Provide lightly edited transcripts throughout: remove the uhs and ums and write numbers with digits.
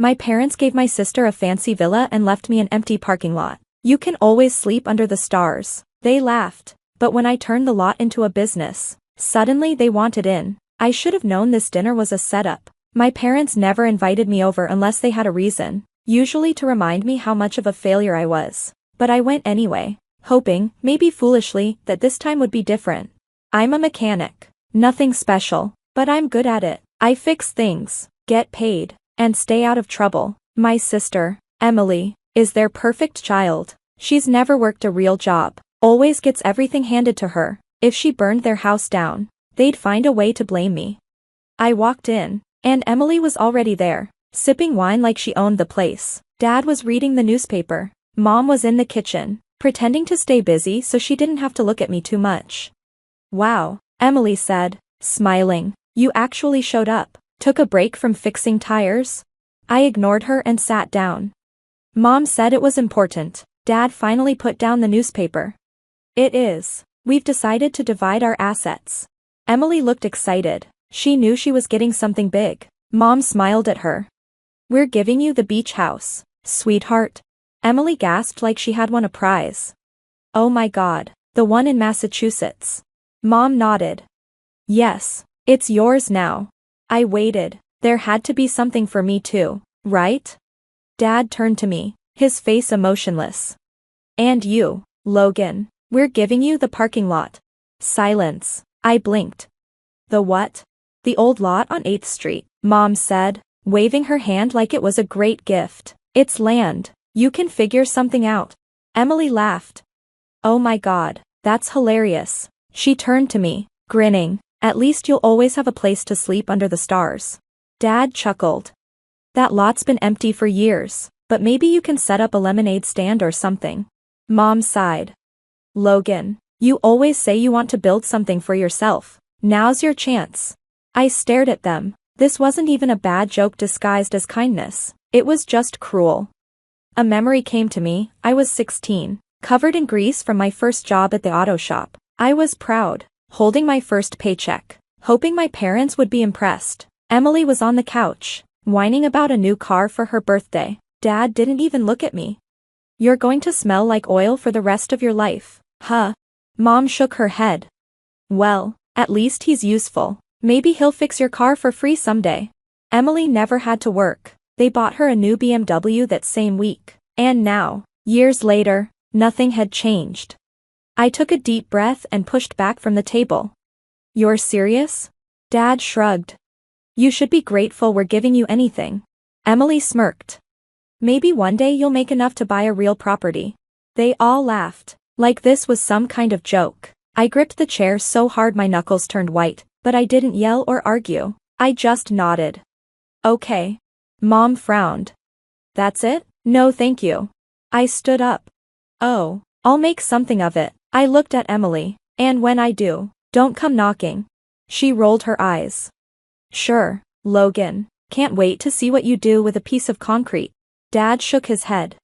My parents gave my sister a fancy villa and left me an empty parking lot. You can always sleep under the stars. They laughed. But when I turned the lot into a business, suddenly they wanted in. I should have known this dinner was a setup. My parents never invited me over unless they had a reason, usually to remind me how much of a failure I was. But I went anyway, hoping, maybe foolishly, that this time would be different. I'm a mechanic. Nothing special, but I'm good at it. I fix things, get paid, and stay out of trouble. My sister, Emily, is their perfect child. She's never worked a real job, always gets everything handed to her. If she burned their house down, they'd find a way to blame me. I walked in, and Emily was already there, sipping wine like she owned the place. Dad was reading the newspaper. Mom was in the kitchen, pretending to stay busy so she didn't have to look at me too much. Wow, Emily said, smiling. You actually showed up. Took a break from fixing tires? I ignored her and sat down. Mom said it was important. Dad finally put down the newspaper. It is. We've decided to divide our assets. Emily looked excited. She knew she was getting something big. Mom smiled at her. We're giving you the beach house, sweetheart. Emily gasped like she had won a prize. Oh my God, the one in Massachusetts. Mom nodded. Yes, it's yours now. I waited. There had to be something for me too, right? Dad turned to me, his face emotionless. And you, Logan, we're giving you the parking lot. Silence. I blinked. The what? The old lot on 8th Street, Mom said, waving her hand like it was a great gift. It's land. You can figure something out. Emily laughed. Oh my God, that's hilarious. She turned to me, grinning. At least you'll always have a place to sleep under the stars. Dad chuckled. That lot's been empty for years, but maybe you can set up a lemonade stand or something. Mom sighed. Logan, you always say you want to build something for yourself. Now's your chance. I stared at them. This wasn't even a bad joke disguised as kindness. It was just cruel. A memory came to me. I was 16, covered in grease from my first job at the auto shop. I was proud, holding my first paycheck, hoping my parents would be impressed. Emily was on the couch, whining about a new car for her birthday. Dad didn't even look at me. You're going to smell like oil for the rest of your life, huh? Mom shook her head. Well, at least he's useful. Maybe he'll fix your car for free someday. Emily never had to work. They bought her a new BMW that same week. And now, years later, nothing had changed. I took a deep breath and pushed back from the table. You're serious? Dad shrugged. You should be grateful we're giving you anything. Emily smirked. Maybe one day you'll make enough to buy a real property. They all laughed, like this was some kind of joke. I gripped the chair so hard my knuckles turned white, but I didn't yell or argue. I just nodded. Okay. Mom frowned. That's it? No thank you. I stood up. Oh, I'll make something of it. I looked at Emily. And when I do, don't come knocking. She rolled her eyes. Sure, Logan. Can't wait to see what you do with a piece of concrete. Dad shook his head.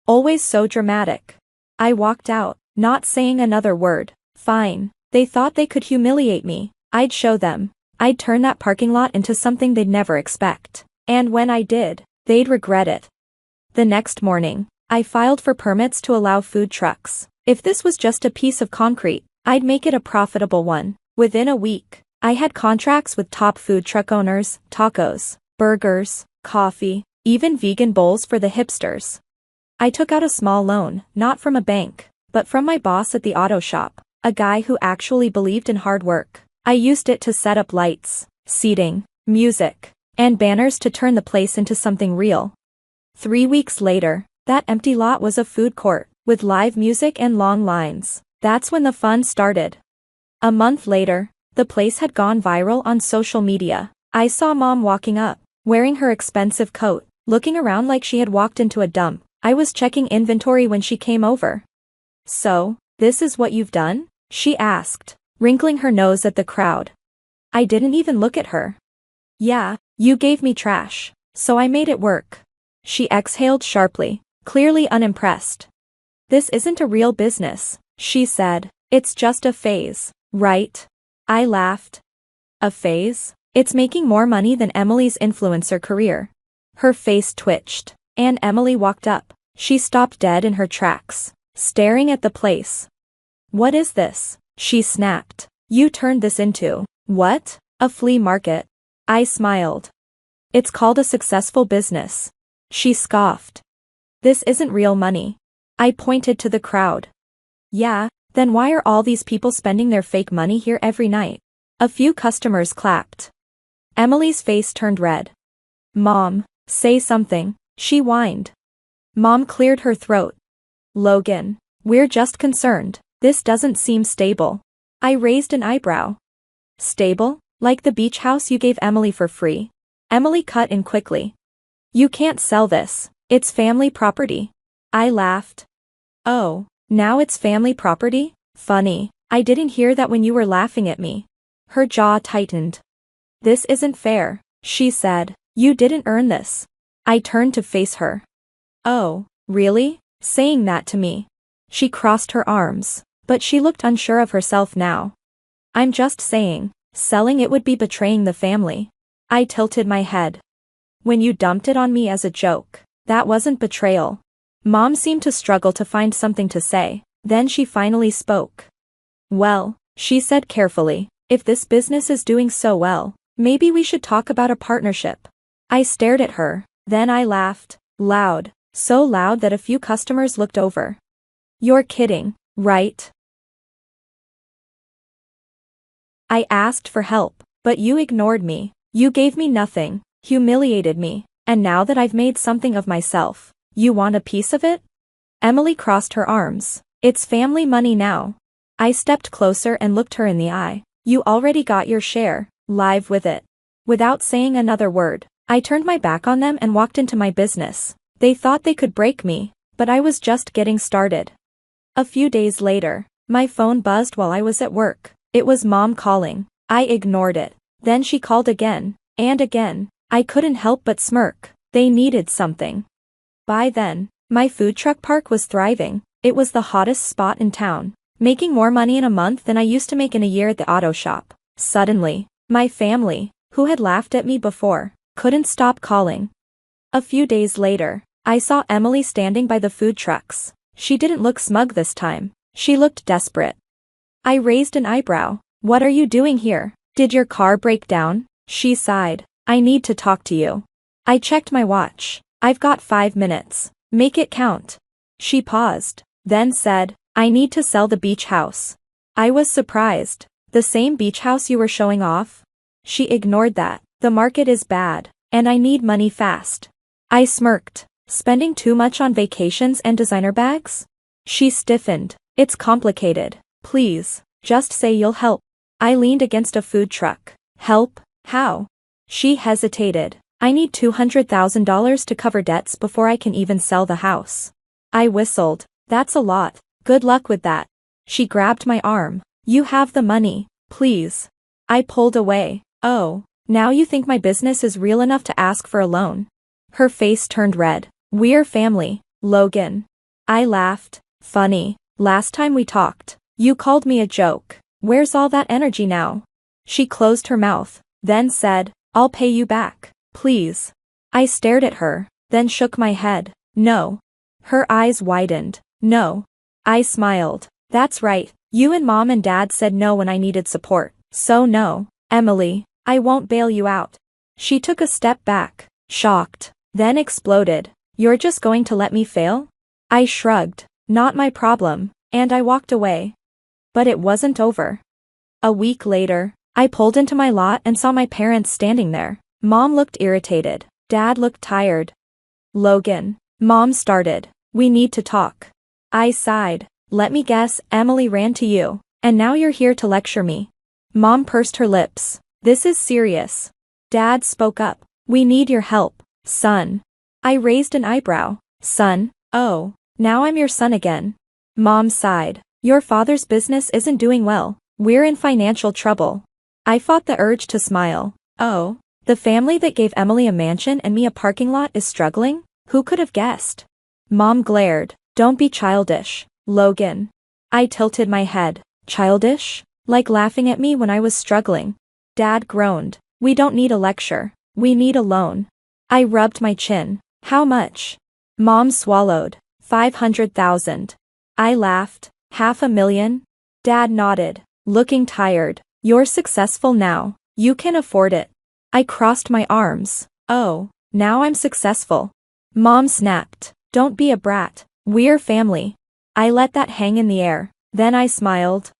Always so dramatic. I walked out, not saying another word. Fine. They thought they could humiliate me. I'd show them. I'd turn that parking lot into something they'd never expect. And when I did, they'd regret it. The next morning, I filed for permits to allow food trucks. If this was just a piece of concrete, I'd make it a profitable one. Within a week, I had contracts with top food truck owners, tacos, burgers, coffee, even vegan bowls for the hipsters. I took out a small loan, not from a bank, but from my boss at the auto shop, a guy who actually believed in hard work. I used it to set up lights, seating, music, and banners to turn the place into something real. 3 weeks later, that empty lot was a food court, with live music and long lines. That's when the fun started. A month later, the place had gone viral on social media. I saw Mom walking up, wearing her expensive coat, looking around like she had walked into a dump. I was checking inventory when she came over. So, this is what you've done? She asked, wrinkling her nose at the crowd. I didn't even look at her. Yeah, you gave me trash, so I made it work. She exhaled sharply, clearly unimpressed. This isn't a real business, she said. It's just a phase, right? I laughed. A phase? It's making more money than Emily's influencer career. Her face twitched, and Emily walked up. She stopped dead in her tracks, staring at the place. "What is this?" she snapped. "You turned this into, what? A flea market?" I smiled. "It's called a successful business." She scoffed. "This isn't real money." I pointed to the crowd. "Yeah, then why are all these people spending their fake money here every night?" A few customers clapped. Emily's face turned red. "Mom, say something," she whined. Mom cleared her throat. "Logan, we're just concerned. This doesn't seem stable." I raised an eyebrow. "Stable? Like the beach house you gave Emily for free?" Emily cut in quickly. "You can't sell this. It's family property." I laughed. "Oh, now it's family property? Funny. I didn't hear that when you were laughing at me." Her jaw tightened. "This isn't fair," she said. "You didn't earn this." I turned to face her. "Oh, really? Saying that to me?" She crossed her arms, but she looked unsure of herself now. "I'm just saying, selling it would be betraying the family." I tilted my head. "When you dumped it on me as a joke, that wasn't betrayal." Mom seemed to struggle to find something to say, then she finally spoke. "Well," she said carefully, "if this business is doing so well, maybe we should talk about a partnership." I stared at her, then I laughed, loud, so loud that a few customers looked over. "You're kidding, right?" I asked for help, but you ignored me. You gave me nothing, humiliated me, and now that I've made something of myself, you want a piece of it? Emily crossed her arms. "It's family money now." I stepped closer and looked her in the eye. "You already got your share, live with it." Without saying another word, I turned my back on them and walked into my business. They thought they could break me, but I was just getting started. A few days later, my phone buzzed while I was at work. It was Mom calling. I ignored it. Then she called again, and again. I couldn't help but smirk. They needed something. By then, my food truck park was thriving. It was the hottest spot in town, making more money in a month than I used to make in a year at the auto shop. Suddenly, my family, who had laughed at me before, couldn't stop calling. A few days later, I saw Emily standing by the food trucks. She didn't look smug this time. She looked desperate. I raised an eyebrow. "What are you doing here? Did your car break down?" She sighed. "I need to talk to you." I checked my watch. "I've got 5 minutes. Make it count." She paused, then said, "I need to sell the beach house." I was surprised. "The same beach house you were showing off?" She ignored that. "The market is bad, and I need money fast." I smirked. "Spending too much on vacations and designer bags?" She stiffened. "It's complicated. Please, just say you'll help." I leaned against a food truck. "Help? How?" She hesitated. "I need $200,000 to cover debts before I can even sell the house." I whistled. "That's a lot. Good luck with that." She grabbed my arm. "You have the money, please." I pulled away. "Oh, now you think my business is real enough to ask for a loan?" Her face turned red. "We're family, Logan." I laughed. "Funny, last time we talked, you called me a joke. Where's all that energy now?" She closed her mouth, then said, "I'll pay you back, please." I stared at her, then shook my head. "No." Her eyes widened. "No." I smiled. "That's right, you and Mom and Dad said no when I needed support, so no. Emily, I won't bail you out." She took a step back, shocked, then exploded. "You're just going to let me fail?" I shrugged. "Not my problem," and I walked away. But it wasn't over. A week later, I pulled into my lot and saw my parents standing there. Mom looked irritated. Dad looked tired. "Logan," Mom started, "we need to talk." I sighed. "Let me guess, Emily ran to you, and now you're here to lecture me." Mom pursed her lips. "This is serious." Dad spoke up. "We need your help, son." I raised an eyebrow. "Son? Oh, now I'm your son again." Mom sighed. "Your father's business isn't doing well. We're in financial trouble." I fought the urge to smile. "Oh, the family that gave Emily a mansion and me a parking lot is struggling? Who could have guessed?" Mom glared. "Don't be childish, Logan." I tilted my head. "Childish? Like laughing at me when I was struggling?" Dad groaned. "We don't need a lecture. We need a loan." I rubbed my chin. How much? Mom swallowed. 500,000. I laughed. 500,000? Dad nodded, looking tired. You're successful now. You can afford it. I crossed my arms. Oh, now I'm successful. Mom snapped. Don't be a brat. We're family. I let that hang in the air. Then I smiled.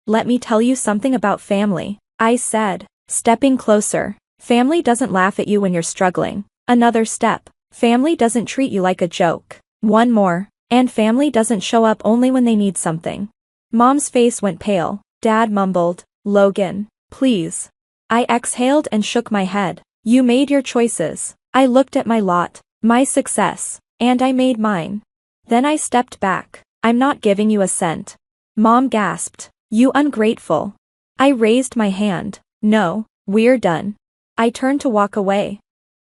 Let me tell you something about family, I said, stepping closer. Family doesn't laugh at you when you're struggling. Another step. Family doesn't treat you like a joke. One more. And family doesn't show up only when they need something. Mom's face went pale. Dad mumbled, Logan, please. I exhaled and shook my head. You made your choices. I looked at my lot, my success, and I made mine. Then I stepped back. I'm not giving you a cent. Mom gasped. You ungrateful. I raised my hand. No, we're done. I turned to walk away.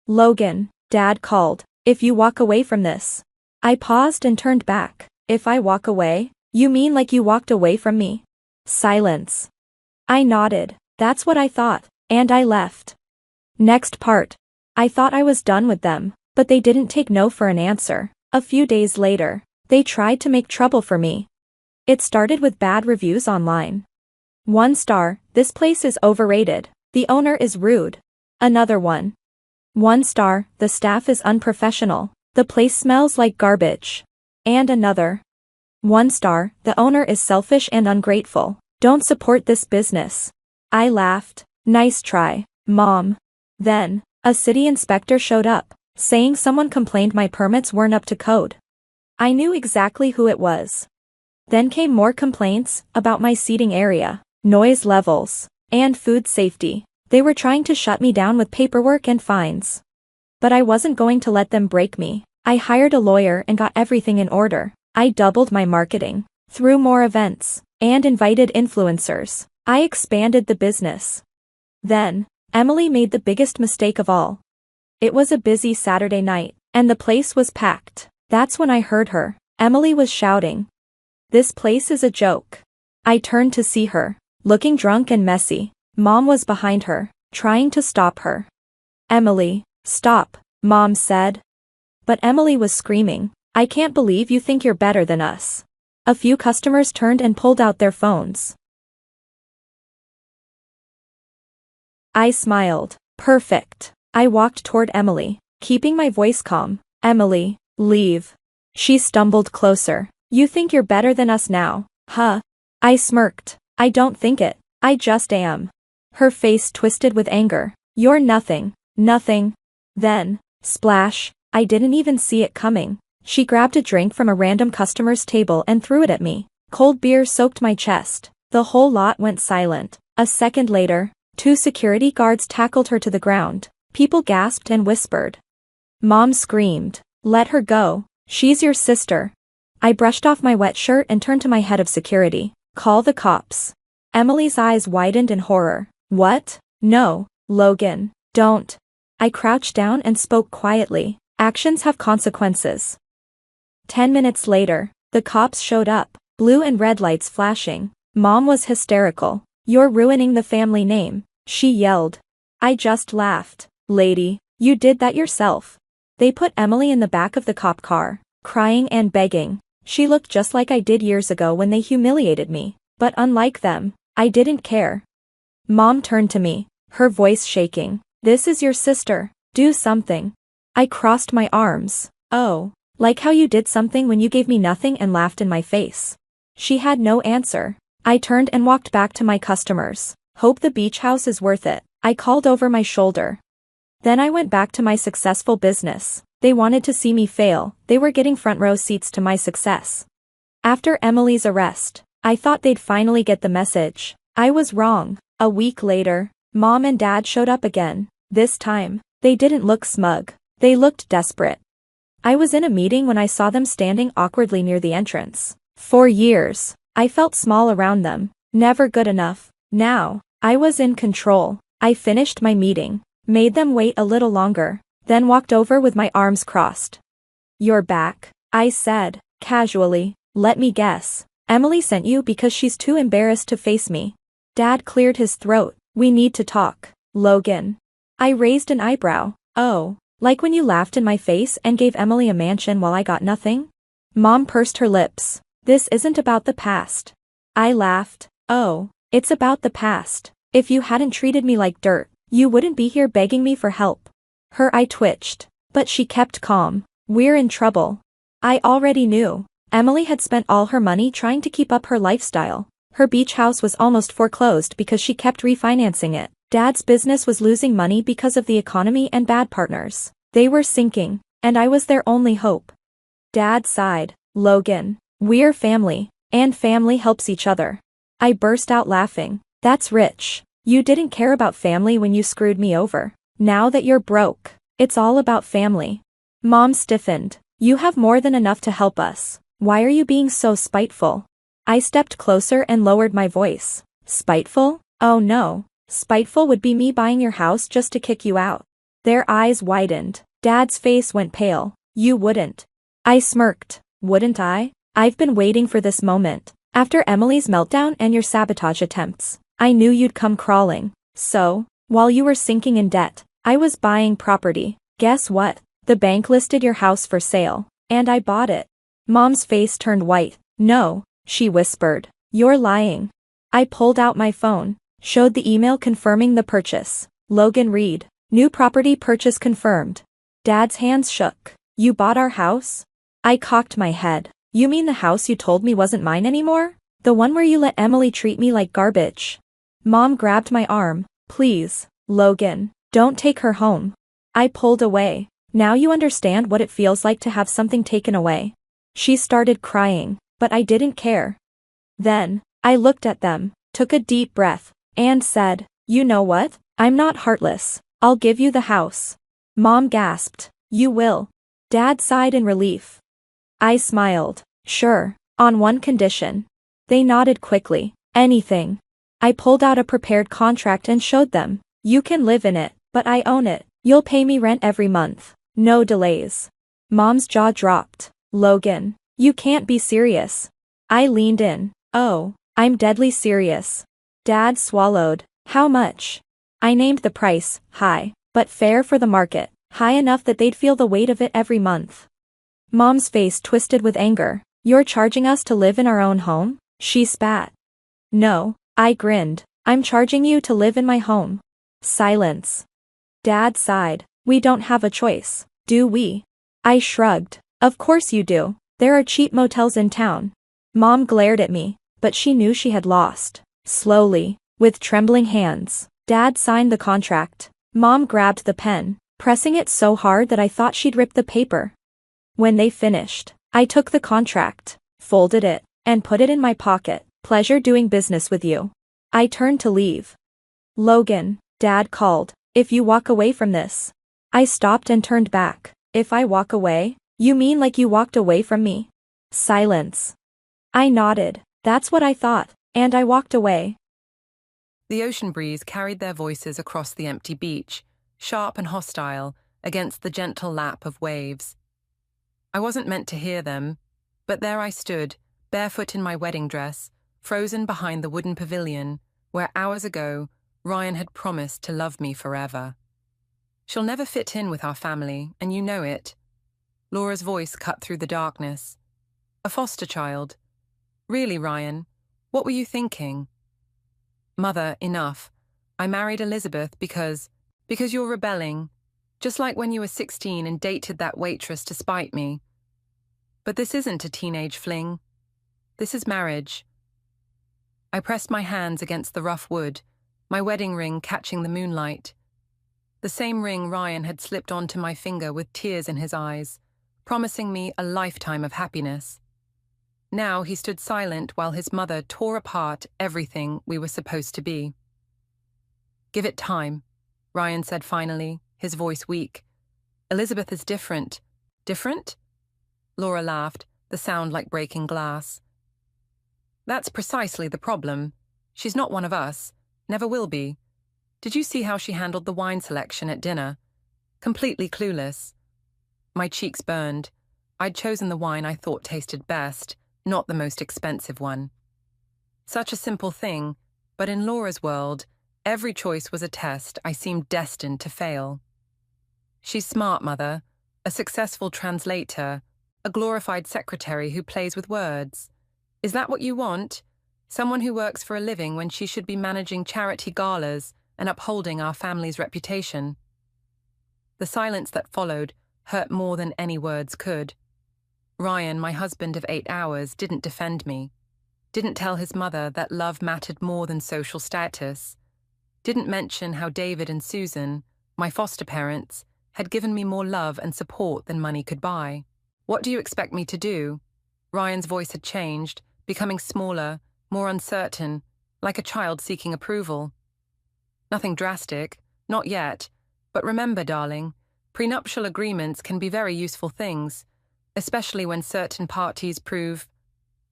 Logan, Dad called, if you walk away from this. I paused and turned back. If I walk away? You mean like you walked away from me? Silence. I nodded. That's what I thought, and I left. Next part. I thought I was done with them, but they didn't take no for an answer. A few days later, they tried to make trouble for me. It started with bad reviews online. 1 star, this place is overrated. The owner is rude. Another one. 1 star, the staff is unprofessional. The place smells like garbage. And another. 1 star, the owner is selfish and ungrateful. Don't support this business. I laughed. Nice try, Mom. Then, a city inspector showed up, saying someone complained my permits weren't up to code. I knew exactly who it was. Then came more complaints about my seating area, noise levels, and food safety. They were trying to shut me down with paperwork and fines. But I wasn't going to let them break me. I hired a lawyer and got everything in order. I doubled my marketing, threw more events, and invited influencers. I expanded the business. Then, Emily made the biggest mistake of all. It was a busy Saturday night, and the place was packed. That's when I heard her. Emily was shouting. This place is a joke. I turned to see her, looking drunk and messy. Mom was behind her, trying to stop her. Emily, stop, Mom said. But Emily was screaming. I can't believe you think you're better than us. A few customers turned and pulled out their phones. I smiled. Perfect. I walked toward Emily, keeping my voice calm. Emily, leave. She stumbled closer. You think you're better than us now, huh? I smirked. I don't think it. I just am. Her face twisted with anger. You're nothing. Nothing. Then, splash, I didn't even see it coming. She grabbed a drink from a random customer's table and threw it at me. Cold beer soaked my chest. The whole lot went silent. A second later, 2 security guards tackled her to the ground. People gasped and whispered. Mom screamed. Let her go. She's your sister. I brushed off my wet shirt and turned to my head of security. Call the cops. Emily's eyes widened in horror. What? No, Logan, don't. I crouched down and spoke quietly. Actions have consequences. 10 minutes later, the cops showed up, blue and red lights flashing. Mom was hysterical. You're ruining the family name, she yelled. I just laughed. Lady, you did that yourself. They put Emily in the back of the cop car, crying and begging. She looked just like I did years ago when they humiliated me, but unlike them, I didn't care. Mom turned to me, her voice shaking. This is your sister. Do something. I crossed my arms. Oh, like how you did something when you gave me nothing and laughed in my face. She had no answer. I turned and walked back to my customers. Hope the beach house is worth it, I called over my shoulder. Then I went back to my successful business. They wanted to see me fail. They were getting front row seats to my success. After Emily's arrest, I thought they'd finally get the message. I was wrong. A week later, Mom and Dad showed up again. This time, they didn't look smug. They looked desperate. I was in a meeting when I saw them standing awkwardly near the entrance. For years, I felt small around them. Never good enough. Now, I was in control. I finished my meeting, made them wait a little longer, then walked over with my arms crossed. You're back, I said, casually. Let me guess. Emily sent you because she's too embarrassed to face me. Dad cleared his throat. We need to talk, Logan. I raised an eyebrow. Oh, Like when you laughed in my face and gave Emily a mansion while I got nothing? Mom pursed her lips. This isn't about the past. I laughed. Oh, it's about the past. If you hadn't treated me like dirt, you wouldn't be here begging me for help. Her eye twitched, but she kept calm. We're in trouble. I already knew. Emily had spent all her money trying to keep up her lifestyle. Her beach house was almost foreclosed because she kept refinancing it. Dad's business was losing money because of the economy and bad partners. They were sinking, and I was their only hope. Dad sighed. Logan, we're family, and family helps each other. I burst out laughing. That's rich. You didn't care about family when you screwed me over. Now that you're broke, it's all about family. Mom stiffened. You have more than enough to help us. Why are you being so spiteful? I stepped closer and lowered my voice. Spiteful? Oh no. Spiteful would be me buying your house just to kick you out. Their eyes widened. Dad's face went pale. You wouldn't. I smirked. Wouldn't I? I've been waiting for this moment. After Emily's meltdown and your sabotage attempts, I knew you'd come crawling. So, while you were sinking in debt, I was buying property. Guess what? The bank listed your house for sale, and I bought it. Mom's face turned white. No, she whispered. You're lying. I pulled out my phone, showed the email confirming the purchase. Logan Reed. New property purchase confirmed. Dad's hands shook. You bought our house? I cocked my head. You mean the house you told me wasn't mine anymore? The one where you let Emily treat me like garbage? Mom grabbed my arm. Please, Logan, don't take her home. I pulled away. Now you understand what it feels like to have something taken away. She started crying, but I didn't care. Then, I looked at them, took a deep breath, and said, you know what? I'm not heartless. I'll give you the house. Mom gasped. You will. Dad sighed in relief. I smiled. Sure, on one condition. They nodded quickly. Anything. I pulled out a prepared contract and showed them. You can live in it, but I own it. You'll pay me rent every month. No delays. Mom's jaw dropped. Logan, you can't be serious. I leaned in. Oh, I'm deadly serious. Dad swallowed. How much? I named the price, high, but fair for the market, high enough that they'd feel the weight of it every month. Mom's face twisted with anger. You're charging us to live in our own home? She spat. No, I grinned. I'm charging you to live in my home. Silence. Dad sighed. We don't have a choice, do we? I shrugged. Of course you do. There are cheap motels in town. Mom glared at me, but she knew she had lost. Slowly, with trembling hands, Dad signed the contract. Mom grabbed the pen, pressing it so hard that I thought she'd rip the paper. When they finished, I took the contract, folded it, and put it in my pocket. Pleasure doing business with you. I turned to leave. Logan, Dad called. If you walk away from this. I stopped and turned back. If I walk away? You mean like you walked away from me? Silence. I nodded. That's what I thought, and I walked away. The ocean breeze carried their voices across the empty beach, sharp and hostile, against the gentle lap of waves. I wasn't meant to hear them, but there I stood, barefoot in my wedding dress, frozen behind the wooden pavilion, where hours ago Ryan had promised to love me forever. She'll never fit in with our family, and you know it. Laura's voice cut through the darkness. A foster child. Really, Ryan, what were you thinking? Mother, enough. I married Elizabeth because you're rebelling, just like when you were 16 and dated that waitress to spite me. But this isn't a teenage fling. This is marriage. I pressed my hands against the rough wood, my wedding ring catching the moonlight. The same ring Ryan had slipped onto my finger with tears in his eyes, promising me a lifetime of happiness. Now he stood silent while his mother tore apart everything we were supposed to be. Give it time, Ryan said finally, his voice weak. Elizabeth is different. Different? Laura laughed, the sound like breaking glass. That's precisely the problem. She's not one of us, never will be. Did you see how she handled the wine selection at dinner? Completely clueless. My cheeks burned. I'd chosen the wine I thought tasted best, not the most expensive one. Such a simple thing, but in Laura's world, every choice was a test I seemed destined to fail. She's smart, Mother. A successful translator. A glorified secretary who plays with words. Is that what you want? Someone who works for a living when she should be managing charity galas and upholding our family's reputation. The silence that followed hurt more than any words could. Ryan, my husband of 8 hours, didn't defend me. Didn't tell his mother that love mattered more than social status. Didn't mention how David and Susan, my foster parents, had given me more love and support than money could buy. What do you expect me to do? Ryan's voice had changed, becoming smaller, more uncertain, like a child seeking approval. Nothing drastic, not yet, but remember, darling, prenuptial agreements can be very useful things, especially when certain parties prove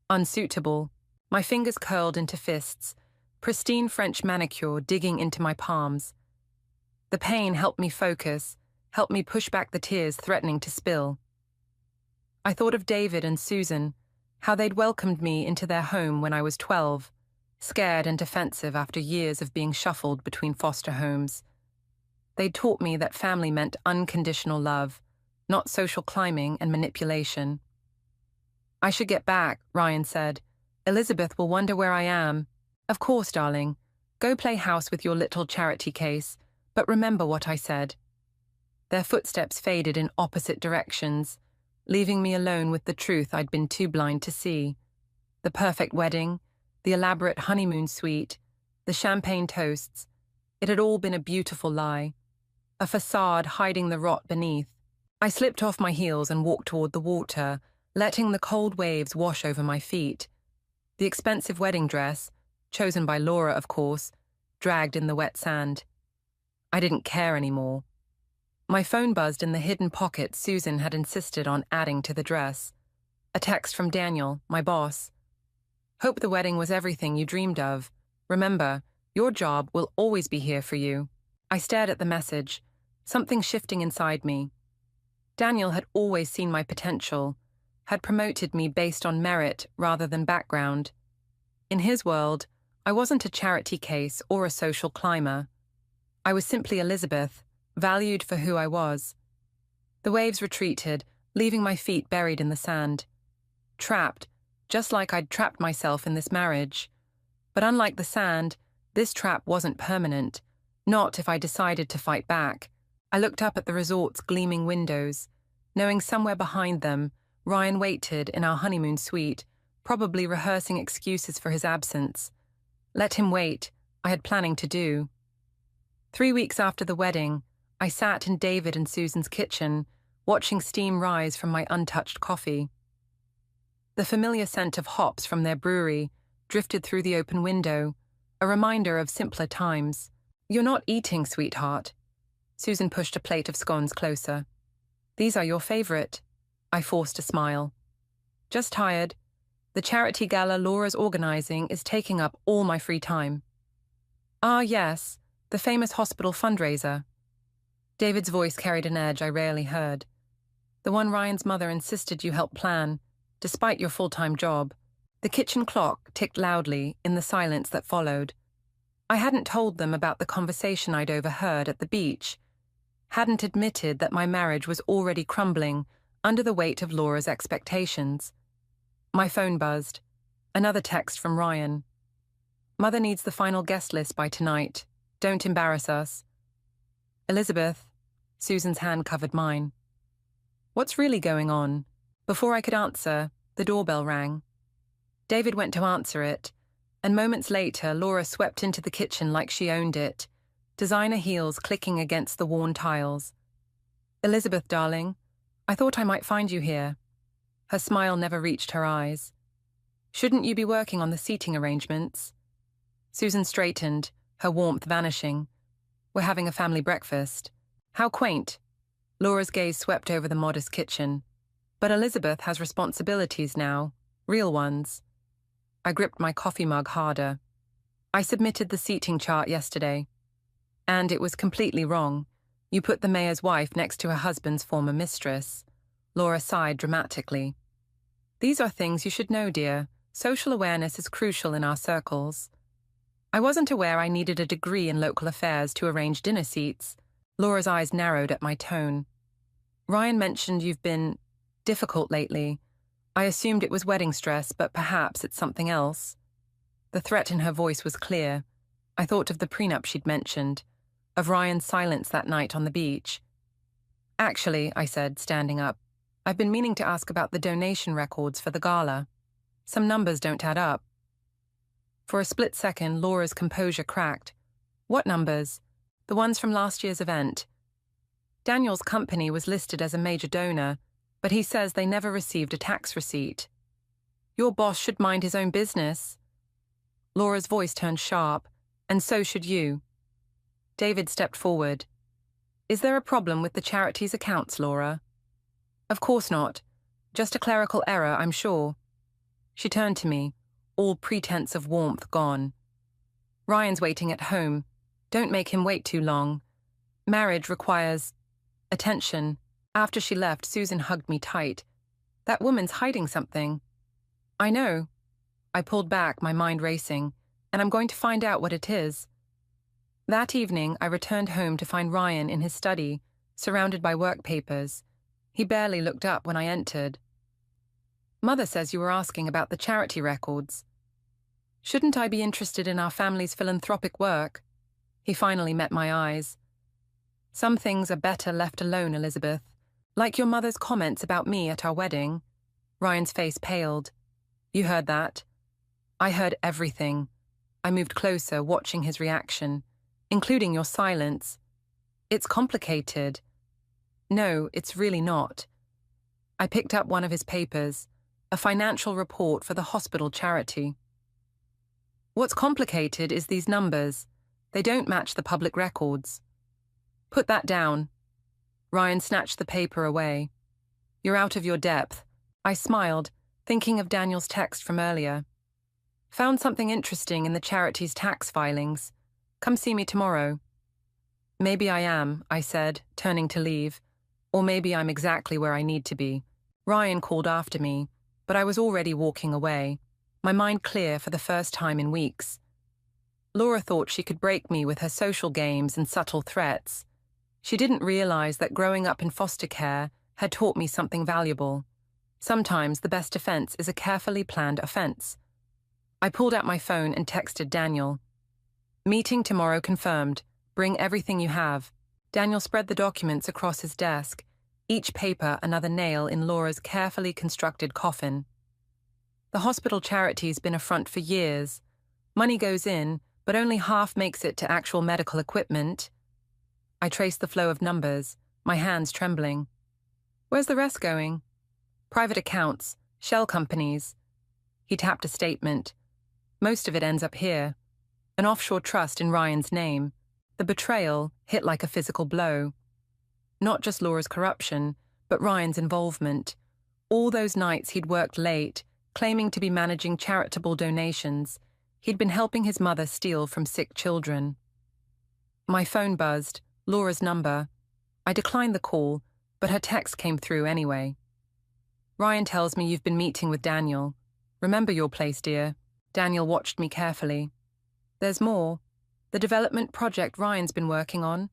unsuitable. My fingers curled into fists, pristine French manicure digging into my palms. The pain helped me focus, helped me push back the tears threatening to spill. I thought of David and Susan, how they'd welcomed me into their home when I was 12, scared and defensive after years of being shuffled between foster homes. They'd taught me that family meant unconditional love, not social climbing and manipulation. I should get back, Ryan said. Elizabeth will wonder where I am. Of course, darling. Go play house with your little charity case, but remember what I said. Their footsteps faded in opposite directions, leaving me alone with the truth I'd been too blind to see. The perfect wedding, the elaborate honeymoon suite, the champagne toasts. It had all been a beautiful lie, a facade hiding the rot beneath. I slipped off my heels and walked toward the water, letting the cold waves wash over my feet. The expensive wedding dress, chosen by Laura, of course, dragged in the wet sand. I didn't care anymore. My phone buzzed in the hidden pocket Susan had insisted on adding to the dress. A text from Daniel, my boss. Hope the wedding was everything you dreamed of. Remember, your job will always be here for you. I stared at the message, something shifting inside me. Daniel had always seen my potential, had promoted me based on merit rather than background. In his world, I wasn't a charity case or a social climber. I was simply Elizabeth, valued for who I was. The waves retreated, leaving my feet buried in the sand. Trapped, just like I'd trapped myself in this marriage. But unlike the sand, this trap wasn't permanent, not if I decided to fight back. I looked up at the resort's gleaming windows, knowing somewhere behind them, Ryan waited in our honeymoon suite, probably rehearsing excuses for his absence. Let him wait, I had planning to do. 3 weeks after the wedding, I sat in David and Susan's kitchen, watching steam rise from my untouched coffee. The familiar scent of hops from their brewery drifted through the open window, a reminder of simpler times. You're not eating, sweetheart. Susan pushed a plate of scones closer. These are your favorite. I forced a smile. Just tired. The charity gala Laura's organizing is taking up all my free time. Ah, yes, the famous hospital fundraiser. David's voice carried an edge I rarely heard. The one Ryan's mother insisted you help plan, despite your full-time job. The kitchen clock ticked loudly in the silence that followed. I hadn't told them about the conversation I'd overheard at the beach, hadn't admitted that my marriage was already crumbling under the weight of Laura's expectations. My phone buzzed. Another text from Ryan. Mother needs the final guest list by tonight. Don't embarrass us. Elizabeth. Susan's hand covered mine. What's really going on? Before I could answer, the doorbell rang. David went to answer it, and moments later, Laura swept into the kitchen like she owned it, designer heels clicking against the worn tiles. Elizabeth, darling, I thought I might find you here. Her smile never reached her eyes. Shouldn't you be working on the seating arrangements? Susan straightened, her warmth vanishing. We're having a family breakfast. How quaint. Laura's gaze swept over the modest kitchen. But Elizabeth has responsibilities now, real ones. I gripped my coffee mug harder. I submitted the seating chart yesterday. And it was completely wrong. You put the mayor's wife next to her husband's former mistress. Laura sighed dramatically. These are things you should know, dear. Social awareness is crucial in our circles. I wasn't aware I needed a degree in local affairs to arrange dinner seats. Laura's eyes narrowed at my tone. Ryan mentioned you've been difficult lately. I assumed it was wedding stress, but perhaps it's something else. The threat in her voice was clear. I thought of the prenup she'd mentioned, of Ryan's silence that night on the beach. Actually, I said, standing up, I've been meaning to ask about the donation records for the gala. Some numbers don't add up. For a split second, Laura's composure cracked. What numbers? The ones from last year's event. Daniel's company was listed as a major donor, but he says they never received a tax receipt. Your boss should mind his own business. Laura's voice turned sharp, and so should you. David stepped forward. Is there a problem with the charity's accounts, Laura? Of course not. Just a clerical error, I'm sure. She turned to me, all pretense of warmth gone. Ryan's waiting at home. Don't make him wait too long. Marriage requires attention. After she left, Susan hugged me tight. That woman's hiding something. I know. I pulled back, my mind racing, and I'm going to find out what it is. That evening, I returned home to find Ryan in his study, surrounded by work papers. He barely looked up when I entered. Mother says you were asking about the charity records. Shouldn't I be interested in our family's philanthropic work? He finally met my eyes. Some things are better left alone, Elizabeth. Like your mother's comments about me at our wedding. Ryan's face paled. You heard that? I heard everything. I moved closer, watching his reaction, including your silence. It's complicated. No, it's really not. I picked up one of his papers, a financial report for the hospital charity. What's complicated is these numbers. They don't match the public records. Put that down. Ryan snatched the paper away. You're out of your depth. I smiled, thinking of Daniel's text from earlier. Found something interesting in the charity's tax filings. Come see me tomorrow. Maybe I am, I said, turning to leave. Or maybe I'm exactly where I need to be. Ryan called after me, but I was already walking away, my mind clear for the first time in weeks. Laura thought she could break me with her social games and subtle threats. She didn't realize that growing up in foster care had taught me something valuable. Sometimes the best defense is a carefully planned offense. I pulled out my phone and texted Daniel. Meeting tomorrow confirmed. Bring everything you have. Daniel spread the documents across his desk, each paper another nail in Laura's carefully constructed coffin. The hospital charity's been a front for years. Money goes in, but only half makes it to actual medical equipment. I traced the flow of numbers, my hands trembling. Where's the rest going? Private accounts, shell companies. He tapped a statement. Most of it ends up here. An offshore trust in Ryan's name. The betrayal hit like a physical blow. Not just Laura's corruption, but Ryan's involvement. All those nights he'd worked late, claiming to be managing charitable donations. He'd been helping his mother steal from sick children. My phone buzzed, Laura's number. I declined the call, but her text came through anyway. Ryan tells me you've been meeting with Daniel. Remember your place, dear. Daniel watched me carefully. There's more. The development project Ryan's been working on.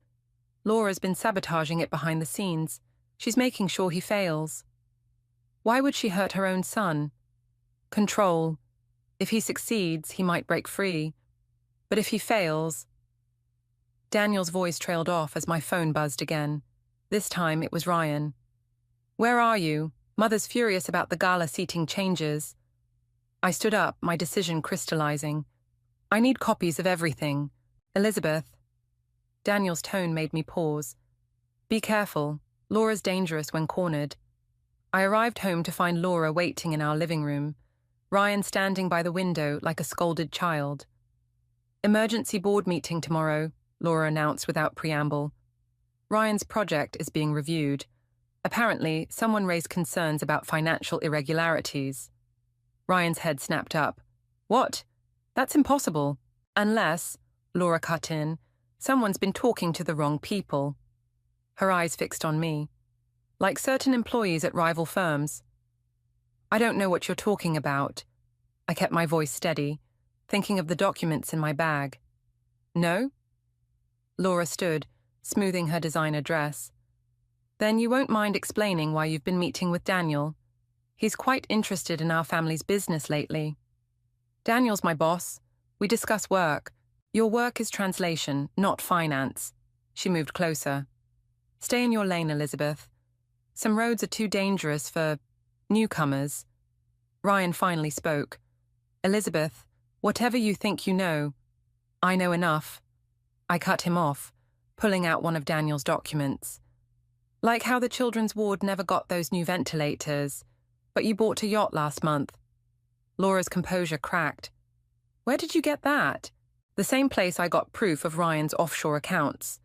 Laura's been sabotaging it behind the scenes. She's making sure he fails. Why would she hurt her own son? Control. If he succeeds, he might break free. But if he fails... Daniel's voice trailed off as my phone buzzed again. This time it was Ryan. Where are you? Mother's furious about the gala seating changes. I stood up, my decision crystallizing. I need copies of everything. Elizabeth. Daniel's tone made me pause. Be careful. Laura's dangerous when cornered. I arrived home to find Laura waiting in our living room. Ryan standing by the window like a scolded child. Emergency board meeting tomorrow, Laura announced without preamble. Ryan's project is being reviewed. Apparently, someone raised concerns about financial irregularities. Ryan's head snapped up. What? That's impossible. Unless, Laura cut in, someone's been talking to the wrong people. Her eyes fixed on me. Like certain employees at rival firms. I don't know what you're talking about. I kept my voice steady, thinking of the documents in my bag. No? Laura stood, smoothing her designer dress. Then you won't mind explaining why you've been meeting with Daniel. He's quite interested in our family's business lately. Daniel's my boss. We discuss work. Your work is translation, not finance. She moved closer. Stay in your lane, Elizabeth. Some roads are too dangerous for newcomers. Ryan finally spoke. Elizabeth, whatever you think you know, I know enough. I cut him off, pulling out one of Daniel's documents. Like how the children's ward never got those new ventilators, but you bought a yacht last month. Laura's composure cracked. Where did you get that? The same place I got proof of Ryan's offshore accounts,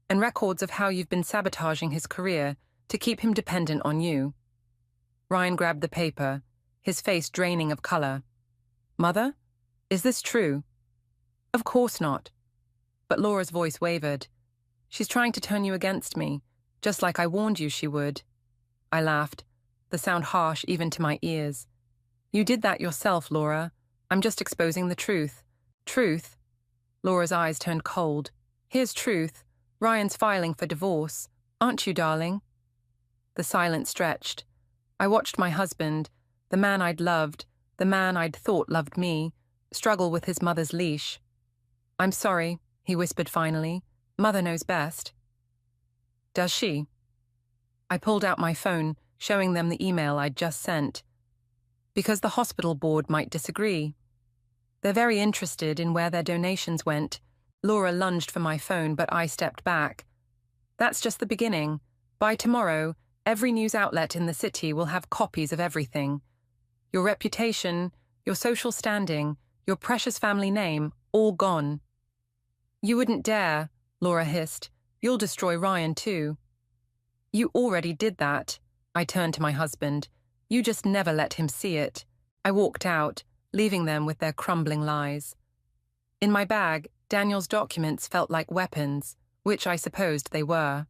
and records of how you've been sabotaging his career to keep him dependent on you. Ryan grabbed the paper, his face draining of color. Mother, is this true? Of course not. But Laura's voice wavered. She's trying to turn you against me, just like I warned you she would. I laughed, the sound harsh even to my ears. You did that yourself, Laura. I'm just exposing the truth. Truth? Laura's eyes turned cold. Here's truth. Ryan's filing for divorce. Aren't you, darling? The silence stretched. I watched my husband, the man I'd loved, the man I'd thought loved me, struggle with his mother's leash. I'm sorry, he whispered finally. Mother knows best. Does she? I pulled out my phone, showing them the email I'd just sent. Because the hospital board might disagree. They're very interested in where their donations went. Laura lunged for my phone, but I stepped back. That's just the beginning. By tomorrow, every news outlet in the city will have copies of everything. Your reputation, your social standing, your precious family name, all gone. You wouldn't dare, Laura hissed. You'll destroy Ryan too. You already did that. I turned to my husband. You just never let him see it. I walked out, leaving them with their crumbling lies. In my bag, Daniel's documents felt like weapons, which I supposed they were.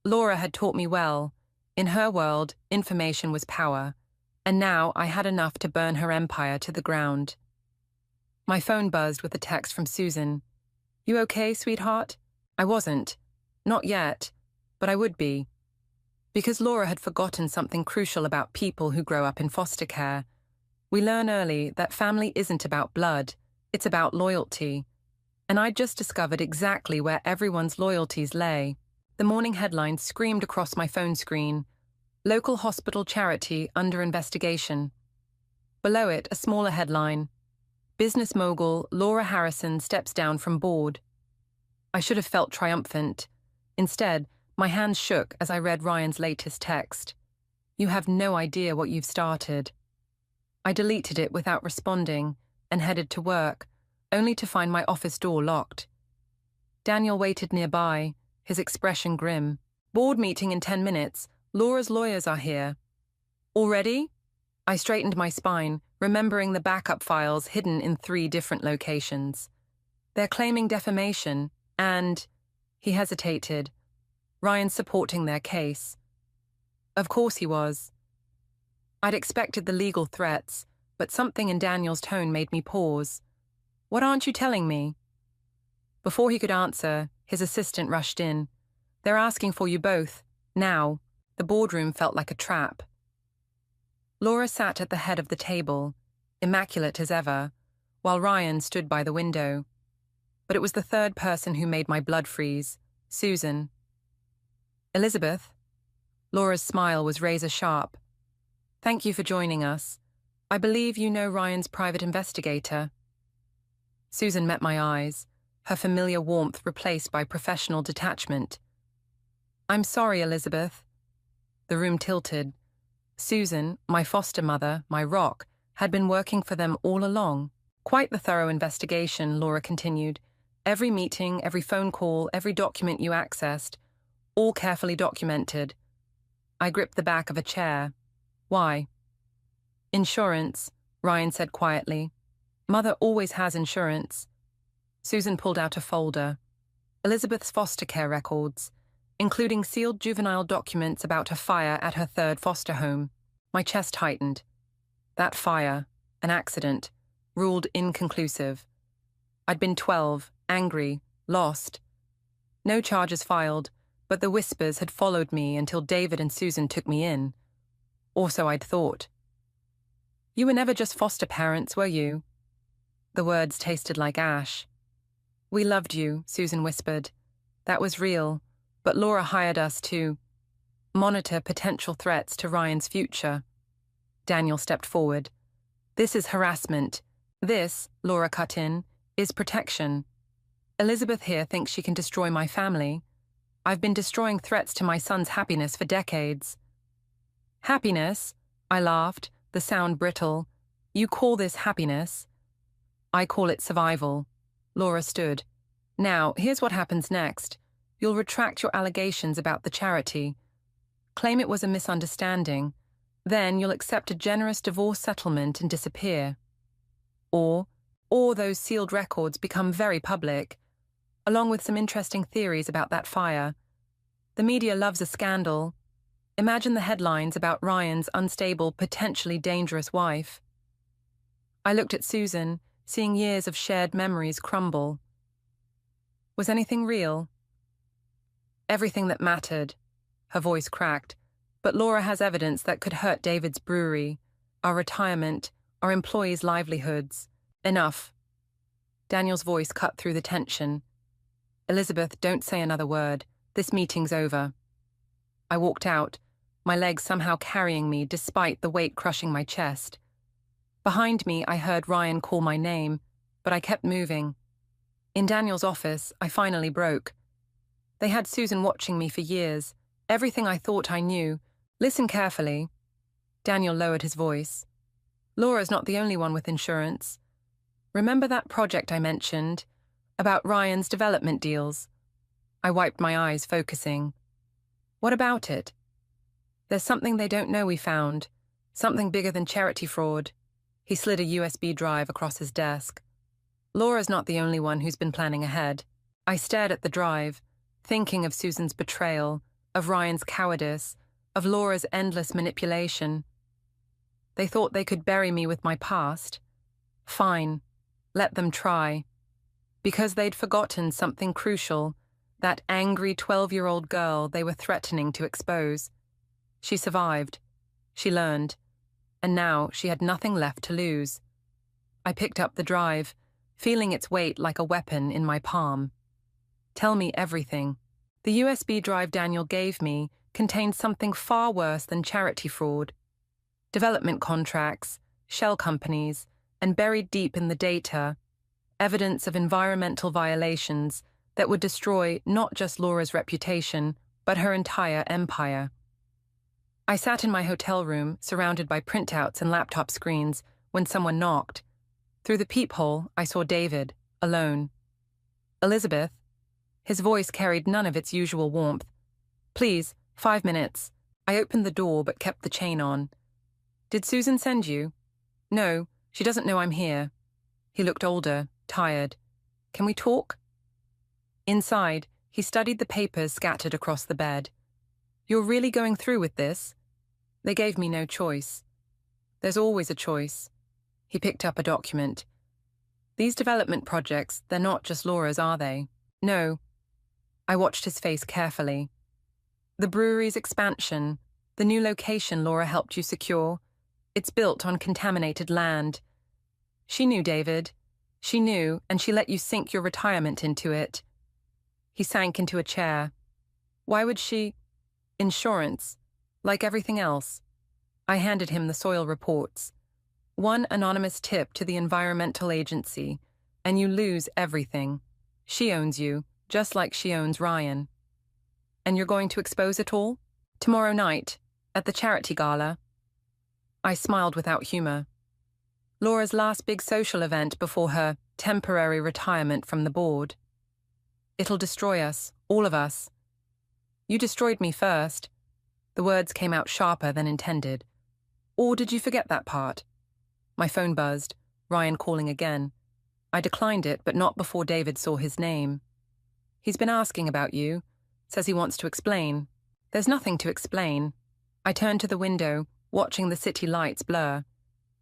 Laura had taught me well. In her world, information was power, and now I had enough to burn her empire to the ground. My phone buzzed with a text from Susan. You okay, sweetheart? I wasn't. Not yet, but I would be. Because Laura had forgotten something crucial about people who grow up in foster care. We learn early that family isn't about blood, it's about loyalty. And I'd just discovered exactly where everyone's loyalties lay. The morning headline screamed across my phone screen. Local hospital charity under investigation. Below it, a smaller headline. Business mogul Laura Harrison steps down from board. I should have felt triumphant. Instead, my hands shook as I read Ryan's latest text. You have no idea what you've started. I deleted it without responding and headed to work, only to find my office door locked. Daniel waited nearby, his expression grim. Board meeting in 10 minutes. Laura's lawyers are here. Already? I straightened my spine, remembering the backup files hidden in 3 different locations. They're claiming defamation, and... He hesitated. Ryan's supporting their case. Of course he was. I'd expected the legal threats, but something in Daniel's tone made me pause. What aren't you telling me? Before he could answer, his assistant rushed in. They're asking for you both, now. The boardroom felt like a trap. Laura sat at the head of the table, immaculate as ever, while Ryan stood by the window. But it was the third person who made my blood freeze, Susan. Elizabeth? Laura's smile was razor-sharp. Thank you for joining us. I believe you know Ryan's private investigator. Susan met my eyes, her familiar warmth replaced by professional detachment. I'm sorry, Elizabeth. The room tilted. Susan, my foster mother, my rock, had been working for them all along. Quite the thorough investigation, Laura continued. Every meeting, every phone call, every document you accessed, all carefully documented. I gripped the back of a chair. Why? Insurance, Ryan said quietly. Mother always has insurance. Susan pulled out a folder. Elizabeth's foster care records, including sealed juvenile documents about a fire at her 3rd foster home. My chest tightened. That fire, an accident, ruled inconclusive. I'd been 12, angry, lost. No charges filed, but the whispers had followed me until David and Susan took me in. Or so I'd thought. You were never just foster parents, were you? The words tasted like ash. We loved you, Susan whispered. That was real, but Laura hired us to monitor potential threats to Ryan's future. Daniel stepped forward. This is harassment. This, Laura cut in, is protection. Elizabeth here thinks she can destroy my family. I've been destroying threats to my son's happiness for decades. Happiness? I laughed, the sound brittle. You call this happiness? I call it survival. Laura stood. Now, here's what happens next. You'll retract your allegations about the charity. Claim it was a misunderstanding. Then you'll accept a generous divorce settlement and disappear. Or those sealed records become very public, along with some interesting theories about that fire. The media loves a scandal. Imagine the headlines about Ryan's unstable, potentially dangerous wife. I looked at Susan, seeing years of shared memories crumble. Was anything real? Everything that mattered. Her voice cracked. But Laura has evidence that could hurt David's brewery, our retirement, our employees' livelihoods. Enough. Daniel's voice cut through the tension. Elizabeth, don't say another word. This meeting's over. I walked out, my legs somehow carrying me despite the weight crushing my chest. Behind me, I heard Ryan call my name, but I kept moving. In Daniel's office, I finally broke. They had Susan watching me for years. Everything I thought I knew. Listen carefully. Daniel lowered his voice. Laura's not the only one with insurance. Remember that project I mentioned? About Ryan's development deals? I wiped my eyes, focusing. What about it? There's something they don't know we found. Something bigger than charity fraud. He slid a USB drive across his desk. Laura's not the only one who's been planning ahead. I stared at the drive, thinking of Susan's betrayal, of Ryan's cowardice, of Laura's endless manipulation. They thought they could bury me with my past. Fine, let them try. Because they'd forgotten something crucial, that angry 12-year-old girl they were threatening to expose. She survived. She learned. And now she had nothing left to lose. I picked up the drive, feeling its weight like a weapon in my palm. Tell me everything. The USB drive Daniel gave me contained something far worse than charity fraud. Development contracts, shell companies, and buried deep in the data, evidence of environmental violations that would destroy not just Laura's reputation, but her entire empire. I sat in my hotel room, surrounded by printouts and laptop screens, when someone knocked. Through the peephole, I saw David, alone. Elizabeth. His voice carried none of its usual warmth. Please, 5 minutes. I opened the door but kept the chain on. Did Susan send you? No, she doesn't know I'm here. He looked older, tired. Can we talk? Inside, he studied the papers scattered across the bed. You're really going through with this? They gave me no choice. There's always a choice. He picked up a document. These development projects, they're not just Laura's, are they? No. I watched his face carefully. The brewery's expansion, the new location Laura helped you secure, it's built on contaminated land. She knew, David. She knew, and she let you sink your retirement into it. He sank into a chair. Why would she? Insurance. Like everything else. I handed him the soil reports. One anonymous tip to the environmental agency, and you lose everything. She owns you, just like she owns Ryan. And you're going to expose it all? Tomorrow night, at the charity gala. I smiled without humor. Laura's last big social event before her temporary retirement from the board. It'll destroy us, all of us. You destroyed me first. The words came out sharper than intended. Or did you forget that part? My phone buzzed, Ryan calling again. I declined it, but not before David saw his name. He's been asking about you. Says he wants to explain. There's nothing to explain. I turned to the window, watching the city lights blur.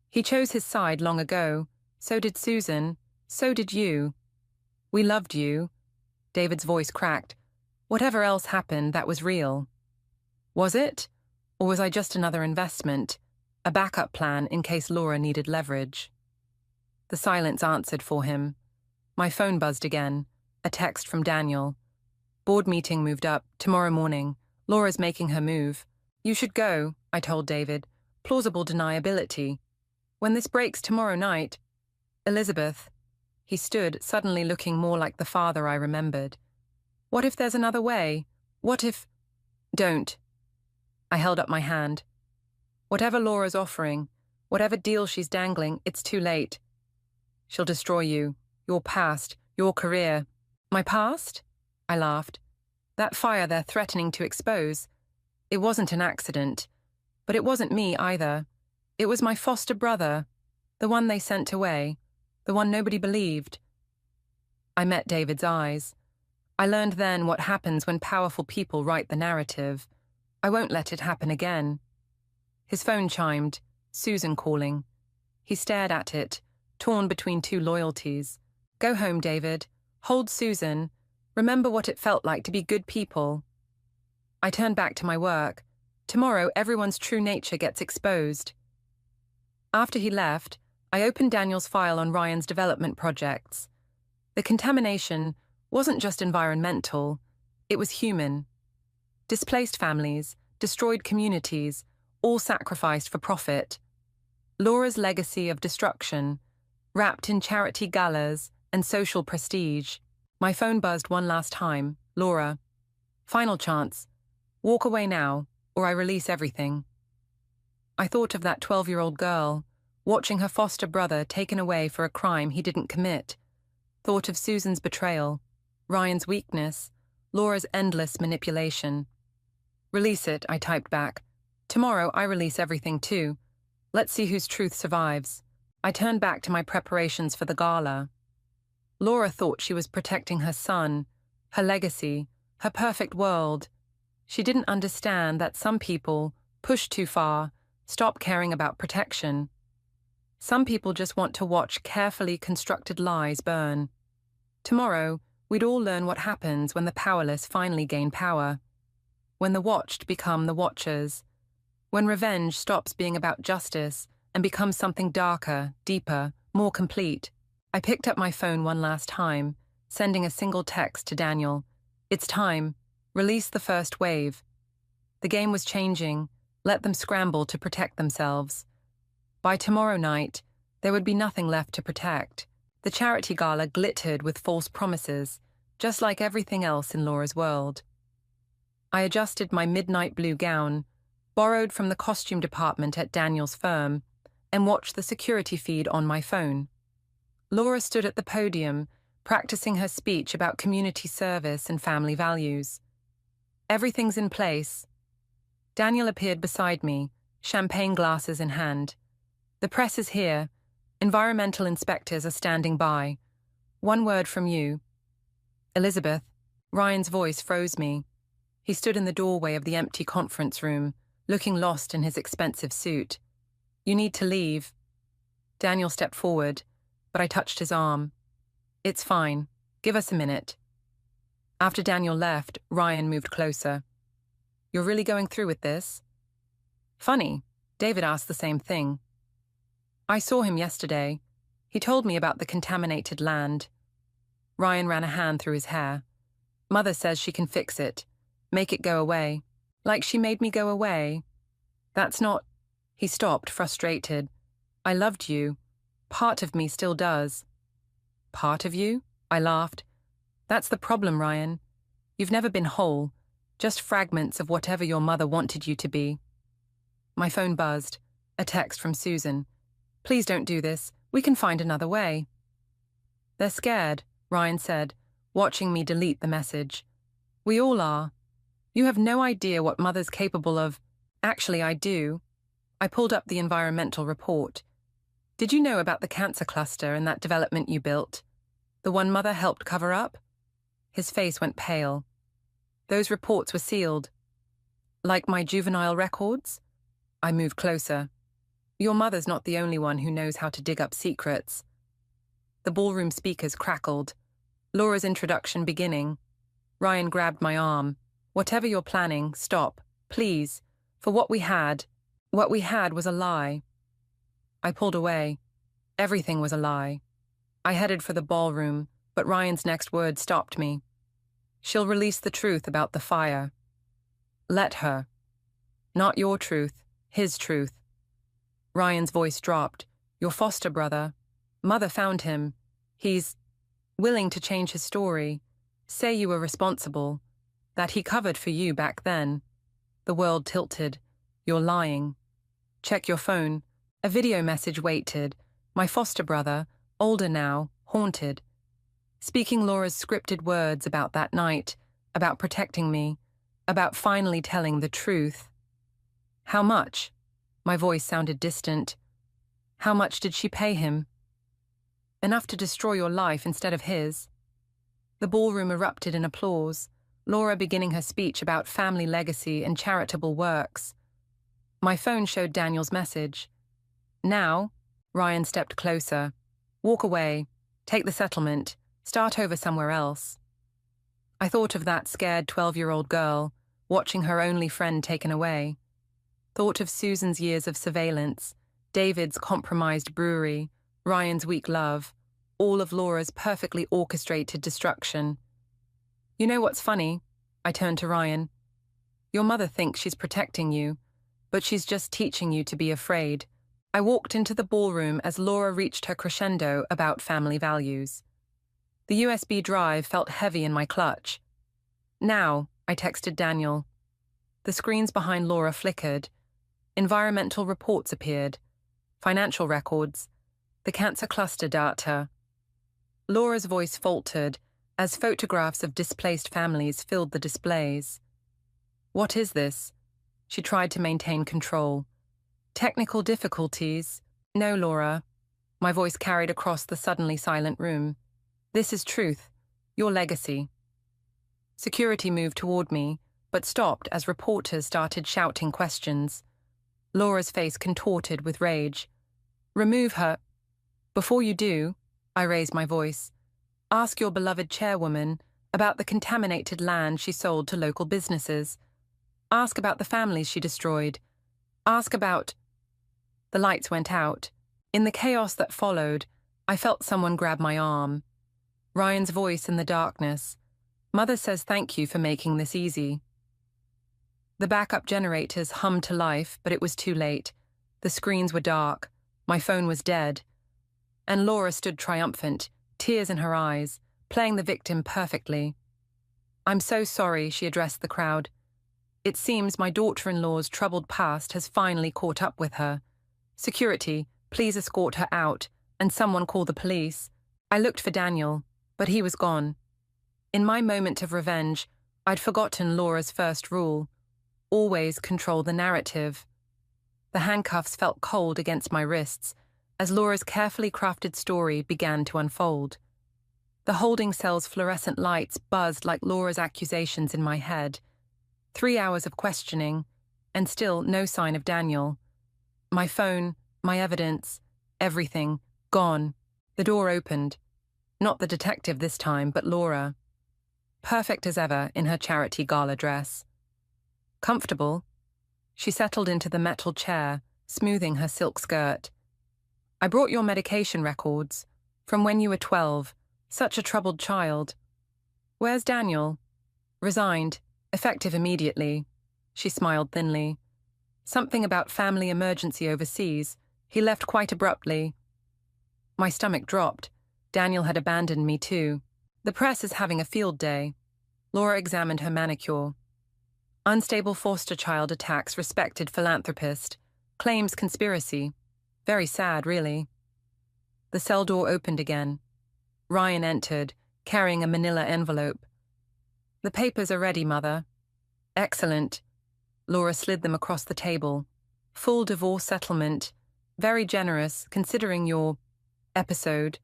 He chose his side long ago. So did Susan. So did you. We loved you. David's voice cracked. Whatever else happened, that was real. Was it? Or was I just another investment, a backup plan in case Laura needed leverage? The silence answered for him. My phone buzzed again, a text from Daniel. Board meeting moved up, tomorrow morning. Laura's making her move. You should go, I told David. Plausible deniability. When this breaks tomorrow night. Elizabeth. He stood, suddenly looking more like the father I remembered. What if there's another way? What if... Don't. I held up my hand. Whatever Laura's offering, whatever deal she's dangling, it's too late. She'll destroy you, your past, your career. My past? I laughed. That fire they're threatening to expose. It wasn't an accident. But it wasn't me either. It was my foster brother, the one they sent away, the one nobody believed. I met David's eyes. I learned then what happens when powerful people write the narrative. I won't let it happen again. His phone chimed, Susan calling. He stared at it, torn between two loyalties. Go home, David. Hold Susan. Remember what it felt like to be good people. I turned back to my work. Tomorrow, everyone's true nature gets exposed. After he left, I opened Daniel's file on Ryan's development projects. The contamination wasn't just environmental, it was human. Displaced families, destroyed communities, all sacrificed for profit. Laura's legacy of destruction, wrapped in charity galas and social prestige. My phone buzzed one last time. Laura. Final chance. Walk away now, or I release everything. I thought of that 12-year-old girl, watching her foster brother taken away for a crime he didn't commit. Thought of Susan's betrayal, Ryan's weakness, Laura's endless manipulation. Release it, I typed back. Tomorrow I release everything too. Let's see whose truth survives. I turned back to my preparations for the gala. Laura thought she was protecting her son, her legacy, her perfect world. She didn't understand that some people, pushed too far, stop caring about protection. Some people just want to watch carefully constructed lies burn. Tomorrow, we'd all learn what happens when the powerless finally gain power. When the watched become the watchers. When revenge stops being about justice and becomes something darker, deeper, more complete. I picked up my phone one last time, sending a single text to Daniel. It's time. Release the first wave. The game was changing. Let them scramble to protect themselves. By tomorrow night, there would be nothing left to protect. The charity gala glittered with false promises, just like everything else in Laura's world. I adjusted my midnight blue gown, borrowed from the costume department at Daniel's firm, and watched the security feed on my phone. Laura stood at the podium, practicing her speech about community service and family values. Everything's in place. Daniel appeared beside me, champagne glasses in hand. The press is here. Environmental inspectors are standing by. One word from you. Elizabeth. Ryan's voice froze me. He stood in the doorway of the empty conference room, looking lost in his expensive suit. You need to leave. Daniel stepped forward, but I touched his arm. It's fine. Give us a minute. After Daniel left, Ryan moved closer. You're really going through with this? Funny. David asked the same thing. I saw him yesterday. He told me about the contaminated land. Ryan ran a hand through his hair. Mother says she can fix it. Make it go away. Like she made me go away. That's not... He stopped, frustrated. I loved you. Part of me still does. Part of you? I laughed. That's the problem, Ryan. You've never been whole, just fragments of whatever your mother wanted you to be. My phone buzzed. A text from Susan. Please don't do this. We can find another way. They're scared, Ryan said, watching me delete the message. We all are. You have no idea what Mother's capable of. Actually, I do. I pulled up the environmental report. Did you know about the cancer cluster and that development you built? The one Mother helped cover up? His face went pale. Those reports were sealed. Like my juvenile records? I moved closer. Your mother's not the only one who knows how to dig up secrets. The ballroom speakers crackled. Laura's introduction beginning. Ryan grabbed my arm. Whatever you're planning, stop, please. For what we had was a lie. I pulled away. Everything was a lie. I headed for the ballroom, but Ryan's next word stopped me. She'll release the truth about the fire. Let her. Not your truth, his truth. Ryan's voice dropped. Your foster brother. Mother found him. He's willing to change his story. Say you were responsible. That he covered for you back then. The world tilted. You're lying. Check your phone. A video message waited. My foster brother, older now, haunted. Speaking Laura's scripted words about that night, about protecting me, about finally telling the truth. How much? My voice sounded distant. How much did she pay him? Enough to destroy your life instead of his. The ballroom erupted in applause, Laura beginning her speech about family legacy and charitable works. My phone showed Daniel's message. Now, Ryan stepped closer. Walk away. Take the settlement. Start over somewhere else. I thought of that scared 12-year-old girl, watching her only friend taken away. Thought of Susan's years of surveillance, David's compromised brewery, Ryan's weak love, all of Laura's perfectly orchestrated destruction. You know what's funny? I turned to Ryan. Your mother thinks she's protecting you, but she's just teaching you to be afraid. I walked into the ballroom as Laura reached her crescendo about family values. The USB drive felt heavy in my clutch. Now, I texted Daniel. The screens behind Laura flickered. Environmental reports appeared. Financial records. The cancer cluster data. Laura's voice faltered as photographs of displaced families filled the displays. What is this? She tried to maintain control. Technical difficulties? No, Laura. My voice carried across the suddenly silent room. This is truth. Your legacy. Security moved toward me, but stopped as reporters started shouting questions. Laura's face contorted with rage. Remove her. Before you do, I raised my voice. Ask your beloved chairwoman about the contaminated land she sold to local businesses. Ask about the families she destroyed. Ask about... The lights went out. In the chaos that followed, I felt someone grab my arm. Ryan's voice in the darkness. Mother says thank you for making this easy. The backup generators hummed to life, but it was too late. The screens were dark. My phone was dead. And Laura stood triumphant, tears in her eyes, playing the victim perfectly. I'm so sorry, she addressed the crowd. It seems my daughter-in-law's troubled past has finally caught up with her. Security, please escort her out, and someone call the police. I looked for Daniel, but he was gone. In my moment of revenge, I'd forgotten Laura's first rule. Always control the narrative. The handcuffs felt cold against my wrists as Laura's carefully crafted story began to unfold. The holding cell's fluorescent lights buzzed like Laura's accusations in my head. 3 hours of questioning, and still no sign of Daniel. My phone, my evidence, everything, gone. The door opened. Not the detective this time, but Laura. Perfect as ever in her charity gala dress. Comfortable? She settled into the metal chair, smoothing her silk skirt. I brought your medication records, from when you were 12, such a troubled child. Where's Daniel? Resigned, effective immediately. She smiled thinly. Something about family emergency overseas. He left quite abruptly. My stomach dropped. Daniel had abandoned me too. The press is having a field day. Laura examined her manicure. Unstable foster child attacks respected philanthropist. Claims conspiracy. Very sad, really. The cell door opened again. Ryan entered, carrying a manila envelope. The papers are ready, Mother. Excellent. Laura slid them across the table. Full divorce settlement. Very generous, considering your episode.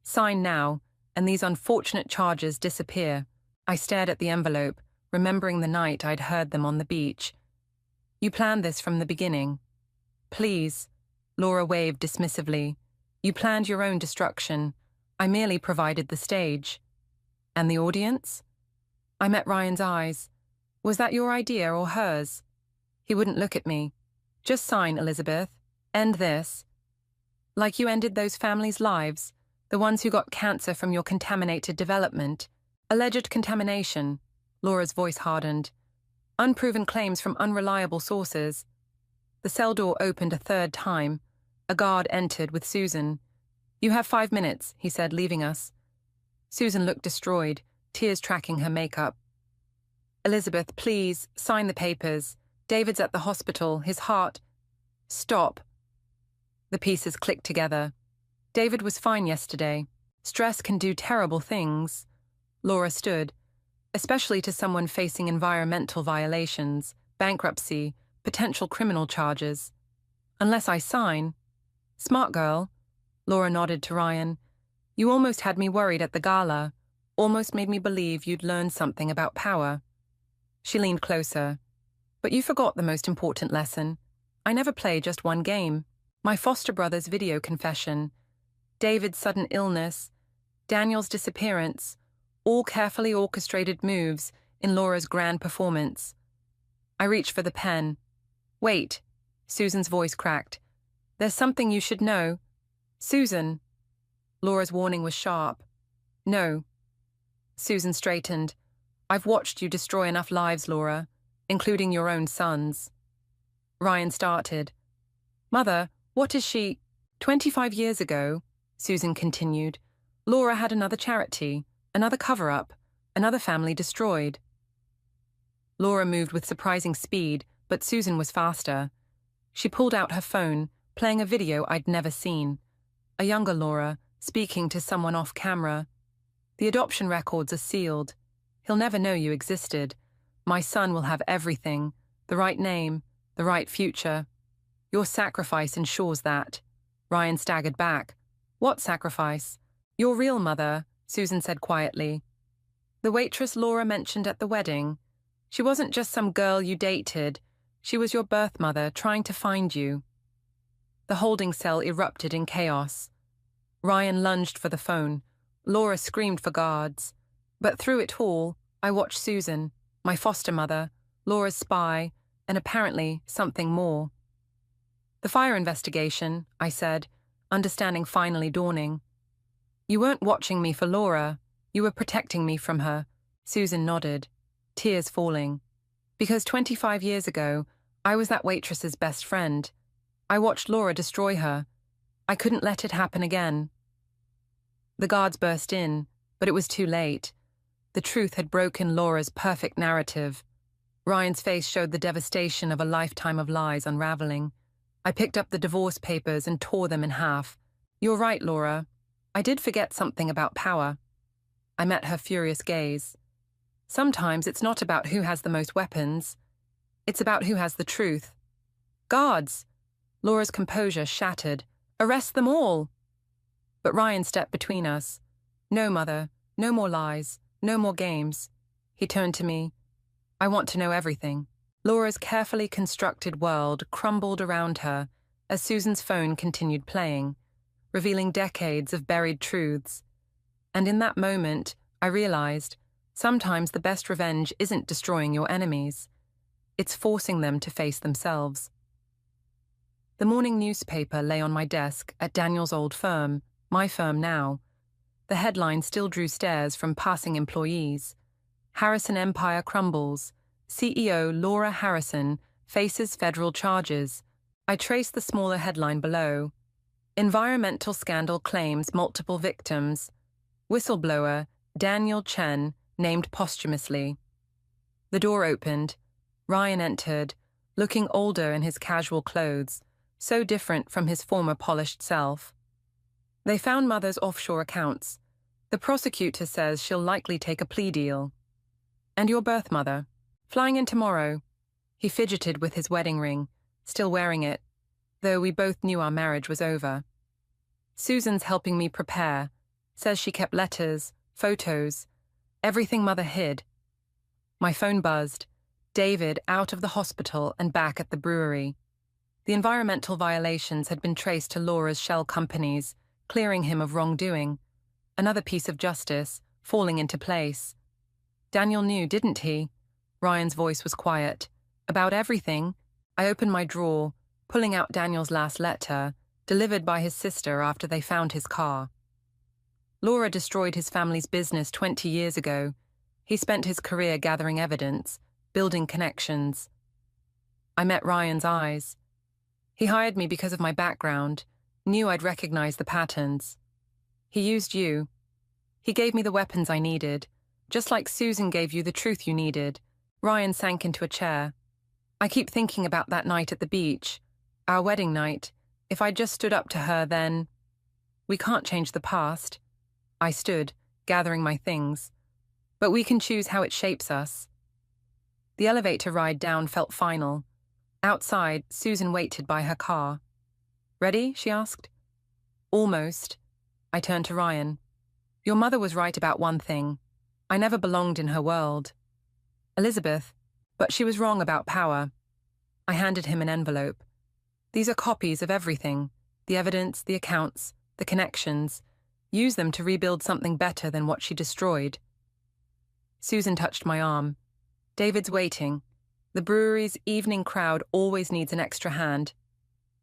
Sign now, and these unfortunate charges disappear. I stared at the envelope, remembering the night I'd heard them on the beach. You planned this from the beginning. Please, Laura waved dismissively. You planned your own destruction. I merely provided the stage. And the audience? I met Ryan's eyes. Was that your idea or hers? He wouldn't look at me. Just sign, Elizabeth. End this. Like you ended those families' lives, the ones who got cancer from your contaminated development. Alleged contamination. Laura's voice hardened. Unproven claims from unreliable sources. The cell door opened a third time. A guard entered with Susan. You have 5 minutes, he said, leaving us. Susan looked destroyed, tears tracking her makeup. Elizabeth, please, sign the papers. David's at the hospital, his heart. Stop. The pieces clicked together. David was fine yesterday. Stress can do terrible things. Laura stood, especially to someone facing environmental violations, bankruptcy, potential criminal charges. Unless I sign. Smart girl. Laura nodded to Ryan. You almost had me worried at the gala. Almost made me believe you'd learned something about power. She leaned closer. But you forgot the most important lesson. I never play just one game. My foster brother's video confession, David's sudden illness, Daniel's disappearance, all carefully orchestrated moves in Laura's grand performance. I reached for the pen. Wait, Susan's voice cracked. There's something you should know. Susan. Laura's warning was sharp. No. Susan straightened. I've watched you destroy enough lives, Laura, including your own son's. Ryan started. Mother, what is she? 25 years ago, Susan continued, Laura had another charity, another cover-up, another family destroyed. Laura moved with surprising speed, but Susan was faster. She pulled out her phone, playing a video I'd never seen. A younger Laura, speaking to someone off camera. The adoption records are sealed. He'll never know you existed. My son will have everything, the right name, the right future. Your sacrifice ensures that. Ryan staggered back. What sacrifice? Your real mother, Susan said quietly. The waitress Laura mentioned at the wedding. She wasn't just some girl you dated. She was your birth mother trying to find you. The holding cell erupted in chaos. Ryan lunged for the phone. Laura screamed for guards. But through it all, I watched Susan, my foster mother, Laura's spy, and apparently something more. The fire investigation, I said, understanding finally dawning. You weren't watching me for Laura. You were protecting me from her. Susan nodded, tears falling. Because 25 years ago, I was that waitress's best friend. I watched Laura destroy her. I couldn't let it happen again. The guards burst in, but it was too late. The truth had broken Laura's perfect narrative. Ryan's face showed the devastation of a lifetime of lies unraveling. I picked up the divorce papers and tore them in half. You're right, Laura. I did forget something about power. I met her furious gaze. Sometimes it's not about who has the most weapons. It's about who has the truth. Guards! Laura's composure shattered. Arrest them all! But Ryan stepped between us. No, Mother. No more lies. No more games. He turned to me. I want to know everything. Laura's carefully constructed world crumbled around her as Susan's phone continued playing, revealing decades of buried truths. And in that moment, I realized, sometimes the best revenge isn't destroying your enemies. It's forcing them to face themselves. The morning newspaper lay on my desk at Daniel's old firm, my firm now. The headline still drew stares from passing employees. Harrison Empire crumbles. CEO Laura Harrison faces federal charges. I traced the smaller headline below. Environmental scandal claims multiple victims. Whistleblower Daniel Chen named posthumously. The door opened. Ryan entered, looking older in his casual clothes, so different from his former polished self. They found Mother's offshore accounts. The prosecutor says she'll likely take a plea deal. And your birth mother? Flying in tomorrow. He fidgeted with his wedding ring, still wearing it, though we both knew our marriage was over. Susan's helping me prepare. Says she kept letters, photos, everything Mother hid. My phone buzzed. David out of the hospital and back at the brewery. The environmental violations had been traced to Laura's shell companies, clearing him of wrongdoing. Another piece of justice, falling into place. Daniel knew, didn't he? Ryan's voice was quiet. About everything. I opened my drawer, pulling out Daniel's last letter, delivered by his sister after they found his car. Laura destroyed his family's business 20 years ago. He spent his career gathering evidence, building connections. I met Ryan's eyes. He hired me because of my background, knew I'd recognize the patterns. He used you. He gave me the weapons I needed, just like Susan gave you the truth you needed. Ryan sank into a chair. I keep thinking about that night at the beach, our wedding night. If I'd just stood up to her then. We can't change the past. I stood, gathering my things. But we can choose how it shapes us. The elevator ride down felt final. Outside, Susan waited by her car. Ready? She asked. Almost. I turned to Ryan. Your mother was right about one thing. I never belonged in her world. Elizabeth, but she was wrong about power. I handed him an envelope. These are copies of everything, the evidence, the accounts, the connections. Use them to rebuild something better than what she destroyed. Susan touched my arm. David's waiting. The brewery's evening crowd always needs an extra hand.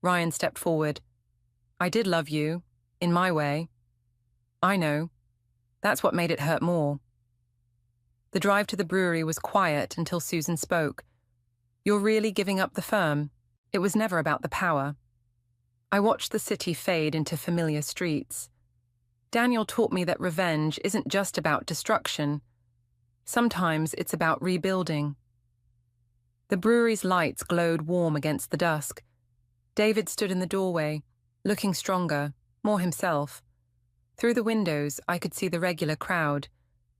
Ryan stepped forward. I did love you, in my way. I know. That's what made it hurt more. The drive to the brewery was quiet until Susan spoke. You're really giving up the firm. It was never about the power. I watched the city fade into familiar streets. Daniel taught me that revenge isn't just about destruction. Sometimes it's about rebuilding. The brewery's lights glowed warm against the dusk. David stood in the doorway, looking stronger, more himself. Through the windows, I could see the regular crowd.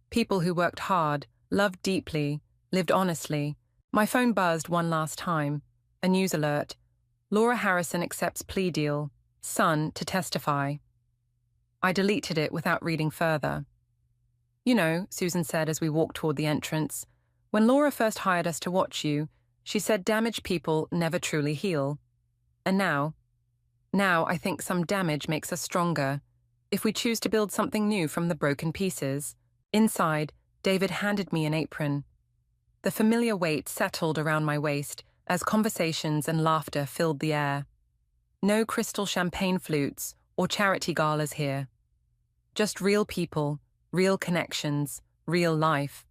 People who worked hard, loved deeply, lived honestly. My phone buzzed one last time. A news alert. Laura Harrison accepts plea deal. Son to testify. I deleted it without reading further. You know, Susan said as we walked toward the entrance, when Laura first hired us to watch you, she said damaged people never truly heal. And now I think some damage makes us stronger, if we choose to build something new from the broken pieces. Inside, David handed me an apron. The familiar weight settled around my waist as conversations and laughter filled the air. No crystal champagne flutes or charity galas here. Just real people, real connections, real life.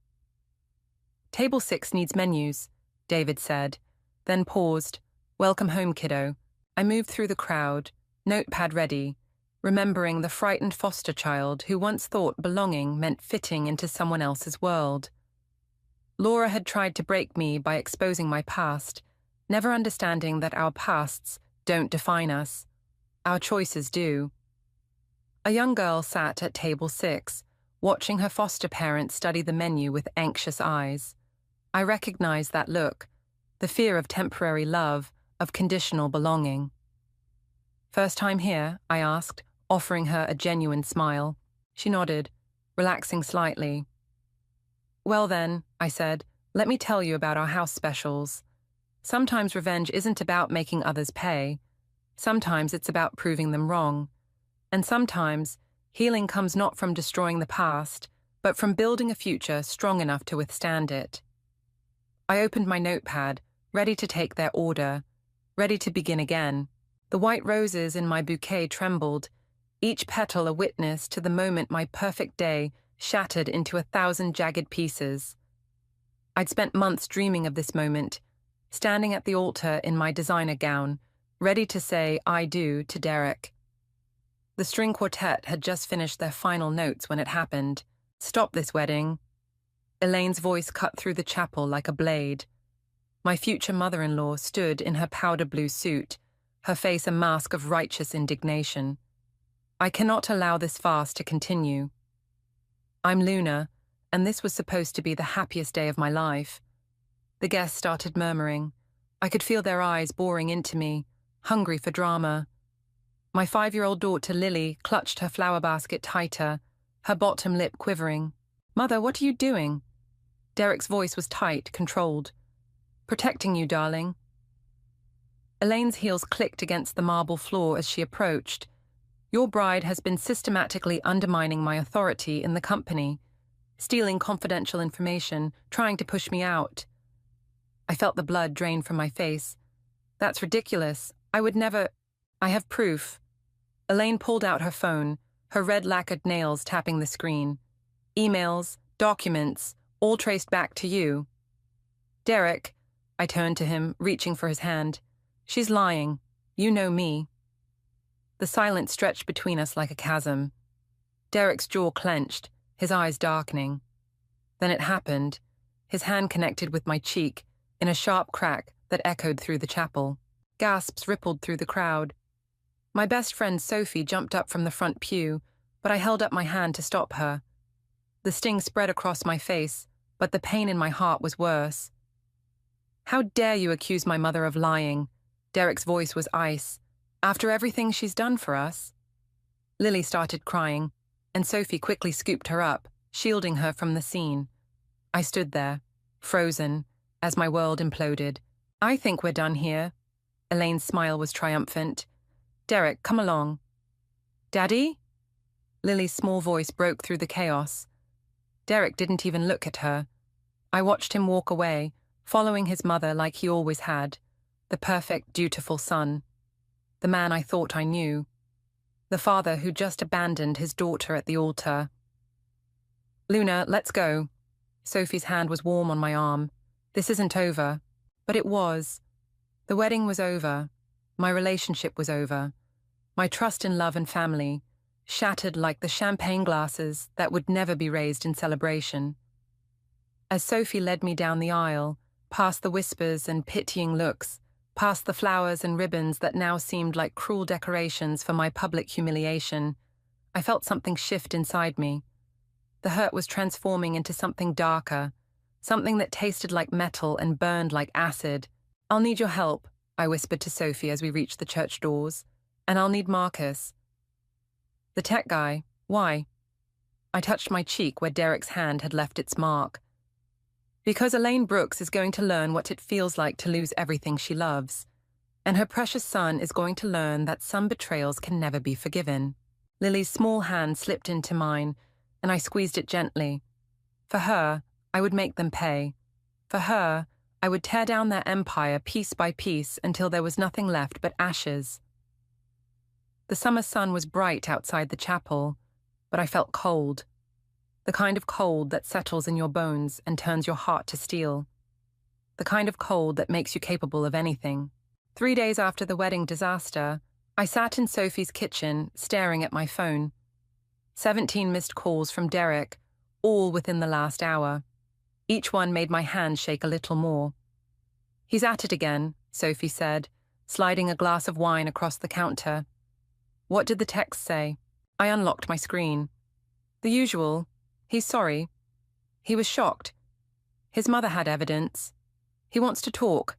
Table 6 needs menus, David said, then paused. Welcome home, kiddo. I moved through the crowd, notepad ready, remembering the frightened foster child who once thought belonging meant fitting into someone else's world. Laura had tried to break me by exposing my past, never understanding that our pasts don't define us. Our choices do. A young girl sat at table 6, watching her foster parents study the menu with anxious eyes. I recognized that look, the fear of temporary love, of conditional belonging. First time here? I asked, offering her a genuine smile. She nodded, relaxing slightly. Well then, I said, let me tell you about our house specials. Sometimes revenge isn't about making others pay. Sometimes it's about proving them wrong. And sometimes healing comes not from destroying the past, but from building a future strong enough to withstand it. I opened my notepad, ready to take their order, ready to begin again. The white roses in my bouquet trembled, each petal a witness to the moment my perfect day shattered into 1,000 jagged pieces. I'd spent months dreaming of this moment, standing at the altar in my designer gown, ready to say I do to Derek. The string quartet had just finished their final notes when it happened. Stop this wedding. Elaine's voice cut through the chapel like a blade. My future mother-in-law stood in her powder blue suit, her face a mask of righteous indignation. I cannot allow this farce to continue. I'm Luna, and this was supposed to be the happiest day of my life. The guests started murmuring. I could feel their eyes boring into me, hungry for drama. My 5-year-old daughter Lily clutched her flower basket tighter, her bottom lip quivering. Mother, what are you doing? Derek's voice was tight, controlled. Protecting you, darling. Elaine's heels clicked against the marble floor as she approached. Your bride has been systematically undermining my authority in the company. stealing confidential information, trying to push me out. I felt the blood drain from my face. That's ridiculous. I would never... I have proof. Elaine pulled out her phone, her red lacquered nails tapping the screen. Emails, documents, all traced back to you. Derek, I turned to him, reaching for his hand. She's lying. You know me. The silence stretched between us like a chasm. Derek's jaw clenched, his eyes darkening. Then it happened. His hand connected with my cheek in a sharp crack that echoed through the chapel. Gasps rippled through the crowd. My best friend Sophie jumped up from the front pew, but I held up my hand to stop her. The sting spread across my face, but the pain in my heart was worse. How dare you accuse my mother of lying? Derek's voice was ice. After everything she's done for us? Lily started crying, and Sophie quickly scooped her up, shielding her from the scene. I stood there, frozen, as my world imploded. I think we're done here. Elaine's smile was triumphant. Derek, come along. Daddy? Lily's small voice broke through the chaos. Derek didn't even look at her. I watched him walk away, following his mother like he always had, the perfect, dutiful son. The man I thought I knew. The father who just abandoned his daughter at the altar. Luna, let's go. Sophie's hand was warm on my arm. This isn't over. But it was. The wedding was over. My relationship was over. My trust in love and family, shattered like the champagne glasses that would never be raised in celebration. As Sophie led me down the aisle, past the whispers and pitying looks, past the flowers and ribbons that now seemed like cruel decorations for my public humiliation, I felt something shift inside me. The hurt was transforming into something darker, something that tasted like metal and burned like acid. I'll need your help, I whispered to Sophie as we reached the church doors. And I'll need Marcus. The tech guy, why? I touched my cheek where Derek's hand had left its mark. Because Elaine Brooks is going to learn what it feels like to lose everything she loves. And her precious son is going to learn that some betrayals can never be forgiven. Lily's small hand slipped into mine, and I squeezed it gently. For her, I would make them pay. For her, I would tear down their empire piece by piece until there was nothing left but ashes. The summer sun was bright outside the chapel, but I felt cold. The kind of cold that settles in your bones and turns your heart to steel. The kind of cold that makes you capable of anything. 3 days after the wedding disaster, I sat in Sophie's kitchen, staring at my phone. 17 missed calls from Derek, all within the last hour. Each one made my hand shake a little more. He's at it again, Sophie said, sliding a glass of wine across the counter. What did the text say? I unlocked my screen. The usual. He's sorry. He was shocked. His mother had evidence. He wants to talk.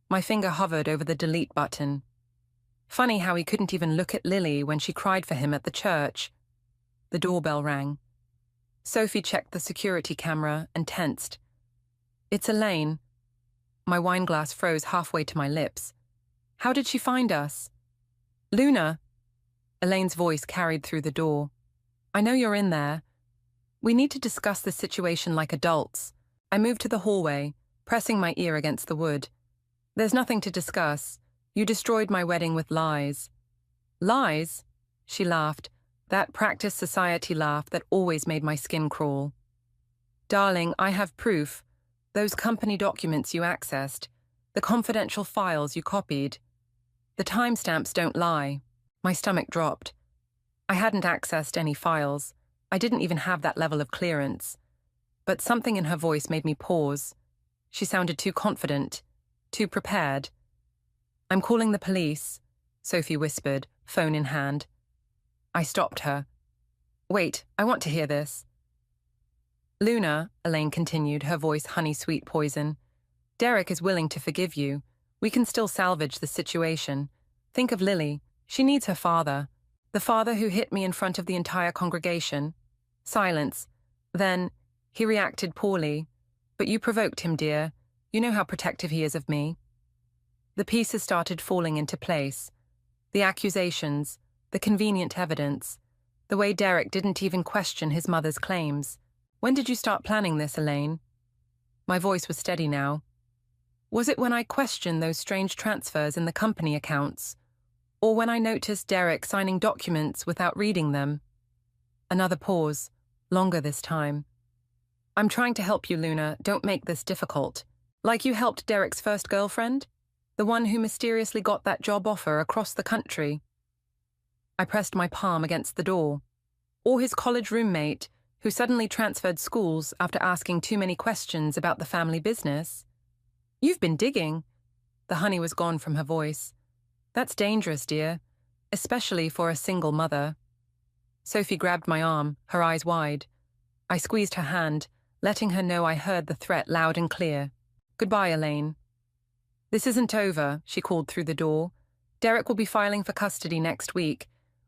My finger hovered over the delete button. Funny how he couldn't even look at Lily when she cried for him at the church. The doorbell rang. Sophie checked the security camera and tensed. It's Elaine. My wineglass froze halfway to my lips. How did she find us? Luna. Elaine's voice carried through the door. I know you're in there. We need to discuss this situation like adults. I moved to the hallway, pressing my ear against the wood. There's nothing to discuss. You destroyed my wedding with lies. Lies? She laughed, that practiced society laugh that always made my skin crawl. Darling, I have proof. Those company documents you accessed, the confidential files you copied. The timestamps don't lie. My stomach dropped. I hadn't accessed any files. I didn't even have that level of clearance. But something in her voice made me pause. She sounded too confident, too prepared. I'm calling the police, Sophie whispered, phone in hand. I stopped her. Wait, I want to hear this. Luna, Elaine continued, her voice honey-sweet poison. Derek is willing to forgive you. We can still salvage the situation. Think of Lily. She needs her father. The father who hit me in front of the entire congregation. Silence. Then, he reacted poorly. But you provoked him, dear. You know how protective he is of me. The pieces started falling into place. The accusations, the convenient evidence, The way Derek didn't even question his mother's claims. When did you start planning this, Elaine? My voice was steady now. Was it when I questioned those strange transfers in the company accounts? Or when I noticed Derek signing documents without reading them? Another pause, longer this time. I'm trying to help you, Luna. Don't make this difficult. Like you helped Derek's first girlfriend? The one who mysteriously got that job offer across the country. I pressed my palm against the door. Or his college roommate, who suddenly transferred schools after asking too many questions about the family business. You've been digging. The honey was gone from her voice. That's dangerous, dear, especially for a single mother. Sophie grabbed my arm, her eyes wide. I squeezed her hand, letting her know I heard the threat loud and clear. Goodbye, Elaine. This isn't over, she called through the door. Derek will be filing for custody next week.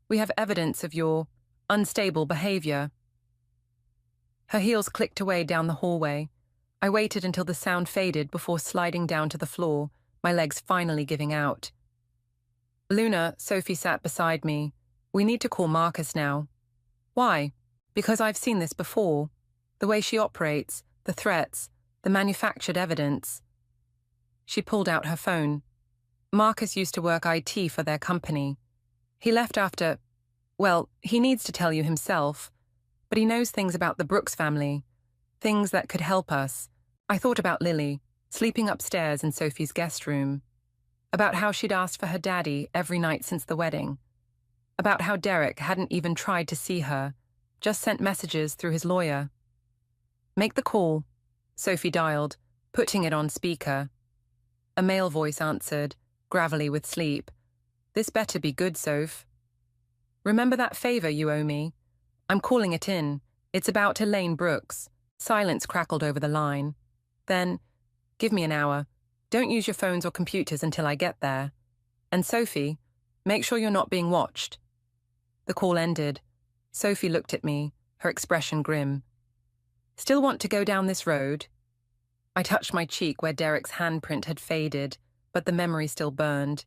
We have evidence of your unstable behavior. Her heels clicked away down the hallway. I waited until the sound faded before sliding down to the floor, my legs finally giving out. Luna, Sophie sat beside me. We need to call Marcus now. Why? Because I've seen this before. The way she operates, the threats, the manufactured evidence. She pulled out her phone. Marcus used to work IT for their company. He left after, well, he needs to tell you himself, but he knows things about the Brooks family, things that could help us. I thought about Lily, sleeping upstairs in Sophie's guest room, about how she'd asked for her daddy every night since the wedding, about how Derek hadn't even tried to see her, just sent messages through his lawyer. Make the call, Sophie dialed, putting it on speaker. A male voice answered, gravelly with sleep. This better be good, Soph. Remember that favor you owe me? I'm calling it in. It's about Elaine Brooks. Silence crackled over the line. Then, give me an hour. Don't use your phones or computers until I get there. And Sophie, make sure you're not being watched. The call ended. Sophie looked at me, her expression grim. Still want to go down this road? I touched my cheek where Derek's handprint had faded, but the memory still burned.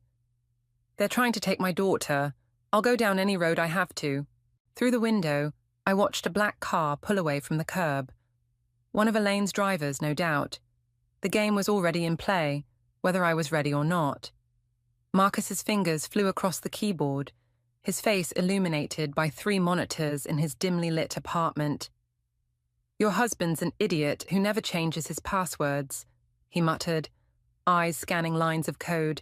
They're trying to take my daughter. I'll go down any road I have to. Through the window, I watched a black car pull away from the curb. One of Elaine's drivers, no doubt. The game was already in play, whether I was ready or not. Marcus's fingers flew across the keyboard, his face illuminated by 3 monitors in his dimly lit apartment. Your husband's an idiot who never changes his passwords, he muttered, eyes scanning lines of code.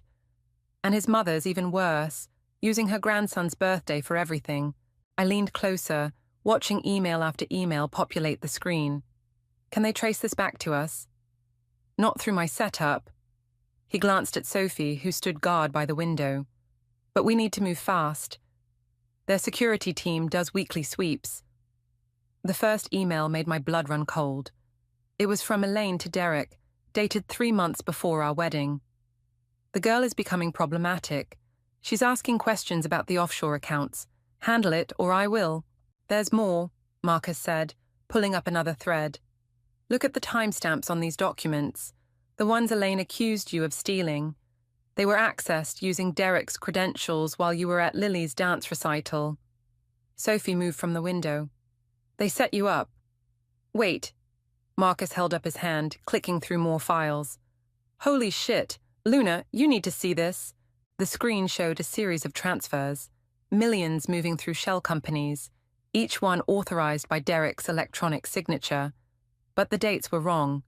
And his mother's even worse, using her grandson's birthday for everything. I leaned closer, watching email after email populate the screen. Can they trace this back to us? Not through my setup. He glanced at Sophie, who stood guard by the window. But we need to move fast. Their security team does weekly sweeps. The first email made my blood run cold. It was from Elaine to Derek, dated 3 months before our wedding. The girl is becoming problematic. She's asking questions about the offshore accounts. Handle it, or I will. There's more, Marcus said, pulling up another thread. Look at the timestamps on these documents, the ones Elaine accused you of stealing. They were accessed using Derek's credentials while you were at Lily's dance recital. Sophie moved from the window. They set you up. Wait. Marcus held up his hand, clicking through more files. Holy shit. Luna, you need to see this. The screen showed a series of transfers, millions moving through shell companies, each one authorized by Derek's electronic signature. But the dates were wrong.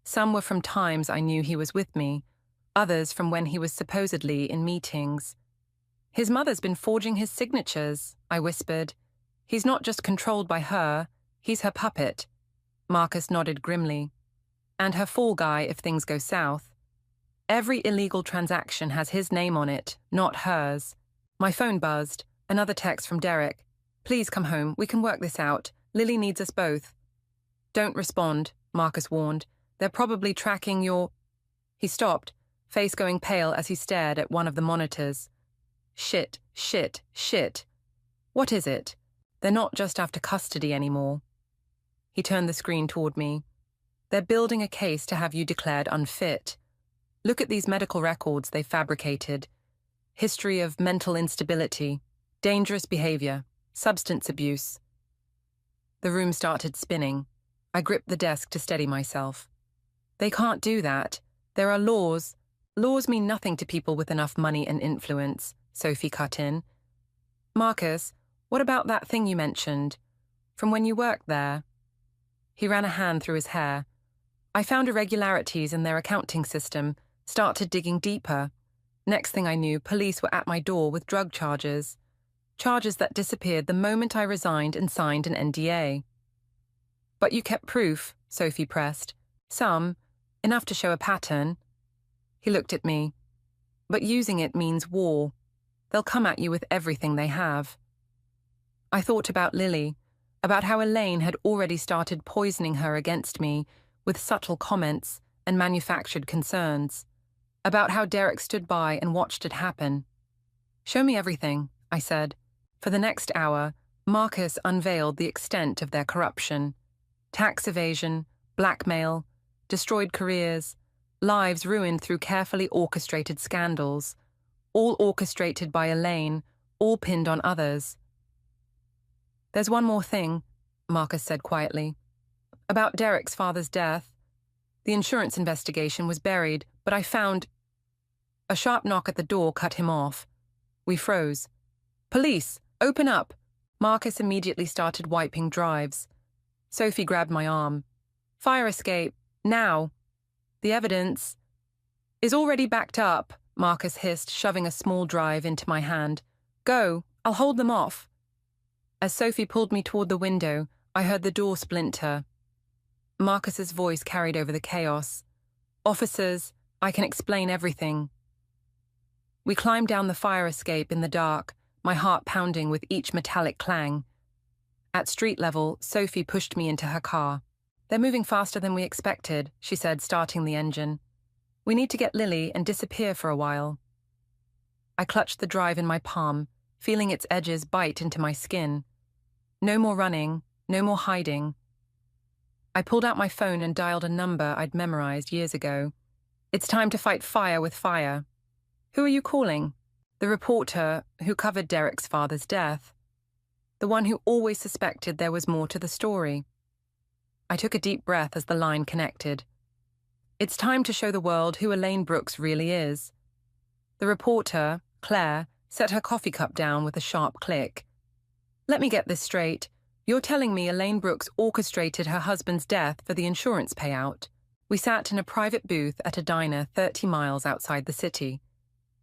Some were from times I knew he was with me, others from when he was supposedly in meetings. His mother's been forging his signatures, I whispered. He's not just controlled by her, he's her puppet. Marcus nodded grimly. And her fall guy if things go south. Every illegal transaction has his name on it, not hers. My phone buzzed. Another text from Derek. Please come home, we can work this out. Lily needs us both. Don't respond, Marcus warned. They're probably tracking your... He stopped, face going pale as he stared at one of the monitors. Shit, shit, shit. What is it? They're not just after custody anymore. He turned the screen toward me. They're building a case to have you declared unfit. Look at these medical records they fabricated. History of mental instability, dangerous behavior, Substance abuse. The room started spinning. I gripped the desk to steady myself. They can't do that. There are laws. Laws mean nothing to people with enough money and influence, Sophie cut in. Marcus, what about that thing you mentioned? From when you worked there? He ran a hand through his hair. I found irregularities in their accounting system, started digging deeper. Next thing I knew, police were at my door with drug charges. Charges that disappeared the moment I resigned and signed an NDA. But you kept proof, Sophie pressed. Some, enough to show a pattern. He looked at me. But using it means war. They'll come at you with everything they have. I thought about Lily, about how Elaine had already started poisoning her against me with subtle comments and manufactured concerns, about how Derek stood by and watched it happen. Show me everything, I said. For the next hour, Marcus unveiled the extent of their corruption. Tax evasion, blackmail, destroyed careers, lives ruined through carefully orchestrated scandals, all orchestrated by Elaine, all pinned on others. There's one more thing, Marcus said quietly. About Derek's father's death. The insurance investigation was buried, but I found... A sharp knock at the door cut him off. We froze. Police, open up! Marcus immediately started wiping drives. Sophie grabbed my arm. Fire escape, now! The evidence is already backed up, Marcus hissed, shoving a small drive into my hand. Go, I'll hold them off. As Sophie pulled me toward the window, I heard the door splinter. Marcus's voice carried over the chaos. Officers, I can explain everything. We climbed down the fire escape in the dark, my heart pounding with each metallic clang. At street level, Sophie pushed me into her car. They're moving faster than we expected, she said, starting the engine. We need to get Lily and disappear for a while. I clutched the drive in my palm, feeling its edges bite into my skin. No more running, no more hiding. I pulled out my phone and dialed a number I'd memorized years ago. It's time to fight fire with fire. Who are you calling? The reporter who covered Derek's father's death. The one who always suspected there was more to the story. I took a deep breath as the line connected. It's time to show the world who Elaine Brooks really is. The reporter, Claire, set her coffee cup down with a sharp click. Let me get this straight. You're telling me Elaine Brooks orchestrated her husband's death for the insurance payout. We sat in a private booth at a diner 30 miles outside the city.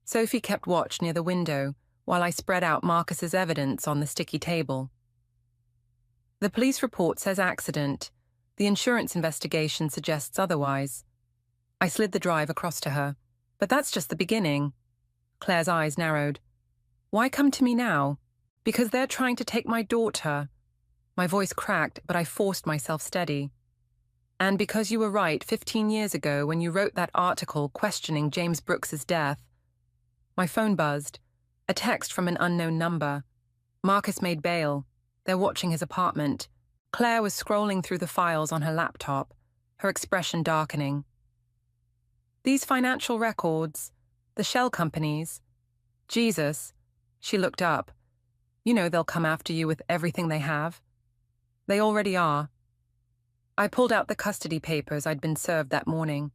Sophie kept watch near the window while I spread out Marcus's evidence on the sticky table. The police report says accident. The insurance investigation suggests otherwise. I slid the drive across to her. But that's just the beginning. Claire's eyes narrowed. Why come to me now? Because they're trying to take my daughter. My voice cracked, but I forced myself steady. And because you were right 15 years ago when you wrote that article questioning James Brooks's death. My phone buzzed. A text from an unknown number. Marcus made bail. They're watching his apartment. Claire was scrolling through the files on her laptop, her expression darkening. These financial records, the shell companies. Jesus, she looked up. You know they'll come after you with everything they have. They already are. I pulled out the custody papers I'd been served that morning.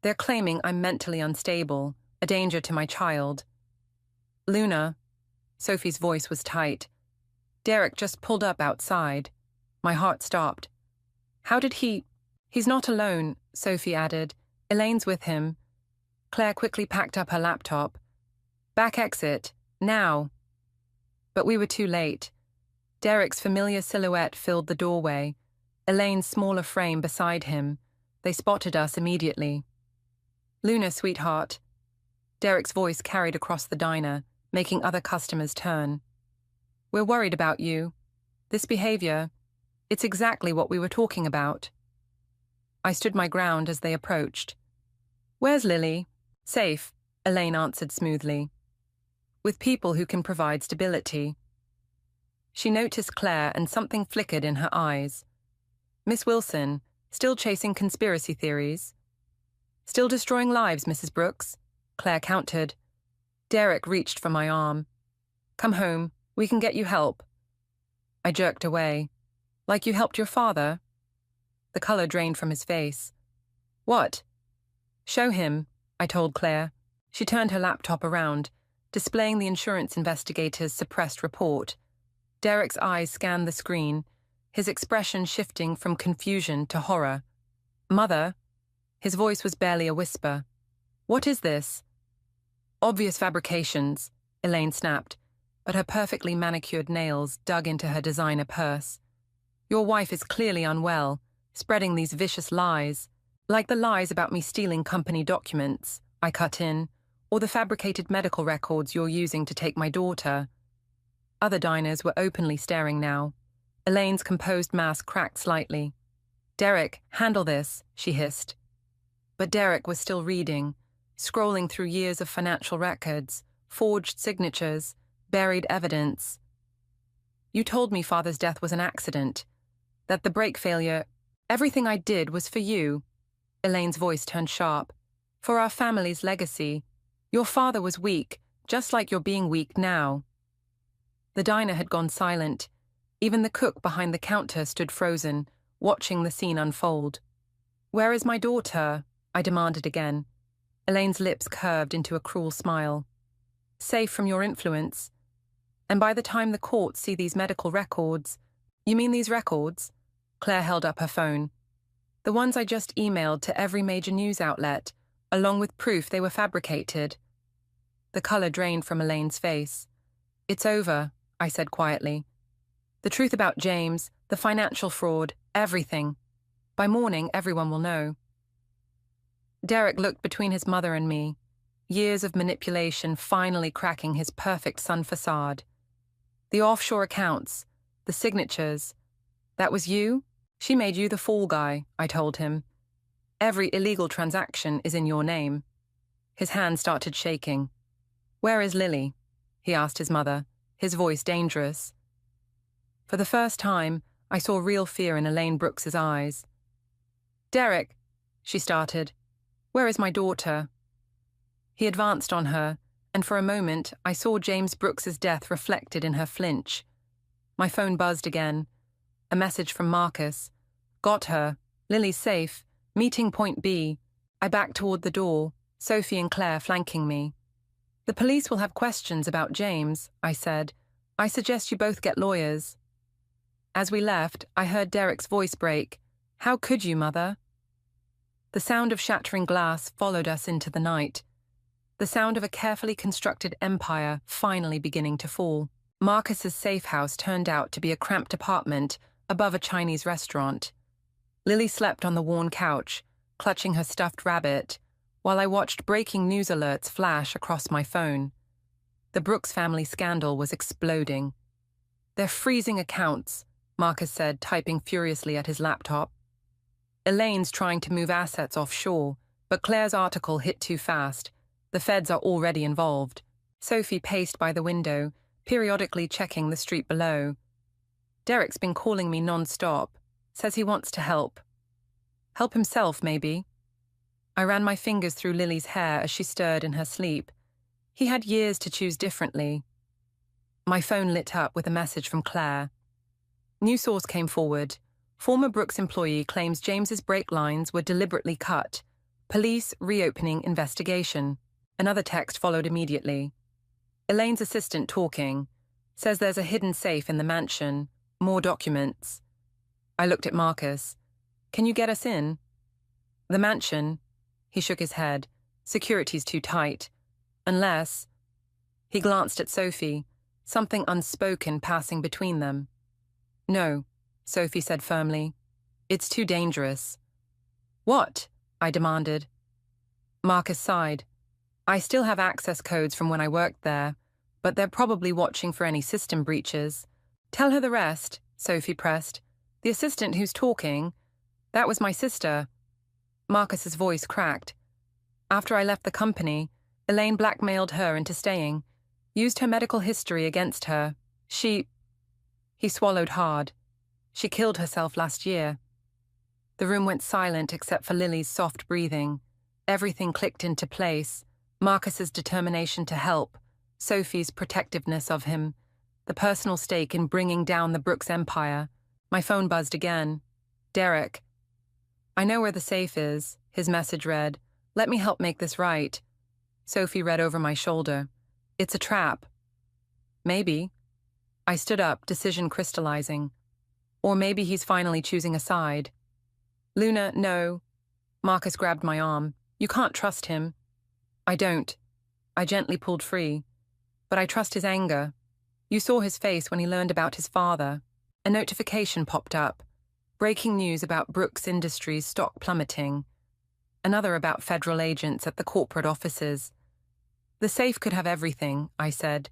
They're claiming I'm mentally unstable, a danger to my child. Luna, Sophie's voice was tight. Derek just pulled up outside. My heart stopped. How did he... He's not alone, Sophie added. Elaine's with him. Claire quickly packed up her laptop. Back exit, now. But we were too late. Derek's familiar silhouette filled the doorway, Elaine's smaller frame beside him. They spotted us immediately. Luna, sweetheart. Derek's voice carried across the diner, making other customers turn. We're worried about you. This behavior, it's exactly what we were talking about. I stood my ground as they approached. Where's Lily? Safe, Elaine answered smoothly. With people who can provide stability. She noticed Claire and something flickered in her eyes. Miss Wilson, still chasing conspiracy theories? Still destroying lives, Mrs. Brooks, Claire countered. Derek reached for my arm. Come home, we can get you help. I jerked away. Like you helped your father? The color drained from his face. What? Show him, I told Claire. She turned her laptop around, displaying the insurance investigator's suppressed report. Derek's eyes scanned the screen, his expression shifting from confusion to horror. Mother? His voice was barely a whisper. What is this? Obvious fabrications, Elaine snapped, but her perfectly manicured nails dug into her designer purse. Your wife is clearly unwell, spreading these vicious lies, like the lies about me stealing company documents, I cut in, or the fabricated medical records you're using to take my daughter. Other diners were openly staring now. Elaine's composed mask cracked slightly. Derek, handle this, she hissed. But Derek was still reading, scrolling through years of financial records, forged signatures, buried evidence. You told me Father's death was an accident, that the brake failure, everything I did was for you. Elaine's voice turned sharp. For our family's legacy. Your father was weak, just like you're being weak now. The diner had gone silent. Even the cook behind the counter stood frozen, watching the scene unfold. Where is my daughter? I demanded again. Elaine's lips curved into a cruel smile. Safe from your influence. And by the time the courts see these medical records... You mean these records? Claire held up her phone. The ones I just emailed to every major news outlet, along with proof they were fabricated. The color drained from Elaine's face. It's over, I said quietly. The truth about James, the financial fraud, everything. By morning, everyone will know. Derek looked between his mother and me, years of manipulation finally cracking his perfect son facade. The offshore accounts, the signatures. That was you? She made you the fall guy, I told him. Every illegal transaction is in your name. His hand started shaking. Where is Lily? He asked his mother, his voice dangerous. For the first time, I saw real fear in Elaine Brooks's eyes. Derek, she started. Where is my daughter? He advanced on her, and for a moment I saw James Brooks's death reflected in her flinch. My phone buzzed again. A message from Marcus. Got her. Lily's safe. Meeting point B. I backed toward the door, Sophie and Claire flanking me. The police will have questions about James, I said. I suggest you both get lawyers. As we left, I heard Derek's voice break. How could you, Mother? The sound of shattering glass followed us into the night. The sound of a carefully constructed empire finally beginning to fall. Marcus's safe house turned out to be a cramped apartment above a Chinese restaurant. Lily slept on the worn couch, clutching her stuffed rabbit, while I watched breaking news alerts flash across my phone. The Brooks family scandal was exploding. They're freezing accounts, Marcus said, typing furiously at his laptop. Elaine's trying to move assets offshore, but Claire's article hit too fast. The feds are already involved. Sophie paced by the window, periodically checking the street below. Derek's been calling me non-stop. Says he wants to help. Help himself, maybe. I ran my fingers through Lily's hair as she stirred in her sleep. He had years to choose differently. My phone lit up with a message from Claire. New source came forward. Former Brooks employee claims James's brake lines were deliberately cut. Police reopening investigation. Another text followed immediately. Elaine's assistant talking. Says there's a hidden safe in the mansion. More documents. I looked at Marcus. Can you get us in? The mansion. He shook his head. Security's too tight. Unless... He glanced at Sophie, something unspoken passing between them. No, Sophie said firmly. It's too dangerous. What? I demanded. Marcus sighed. I still have access codes from when I worked there, but they're probably watching for any system breaches. Tell her the rest, Sophie pressed. The assistant who's talking, that was my sister. Marcus's voice cracked. After I left the company, Elaine blackmailed her into staying, used her medical history against her. He swallowed hard. She killed herself last year. The room went silent except for Lily's soft breathing. Everything clicked into place. Marcus's determination to help, Sophie's protectiveness of him. the personal stake in bringing down the Brooks empire. My phone buzzed again. Derek. I know where the safe is, his message read. Let me help make this right. Sophie read over my shoulder. It's a trap. Maybe. I stood up, decision crystallizing. Or maybe he's finally choosing a side. Luna, no. Marcus grabbed my arm. You can't trust him. I don't. I gently pulled free. But I trust his anger. You saw his face when he learned about his father. A notification popped up. Breaking news about Brooks Industries stock plummeting. Another about federal agents at the corporate offices. The safe could have everything, I said.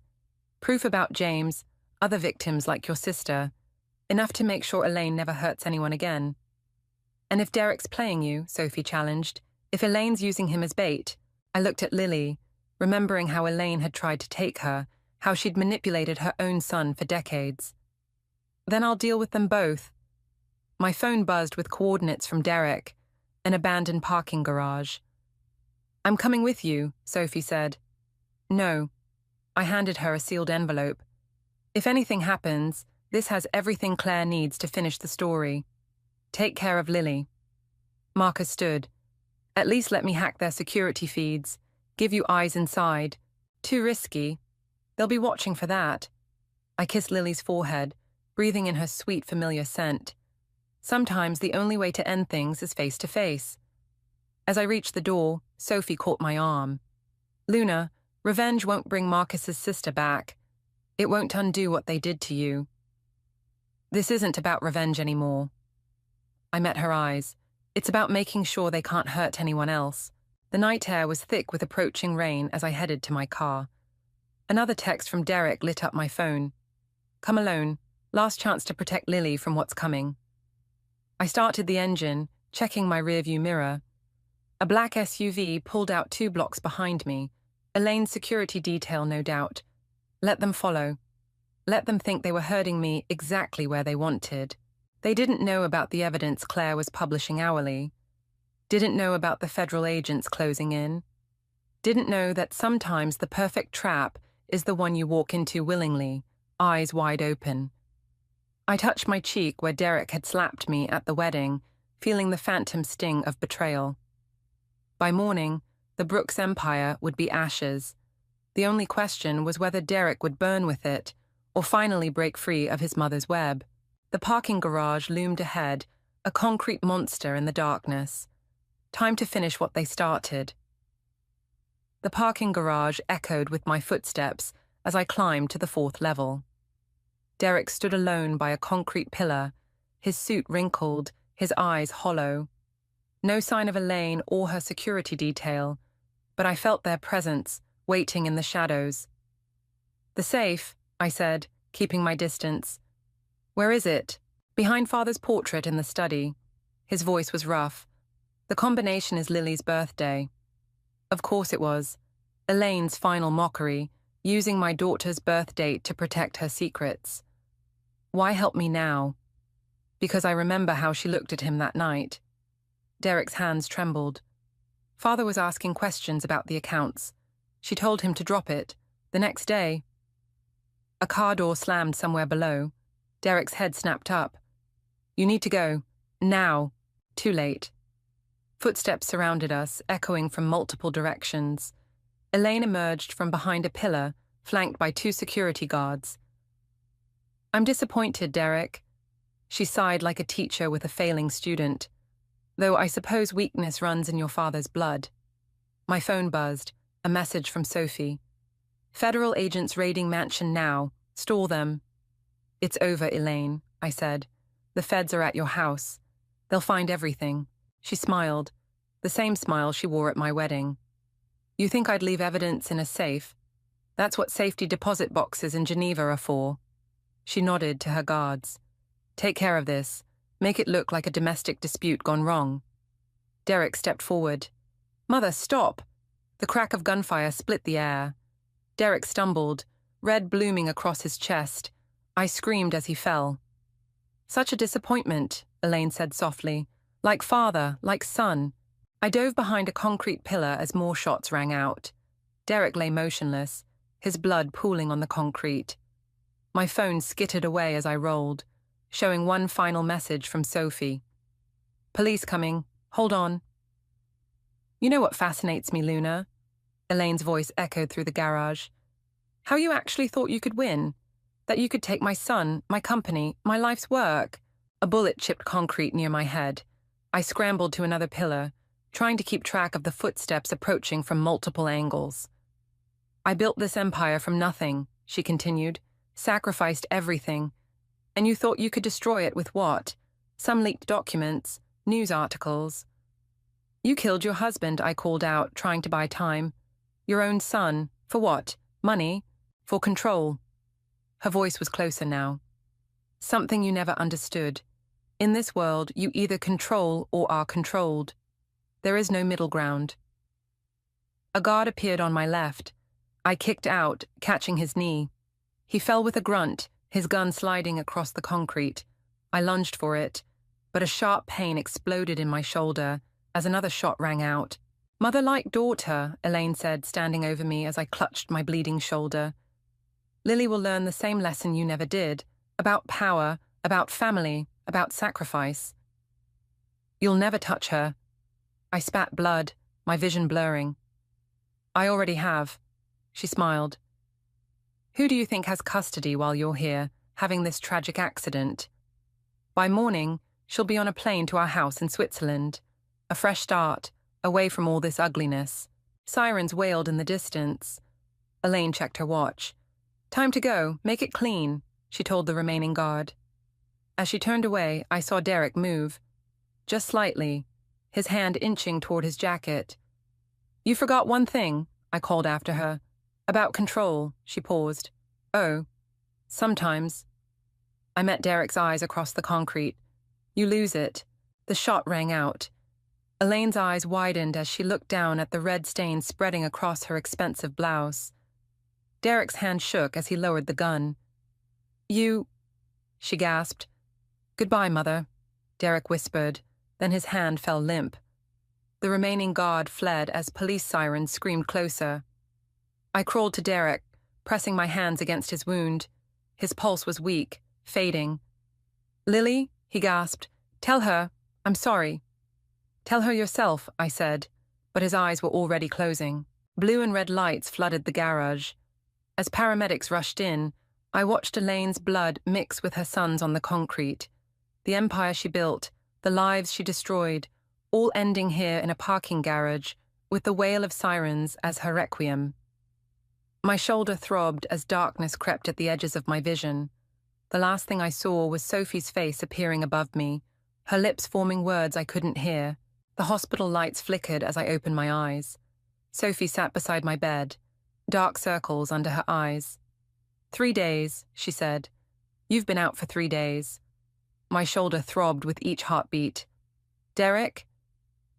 Proof about James, other victims like your sister. Enough to make sure Elaine never hurts anyone again. And if Derek's playing you, Sophie challenged, if Elaine's using him as bait, I looked at Lily, remembering how Elaine had tried to take her, how she'd manipulated her own son for decades. Then I'll deal with them both. My phone buzzed with coordinates from Derek, an abandoned parking garage. I'm coming with you, Sophie said. No. I handed her a sealed envelope. If anything happens, this has everything Claire needs to finish the story. Take care of Lily. Marcus stood. At least let me hack their security feeds. Give you eyes inside. Too risky. They'll be watching for that. I kissed Lily's forehead, breathing in her sweet, familiar scent. Sometimes the only way to end things is face to face. As I reached the door, Sophie caught my arm. Luna, revenge won't bring Marcus's sister back. It won't undo what they did to you. This isn't about revenge anymore. I met her eyes. It's about making sure they can't hurt anyone else. The night air was thick with approaching rain as I headed to my car. Another text from Derek lit up my phone. Come alone. Last chance to protect Lily from what's coming. I started the engine, checking my rearview mirror. A black SUV pulled out 2 blocks behind me. Elaine's security detail, no doubt. Let them follow. Let them think they were herding me exactly where they wanted. They didn't know about the evidence Claire was publishing hourly. Didn't know about the federal agents closing in. Didn't know that sometimes the perfect trap is the one you walk into willingly, eyes wide open. I touched my cheek where Derek had slapped me at the wedding, feeling the phantom sting of betrayal. By morning, the Brooks empire would be ashes. The only question was whether Derek would burn with it, or finally break free of his mother's web. The parking garage loomed ahead, a concrete monster in the darkness. Time to finish what they started. The parking garage echoed with my footsteps as I climbed to the 4th level. Derek stood alone by a concrete pillar, his suit wrinkled, his eyes hollow. No sign of Elaine or her security detail, but I felt their presence, waiting in the shadows. The safe, I said, keeping my distance. Where is it? Behind Father's portrait in the study. His voice was rough. The combination is Lily's birthday. Of course it was. Elaine's final mockery, using my daughter's birth date to protect her secrets. Why help me now? Because I remember how she looked at him that night. Derek's hands trembled. Father was asking questions about the accounts. She told him to drop it. The next day. A car door slammed somewhere below. Derek's head snapped up. You need to go. Now. Too late. Footsteps surrounded us, echoing from multiple directions. Elaine emerged from behind a pillar, flanked by 2 security guards. I'm disappointed, Derek. She sighed like a teacher with a failing student. Though I suppose weakness runs in your father's blood. My phone buzzed, a message from Sophie. Federal agents raiding mansion now. Stall them. It's over, Elaine, I said. The feds are at your house. They'll find everything. She smiled, the same smile she wore at my wedding. You think I'd leave evidence in a safe? That's what safety deposit boxes in Geneva are for. She nodded to her guards. Take care of this. Make it look like a domestic dispute gone wrong. Derek stepped forward. Mother, stop! The crack of gunfire split the air. Derek stumbled, red blooming across his chest. I screamed as he fell. Such a disappointment, Elaine said softly. Like father, like son. I dove behind a concrete pillar as more shots rang out. Derek lay motionless, his blood pooling on the concrete. My phone skittered away as I rolled, showing one final message from Sophie. Police coming. Hold on. You know what fascinates me, Luna? Elaine's voice echoed through the garage. How you actually thought you could win? That you could take my son, my company, my life's work? A bullet chipped concrete near my head. I scrambled to another pillar, trying to keep track of the footsteps approaching from multiple angles. I built this empire from nothing, she continued, sacrificed everything. And you thought you could destroy it with what? Some leaked documents, news articles. You killed your husband, I called out, trying to buy time. Your own son. For what? Money? For control. Her voice was closer now. Something you never understood. In this world, you either control or are controlled. There is no middle ground. A guard appeared on my left. I kicked out, catching his knee. He fell with a grunt, his gun sliding across the concrete. I lunged for it, but a sharp pain exploded in my shoulder as another shot rang out. Mother like daughter, Elaine said, standing over me as I clutched my bleeding shoulder. Lily will learn the same lesson you never did, about power, about family, about sacrifice. You'll never touch her. I spat blood, my vision blurring. I already have. She smiled. Who do you think has custody while you're here, having this tragic accident? By morning, she'll be on a plane to our house in Switzerland. A fresh start, away from all this ugliness. Sirens wailed in the distance. Elaine checked her watch. Time to go, make it clean, she told the remaining guard. As she turned away, I saw Derek move. Just slightly, his hand inching toward his jacket. You forgot one thing, I called after her. About control, she paused. Oh, sometimes. I met Derek's eyes across the concrete. You lose it. The shot rang out. Elaine's eyes widened as she looked down at the red stain spreading across her expensive blouse. Derek's hand shook as he lowered the gun. You... she gasped. Goodbye, Mother, Derek whispered, then his hand fell limp. The remaining guard fled as police sirens screamed closer. I crawled to Derek, pressing my hands against his wound. His pulse was weak, fading. Lily, he gasped, tell her, I'm sorry. Tell her yourself, I said, but his eyes were already closing. Blue and red lights flooded the garage. As paramedics rushed in, I watched Elaine's blood mix with her son's on the concrete. The empire she built, the lives she destroyed, all ending here in a parking garage, with the wail of sirens as her requiem. My shoulder throbbed as darkness crept at the edges of my vision. The last thing I saw was Sophie's face appearing above me, her lips forming words I couldn't hear. The hospital lights flickered as I opened my eyes. Sophie sat beside my bed, dark circles under her eyes. 3 days, she said. You've been out for 3 days. My shoulder throbbed with each heartbeat. Derek?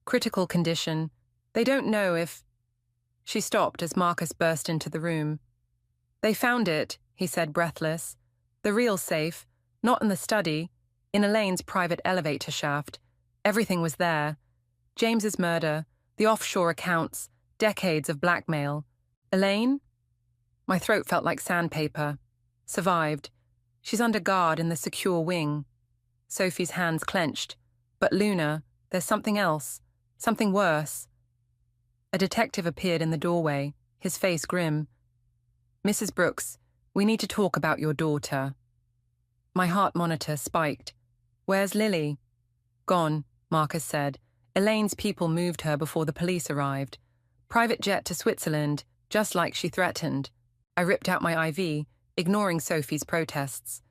Critical condition. They don't know if... She stopped as Marcus burst into the room. They found it, he said, breathless. The real safe, not in the study, in Elaine's private elevator shaft. Everything was there. James's murder, the offshore accounts, decades of blackmail. Elaine? My throat felt like sandpaper. Survived. She's under guard in the secure wing. Sophie's hands clenched. But Luna, there's something else. Something worse. A detective appeared in the doorway, his face grim. Mrs. Brooks, we need to talk about your daughter. My heart monitor spiked. Where's Lily? Gone, Marcus said. Elaine's people moved her before the police arrived. Private jet to Switzerland, just like she threatened. I ripped out my IV, ignoring Sophie's protests.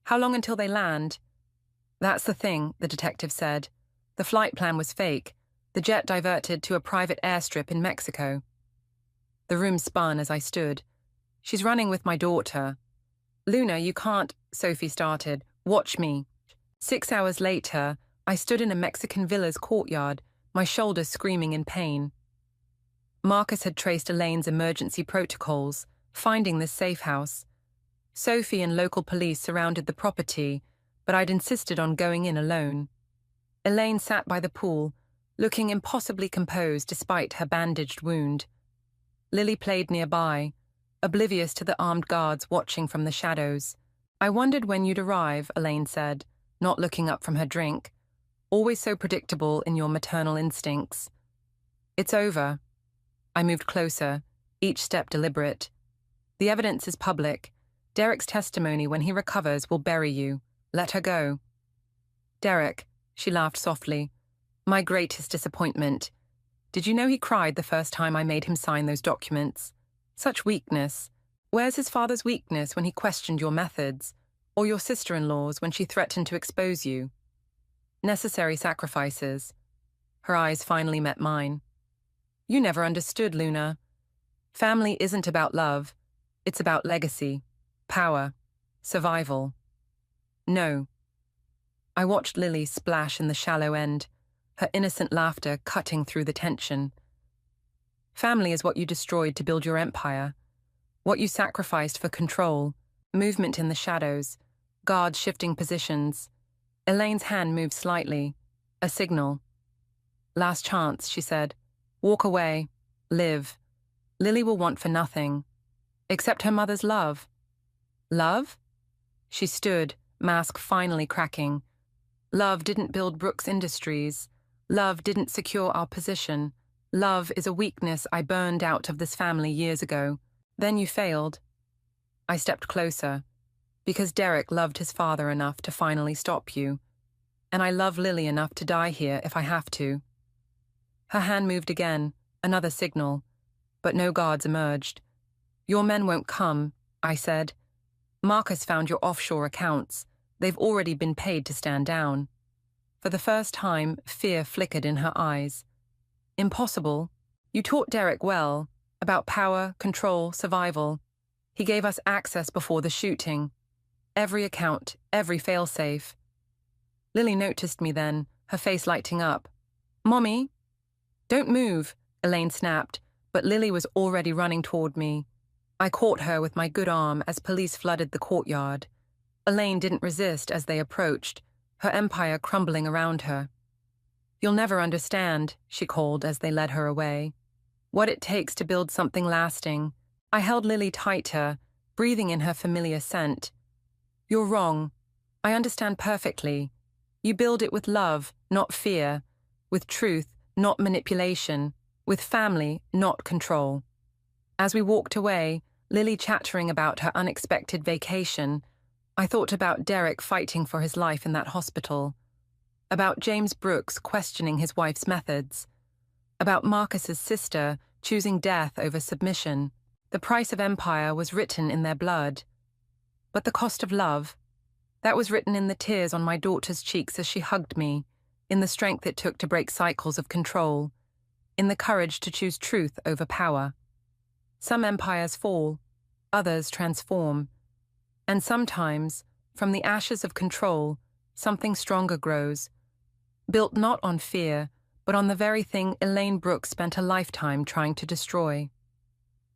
How long until they land? That's the thing, the detective said. The flight plan was fake. The jet diverted to a private airstrip in Mexico. The room spun as I stood. She's running with my daughter. Luna, you can't, Sophie started. Watch me. 6 hours later, I stood in a Mexican villa's courtyard, my shoulder screaming in pain. Marcus had traced Elaine's emergency protocols, finding this safe house. Sophie and local police surrounded the property, but I'd insisted on going in alone. Elaine sat by the pool, looking impossibly composed despite her bandaged wound. Lily played nearby, oblivious to the armed guards watching from the shadows. I wondered when you'd arrive, Elaine said, not looking up from her drink. Always so predictable in your maternal instincts. It's over. I moved closer, each step deliberate. The evidence is public. Derek's testimony when he recovers will bury you. Let her go. Derek, she laughed softly. My greatest disappointment. Did you know he cried the first time I made him sign those documents? Such weakness. Where's his father's weakness when he questioned your methods? Or your sister-in-law's when she threatened to expose you? Necessary sacrifices. Her eyes finally met mine. You never understood, Luna. Family isn't about love. It's about legacy, power, survival. No. I watched Lily splash in the shallow end, her innocent laughter cutting through the tension. Family is what you destroyed to build your empire, what you sacrificed for control, movement in the shadows, guards shifting positions. Elaine's hand moved slightly, a signal. Last chance, she said. Walk away, live. Lily will want for nothing, except her mother's love. Love? She stood, mask finally cracking. Love didn't build Brooks Industries. Love didn't secure our position. Love is a weakness I burned out of this family years ago. Then you failed. I stepped closer, because Derek loved his father enough to finally stop you. And I love Lily enough to die here if I have to. Her hand moved again, another signal, but no guards emerged. Your men won't come, I said. Marcus found your offshore accounts. They've already been paid to stand down. For the first time, fear flickered in her eyes. Impossible. You taught Derek well, about power, control, survival. He gave us access before the shooting. Every account, every failsafe. Lily noticed me then, her face lighting up. Mommy? Don't move, Elaine snapped, but Lily was already running toward me. I caught her with my good arm as police flooded the courtyard. Elaine didn't resist as they approached, her empire crumbling around her. You'll never understand, she called as they led her away. What it takes to build something lasting. I held Lily tighter, breathing in her familiar scent. You're wrong. I understand perfectly. You build it with love, not fear, with truth, not manipulation, with family, not control. As we walked away, Lily chattering about her unexpected vacation, I thought about Derek fighting for his life in that hospital, about James Brooks questioning his wife's methods, about Marcus's sister choosing death over submission. The price of empire was written in their blood. But the cost of love, that was written in the tears on my daughter's cheeks as she hugged me, in the strength it took to break cycles of control, in the courage to choose truth over power. Some empires fall, others transform, and sometimes, from the ashes of control, something stronger grows, built not on fear, but on the very thing Elaine Brooks spent a lifetime trying to destroy.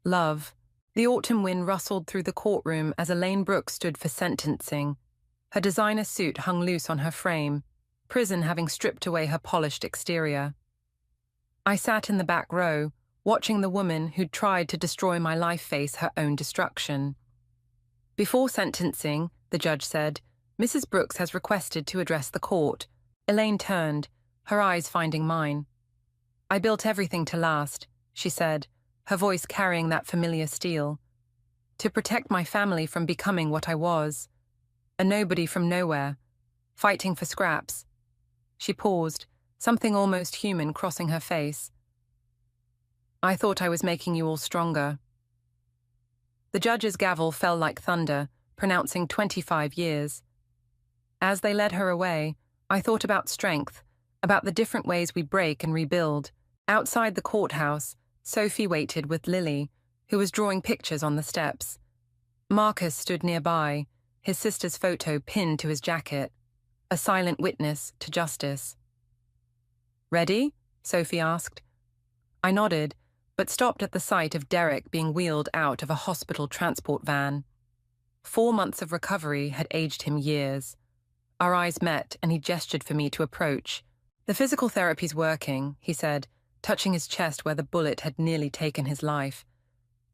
Love. The autumn wind rustled through the courtroom as Elaine Brooks stood for sentencing. Her designer suit hung loose on her frame, prison having stripped away her polished exterior. I sat in the back row, watching the woman who'd tried to destroy my life face her own destruction. Before sentencing, the judge said, Mrs. Brooks has requested to address the court. Elaine turned, her eyes finding mine. I built everything to last, she said, her voice carrying that familiar steel. To protect my family from becoming what I was. A nobody from nowhere, fighting for scraps. She paused, something almost human crossing her face. I thought I was making you all stronger. The judge's gavel fell like thunder, pronouncing 25 years. As they led her away, I thought about strength, about the different ways we break and rebuild. Outside the courthouse, Sophie waited with Lily, who was drawing pictures on the steps. Marcus stood nearby, his sister's photo pinned to his jacket, a silent witness to justice. Ready? Sophie asked. I nodded, but stopped at the sight of Derek being wheeled out of a hospital transport van. 4 months of recovery had aged him years. Our eyes met and he gestured for me to approach. The physical therapy's working, he said, touching his chest where the bullet had nearly taken his life.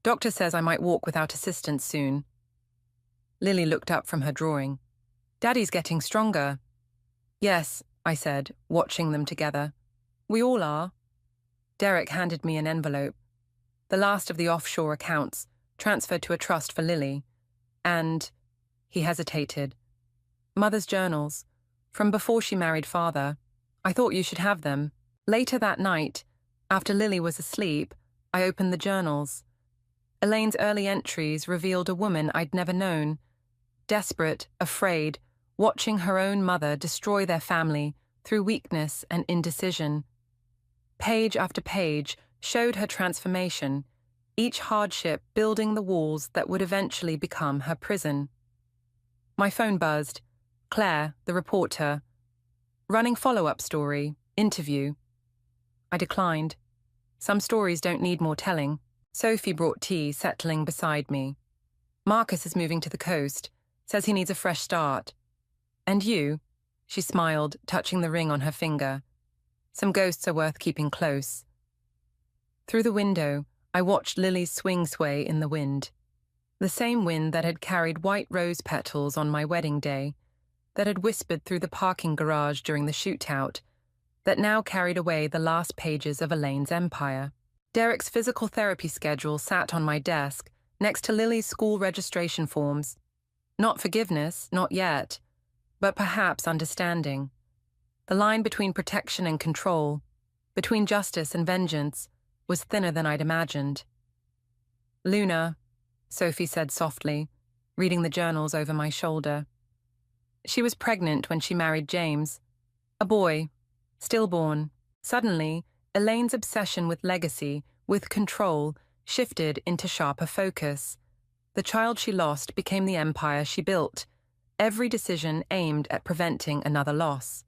Doctor says I might walk without assistance soon. Lily looked up from her drawing. Daddy's getting stronger. Yes, I said, watching them together. We all are. Derek handed me an envelope. The last of the offshore accounts, transferred to a trust for Lily. And, he hesitated, Mother's journals, from before she married Father. I thought you should have them. Later that night, after Lily was asleep, I opened the journals. Elaine's early entries revealed a woman I'd never known, desperate, afraid, watching her own mother destroy their family through weakness and indecision. Page after page showed her transformation, each hardship building the walls that would eventually become her prison. My phone buzzed. Claire, the reporter. Running follow-up story, interview. I declined. Some stories don't need more telling. Sophie brought tea, settling beside me. Marcus is moving to the coast, says he needs a fresh start. And you? She smiled, touching the ring on her finger. Some ghosts are worth keeping close. Through the window, I watched Lily's swing sway in the wind. The same wind that had carried white rose petals on my wedding day, that had whispered through the parking garage during the shootout, that now carried away the last pages of Elaine's empire. Derek's physical therapy schedule sat on my desk, next to Lily's school registration forms. Not forgiveness, not yet, but perhaps understanding. The line between protection and control, between justice and vengeance, was thinner than I'd imagined. Luna, Sophie said softly, reading the journals over my shoulder. She was pregnant when she married James. A boy, stillborn. Suddenly, Elaine's obsession with legacy, with control, shifted into sharper focus. The child she lost became the empire she built, every decision aimed at preventing another loss.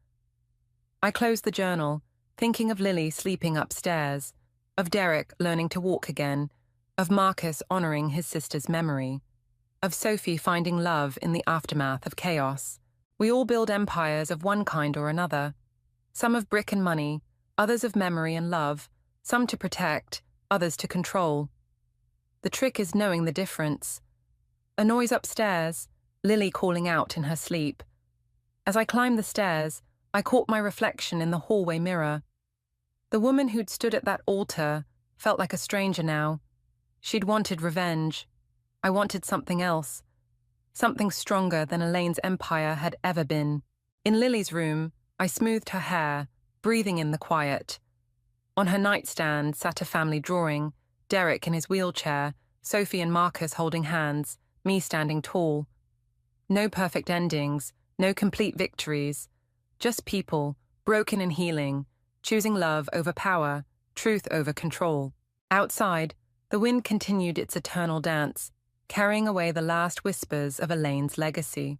I closed the journal, thinking of Lily sleeping upstairs, of Derek learning to walk again, of Marcus honoring his sister's memory, of Sophie finding love in the aftermath of chaos. We all build empires of one kind or another, some of brick and money, others of memory and love, some to protect, others to control. The trick is knowing the difference. A noise upstairs, Lily calling out in her sleep. As I climbed the stairs, I caught my reflection in the hallway mirror. The woman who'd stood at that altar felt like a stranger now. She'd wanted revenge. I wanted something else. Something stronger than Elaine's empire had ever been. In Lily's room, I smoothed her hair, breathing in the quiet. On her nightstand sat a family drawing, Derek in his wheelchair, Sophie and Marcus holding hands, me standing tall. No perfect endings, no complete victories. Just people, broken and healing, choosing love over power, truth over control. Outside, the wind continued its eternal dance, carrying away the last whispers of Elaine's legacy.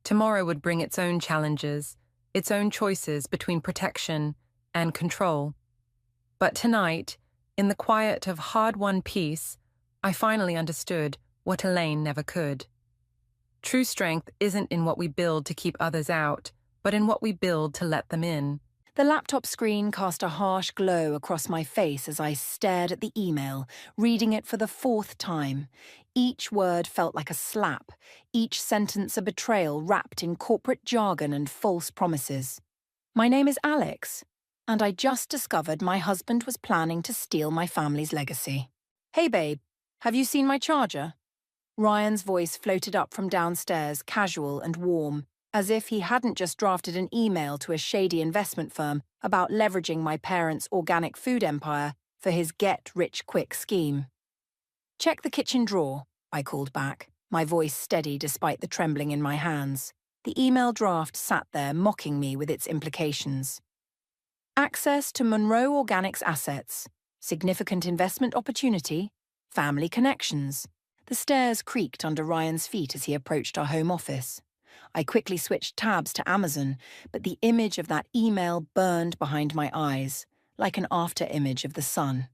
Tomorrow would bring its own challenges, its own choices between protection and control. But tonight, in the quiet of hard-won peace, I finally understood what Elaine never could. True strength isn't in what we build to keep others out, but in what we build to let them in. The laptop screen cast a harsh glow across my face as I stared at the email, reading it for the 4th time. Each word felt like a slap, each sentence a betrayal wrapped in corporate jargon and false promises. My name is Alex, and I just discovered my husband was planning to steal my family's legacy. Hey babe, have you seen my charger? Ryan's voice floated up from downstairs, casual and warm, as if he hadn't just drafted an email to a shady investment firm about leveraging my parents' organic food empire for his get-rich-quick scheme. Check the kitchen drawer, I called back, my voice steady despite the trembling in my hands. The email draft sat there mocking me with its implications. Access to Monroe Organics assets, significant investment opportunity, family connections. The stairs creaked under Ryan's feet as he approached our home office. I quickly switched tabs to Amazon, but the image of that email burned behind my eyes, like an after-image of the sun.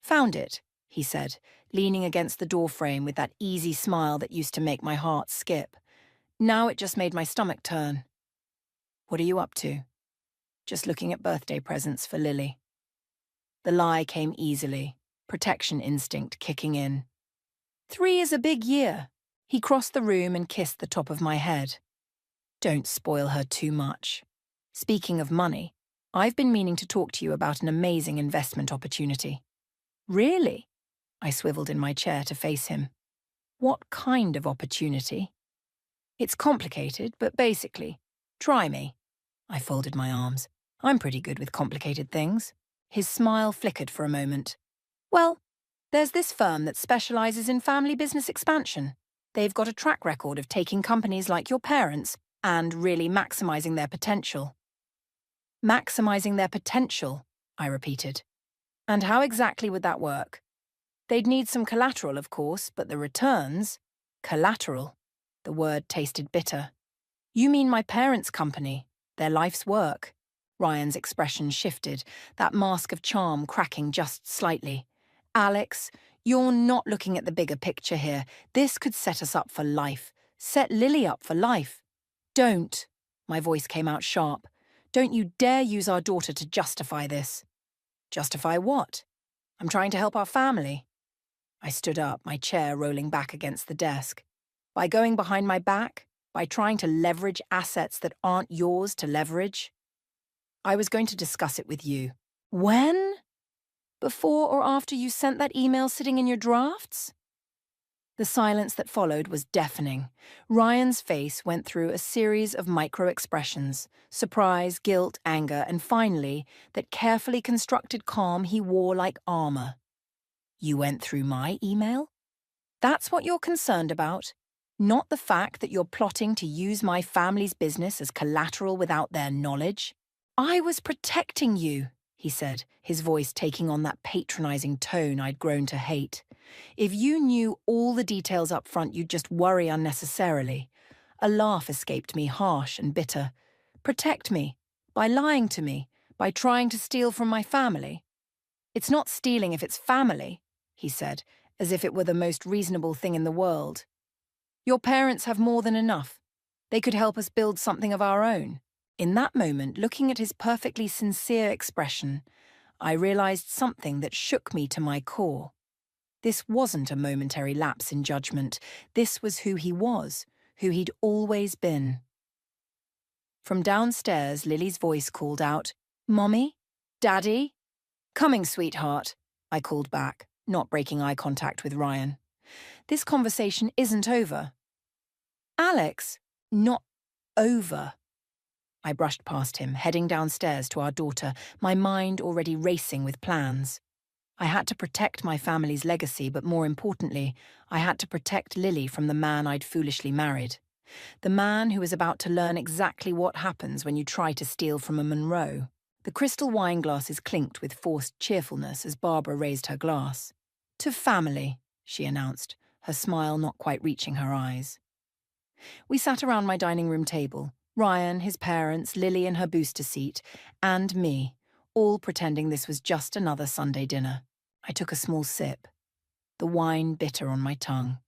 Found it, he said, leaning against the doorframe with that easy smile that used to make my heart skip. Now it just made my stomach turn. What are you up to? Just looking at birthday presents for Lily. The lie came easily, protection instinct kicking in. 3 is a big year. He crossed the room and kissed the top of my head. Don't spoil her too much. Speaking of money, I've been meaning to talk to you about an amazing investment opportunity. Really? I swiveled in my chair to face him. What kind of opportunity? It's complicated, but basically, try me. I folded my arms. I'm pretty good with complicated things. His smile flickered for a moment. Well, there's this firm that specializes in family business expansion. They've got a track record of taking companies like your parents and really maximizing their potential. Maximizing their potential, I repeated. And how exactly would that work? They'd need some collateral, of course, but the returns… Collateral. The word tasted bitter. You mean my parents' company, their life's work? Ryan's expression shifted, that mask of charm cracking just slightly. Alex, you're not looking at the bigger picture here. This could set us up for life. Set Lily up for life. Don't. My voice came out sharp. Don't you dare use our daughter to justify this. Justify what? I'm trying to help our family. I stood up, my chair rolling back against the desk. By going behind my back? By trying to leverage assets that aren't yours to leverage? I was going to discuss it with you. When? Before or after you sent that email sitting in your drafts? The silence that followed was deafening. Ryan's face went through a series of micro-expressions: surprise, guilt, anger, and finally, that carefully constructed calm he wore like armor. You went through my email? That's what you're concerned about? Not the fact that you're plotting to use my family's business as collateral without their knowledge? I was protecting you, he said, his voice taking on that patronizing tone I'd grown to hate. If you knew all the details up front, you'd just worry unnecessarily. A laugh escaped me, harsh and bitter. Protect me? By lying to me? By trying to steal from my family? It's not stealing if it's family, he said, as if it were the most reasonable thing in the world. Your parents have more than enough. They could help us build something of our own. In that moment, looking at his perfectly sincere expression, I realized something that shook me to my core. This wasn't a momentary lapse in judgment. This was who he was, who he'd always been. From downstairs, Lily's voice called out, "Mommy? Daddy?" "Coming, sweetheart," I called back, not breaking eye contact with Ryan. "This conversation isn't over." "Alex, not over." I brushed past him, heading downstairs to our daughter, my mind already racing with plans. I had to protect my family's legacy, but more importantly, I had to protect Lily from the man I'd foolishly married. The man who was about to learn exactly what happens when you try to steal from a Monroe. The crystal wine glasses clinked with forced cheerfulness as Barbara raised her glass. "To family," she announced, her smile not quite reaching her eyes. We sat around my dining room table, Ryan, his parents, Lily in her booster seat, and me, all pretending this was just another Sunday dinner. I took a small sip, the wine bitter on my tongue.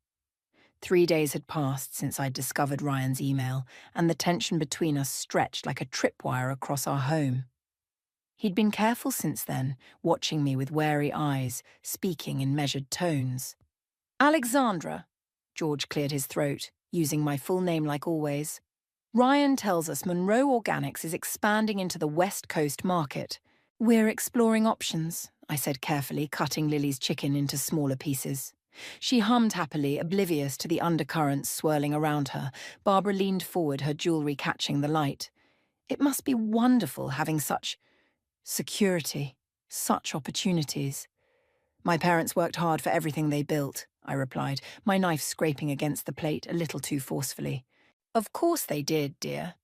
3 days had passed since I'd discovered Ryan's email, and the tension between us stretched like a tripwire across our home. He'd been careful since then, watching me with wary eyes, speaking in measured tones. "Alexandra," George cleared his throat, using my full name like always. "Ryan tells us Monroe Organics is expanding into the West Coast market. We're exploring options," I said carefully, cutting Lily's chicken into smaller pieces. She hummed happily, oblivious to the undercurrents swirling around her. Barbara leaned forward, her jewelry catching the light. "It must be wonderful having such security, such opportunities." "My parents worked hard for everything they built," I replied, my knife scraping against the plate a little too forcefully. "Of course they did, dear.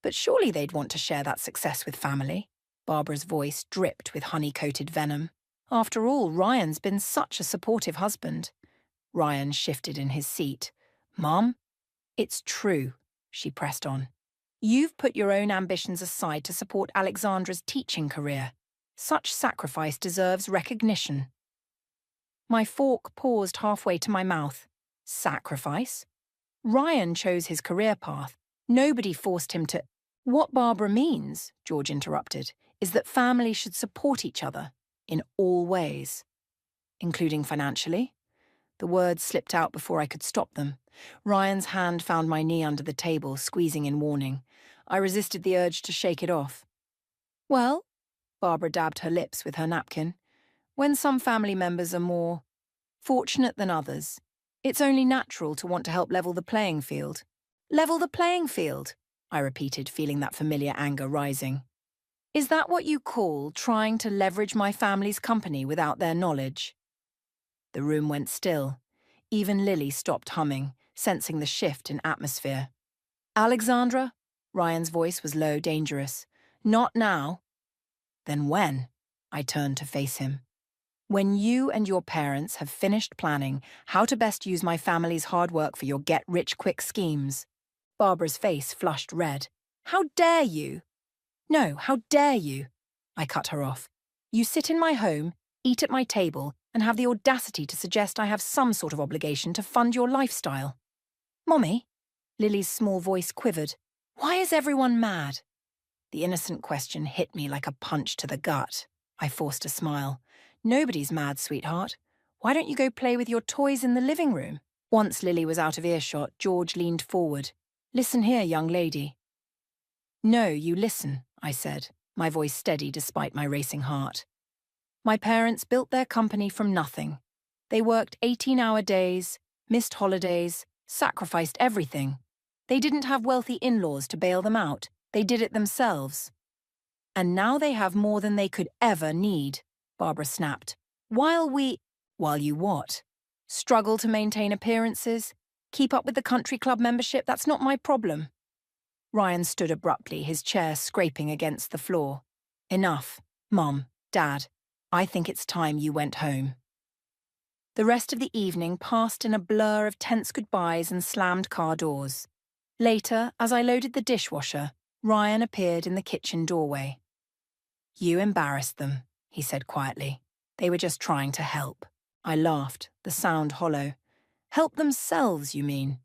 But surely they'd want to share that success with family." Barbara's voice dripped with honey-coated venom. "After all, Ryan's been such a supportive husband." Ryan shifted in his seat. "Mom, it's true," she pressed on. "You've put your own ambitions aside to support Alexandra's teaching career. Such sacrifice deserves recognition." My fork paused halfway to my mouth. Sacrifice? Ryan chose his career path. Nobody forced him to… "What Barbara means," George interrupted, "is that families should support each other in all ways." "Including financially?" The words slipped out before I could stop them. Ryan's hand found my knee under the table, squeezing in warning. I resisted the urge to shake it off. Well, Barbara dabbed her lips with her napkin, when some family members are more fortunate than others, it's only natural to want to help level the playing field. Level the playing field, I repeated, feeling that familiar anger rising. Is that what you call trying to leverage my family's company without their knowledge? The room went still. Even Lily stopped humming, sensing the shift in atmosphere. Alexandra? Ryan's voice was low, dangerous. Not now. Then when? I turned to face him. When you and your parents have finished planning how to best use my family's hard work for your get-rich-quick schemes. Barbara's face flushed red. How dare you? No, how dare you? I cut her off. You sit in my home, eat at my table, and have the audacity to suggest I have some sort of obligation to fund your lifestyle. Mommy? Lily's small voice quivered. Why is everyone mad? The innocent question hit me like a punch to the gut. I forced a smile. Nobody's mad, sweetheart. Why don't you go play with your toys in the living room? Once Lily was out of earshot, George leaned forward. Listen here, young lady. No, you listen, I said, my voice steady despite my racing heart. My parents built their company from nothing. They worked 18-hour days, missed holidays, sacrificed everything. They didn't have wealthy in-laws to bail them out. They did it themselves. And now they have more than they could ever need, Barbara snapped. While you what? Struggle to maintain appearances? Keep up with the country club membership? That's not my problem. Ryan stood abruptly, his chair scraping against the floor. Enough, Mum, Dad. I think it's time you went home. The rest of the evening passed in a blur of tense goodbyes and slammed car doors. Later, as I loaded the dishwasher, Ryan appeared in the kitchen doorway. You embarrassed them, he said quietly. They were just trying to help. I laughed, the sound hollow. Help themselves, you mean?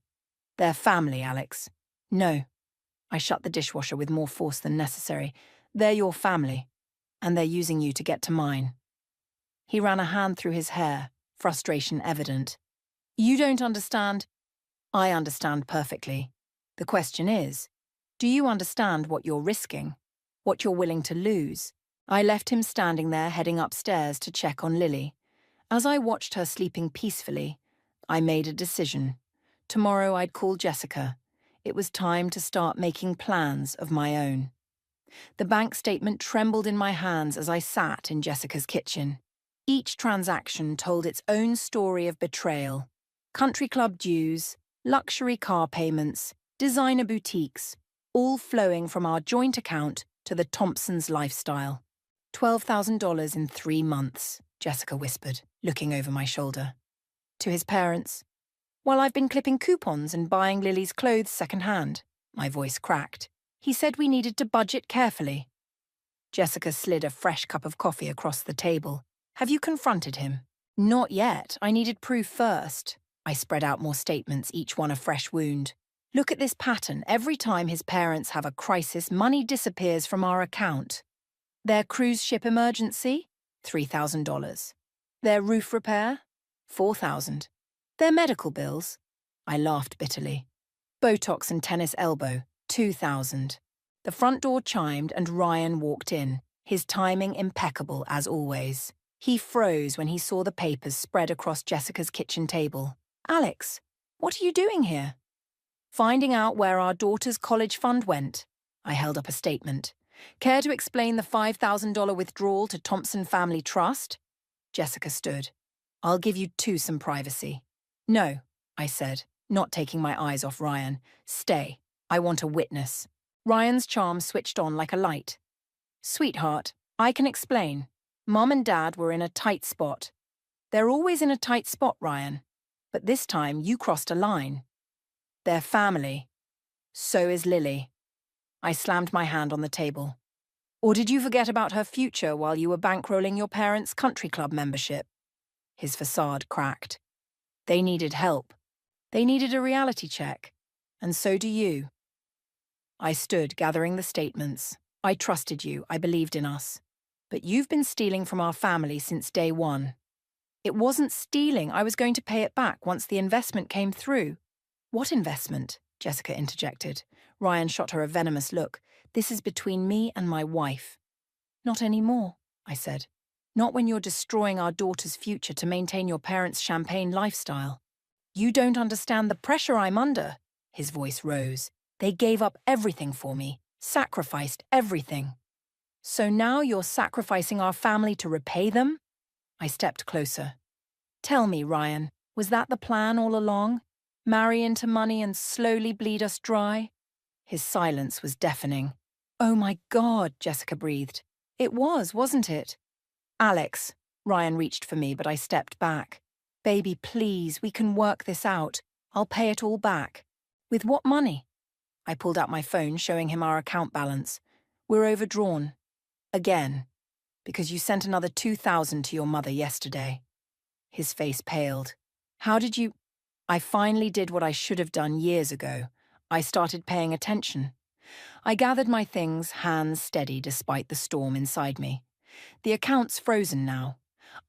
They're family, Alex. No. I shut the dishwasher with more force than necessary. They're your family, and they're using you to get to mine. He ran a hand through his hair, frustration evident. You don't understand. I understand perfectly. The question is, do you understand what you're risking? What you're willing to lose? I left him standing there, heading upstairs to check on Lily. As I watched her sleeping peacefully, I made a decision. Tomorrow I'd call Jessica. It was time to start making plans of my own. The bank statement trembled in my hands as I sat in Jessica's kitchen. Each transaction told its own story of betrayal. Country club dues, luxury car payments, designer boutiques, all flowing from our joint account to the Thompsons' lifestyle. $12,000 in 3 months, Jessica whispered, looking over my shoulder. To his parents. While I've been clipping coupons and buying Lily's clothes second-hand, my voice cracked. He said we needed to budget carefully. Jessica slid a fresh cup of coffee across the table. Have you confronted him? Not yet. I needed proof first. I spread out more statements, each one a fresh wound. Look at this pattern. Every time his parents have a crisis, money disappears from our account. Their cruise ship emergency? $3,000. Their roof repair? $4,000. Their medical bills? I laughed bitterly. Botox and tennis elbow? $2,000. The front door chimed and Ryan walked in, his timing impeccable as always. He froze when he saw the papers spread across Jessica's kitchen table. Alex, what are you doing here? Finding out where our daughter's college fund went. I held up a statement. Care to explain the $5,000 withdrawal to Thompson Family Trust? Jessica stood. I'll give you some privacy. No, I said, not taking my eyes off Ryan. Stay. I want a witness. Ryan's charm switched on like a light. Sweetheart, I can explain. Mom and Dad were in a tight spot. They're always in a tight spot, Ryan. But this time you crossed a line. They're family. So is Lily. I slammed my hand on the table. Or did you forget about her future while you were bankrolling your parents' country club membership? His facade cracked. They needed help. They needed a reality check. And so do you. I stood, gathering the statements. I trusted you. I believed in us. But you've been stealing from our family since day one. It wasn't stealing. I was going to pay it back once the investment came through. What investment? Jessica interjected. Ryan shot her a venomous look. This is between me and my wife. Not anymore, I said. Not when you're destroying our daughter's future to maintain your parents' champagne lifestyle. You don't understand the pressure I'm under. His voice rose. They gave up everything for me, sacrificed everything. So now you're sacrificing our family to repay them? I stepped closer. Tell me, Ryan, was that the plan all along? Marry into money and slowly bleed us dry? His silence was deafening. Oh my God, Jessica breathed. It was, wasn't it? Alex, Ryan reached for me, but I stepped back. Baby, please, we can work this out. I'll pay it all back. With what money? I pulled out my phone, showing him our account balance. We're overdrawn. Again. Because you sent another 2,000 to your mother yesterday. His face paled. How did you... I finally did what I should have done years ago. I started paying attention. I gathered my things, hands steady despite the storm inside me. The account's frozen now.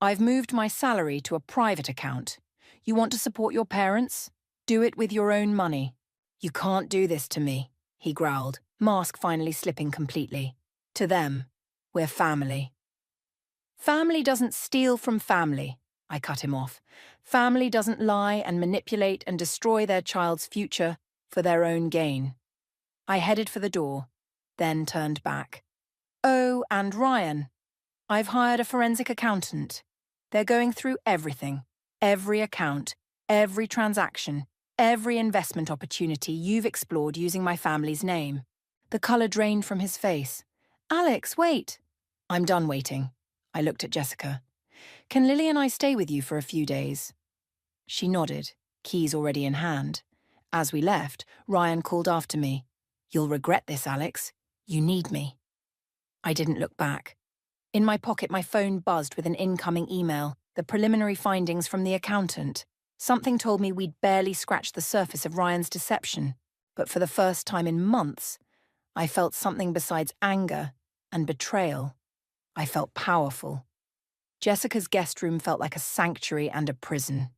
I've moved my salary to a private account. You want to support your parents? Do it with your own money. You can't do this to me, he growled, mask finally slipping completely. To them, we're family. Family doesn't steal from family, I cut him off. Family doesn't lie and manipulate and destroy their child's future for their own gain. I headed for the door, then turned back. Oh, and Ryan. I've hired a forensic accountant. They're going through everything, every account, every transaction, every investment opportunity you've explored using my family's name. The colour drained from his face. Alex, wait. I'm done waiting. I looked at Jessica. Can Lily and I stay with you for a few days? She nodded, keys already in hand. As we left, Ryan called after me. You'll regret this, Alex. You need me. I didn't look back. In my pocket, my phone buzzed with an incoming email, the preliminary findings from the accountant. Something told me we'd barely scratched the surface of Ryan's deception, but for the first time in months, I felt something besides anger and betrayal. I felt powerful. Jessica's guest room felt like a sanctuary and a prison.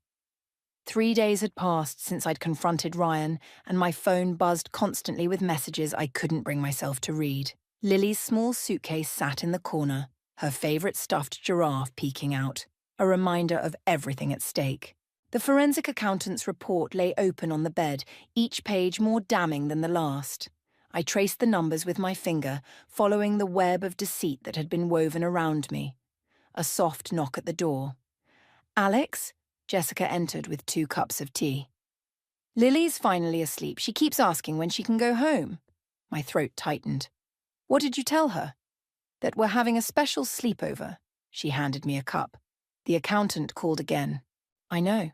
3 days had passed since I'd confronted Ryan, and my phone buzzed constantly with messages I couldn't bring myself to read. Lily's small suitcase sat in the corner, her favourite stuffed giraffe peeking out, a reminder of everything at stake. The forensic accountant's report lay open on the bed, each page more damning than the last. I traced the numbers with my finger, following the web of deceit that had been woven around me. A soft knock at the door. Alex? Jessica entered with 2 cups of tea. Lily's finally asleep. She keeps asking when she can go home. My throat tightened. What did you tell her? That we're having a special sleepover. She handed me a cup. The accountant called again. I know.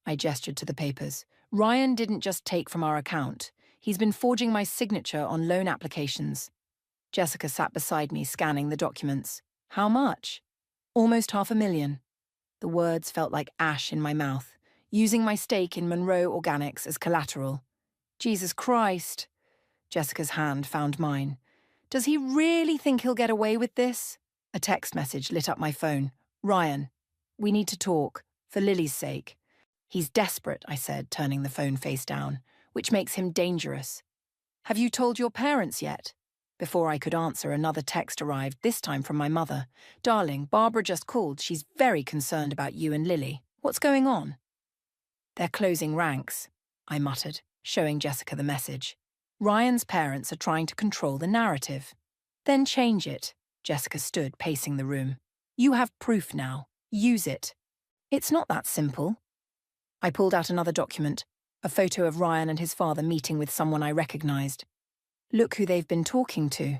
I gestured to the papers. Ryan didn't just take from our account. He's been forging my signature on loan applications. Jessica sat beside me, scanning the documents. How much? Almost $500,000. The words felt like ash in my mouth, using my stake in Monroe Organics as collateral. Jesus Christ. Jessica's hand found mine. Does he really think he'll get away with this? A text message lit up my phone. Ryan, we need to talk, for Lily's sake. He's desperate, I said, turning the phone face down, which makes him dangerous. Have you told your parents yet? Before I could answer, another text arrived, this time from my mother. Darling, Barbara just called. She's very concerned about you and Lily. What's going on? They're closing ranks, I muttered, showing Jessica the message. Ryan's parents are trying to control the narrative. Then change it. Jessica stood, pacing the room. You have proof now. Use it. It's not that simple. I pulled out another document, a photo of Ryan and his father meeting with someone I recognized. Look who they've been talking to.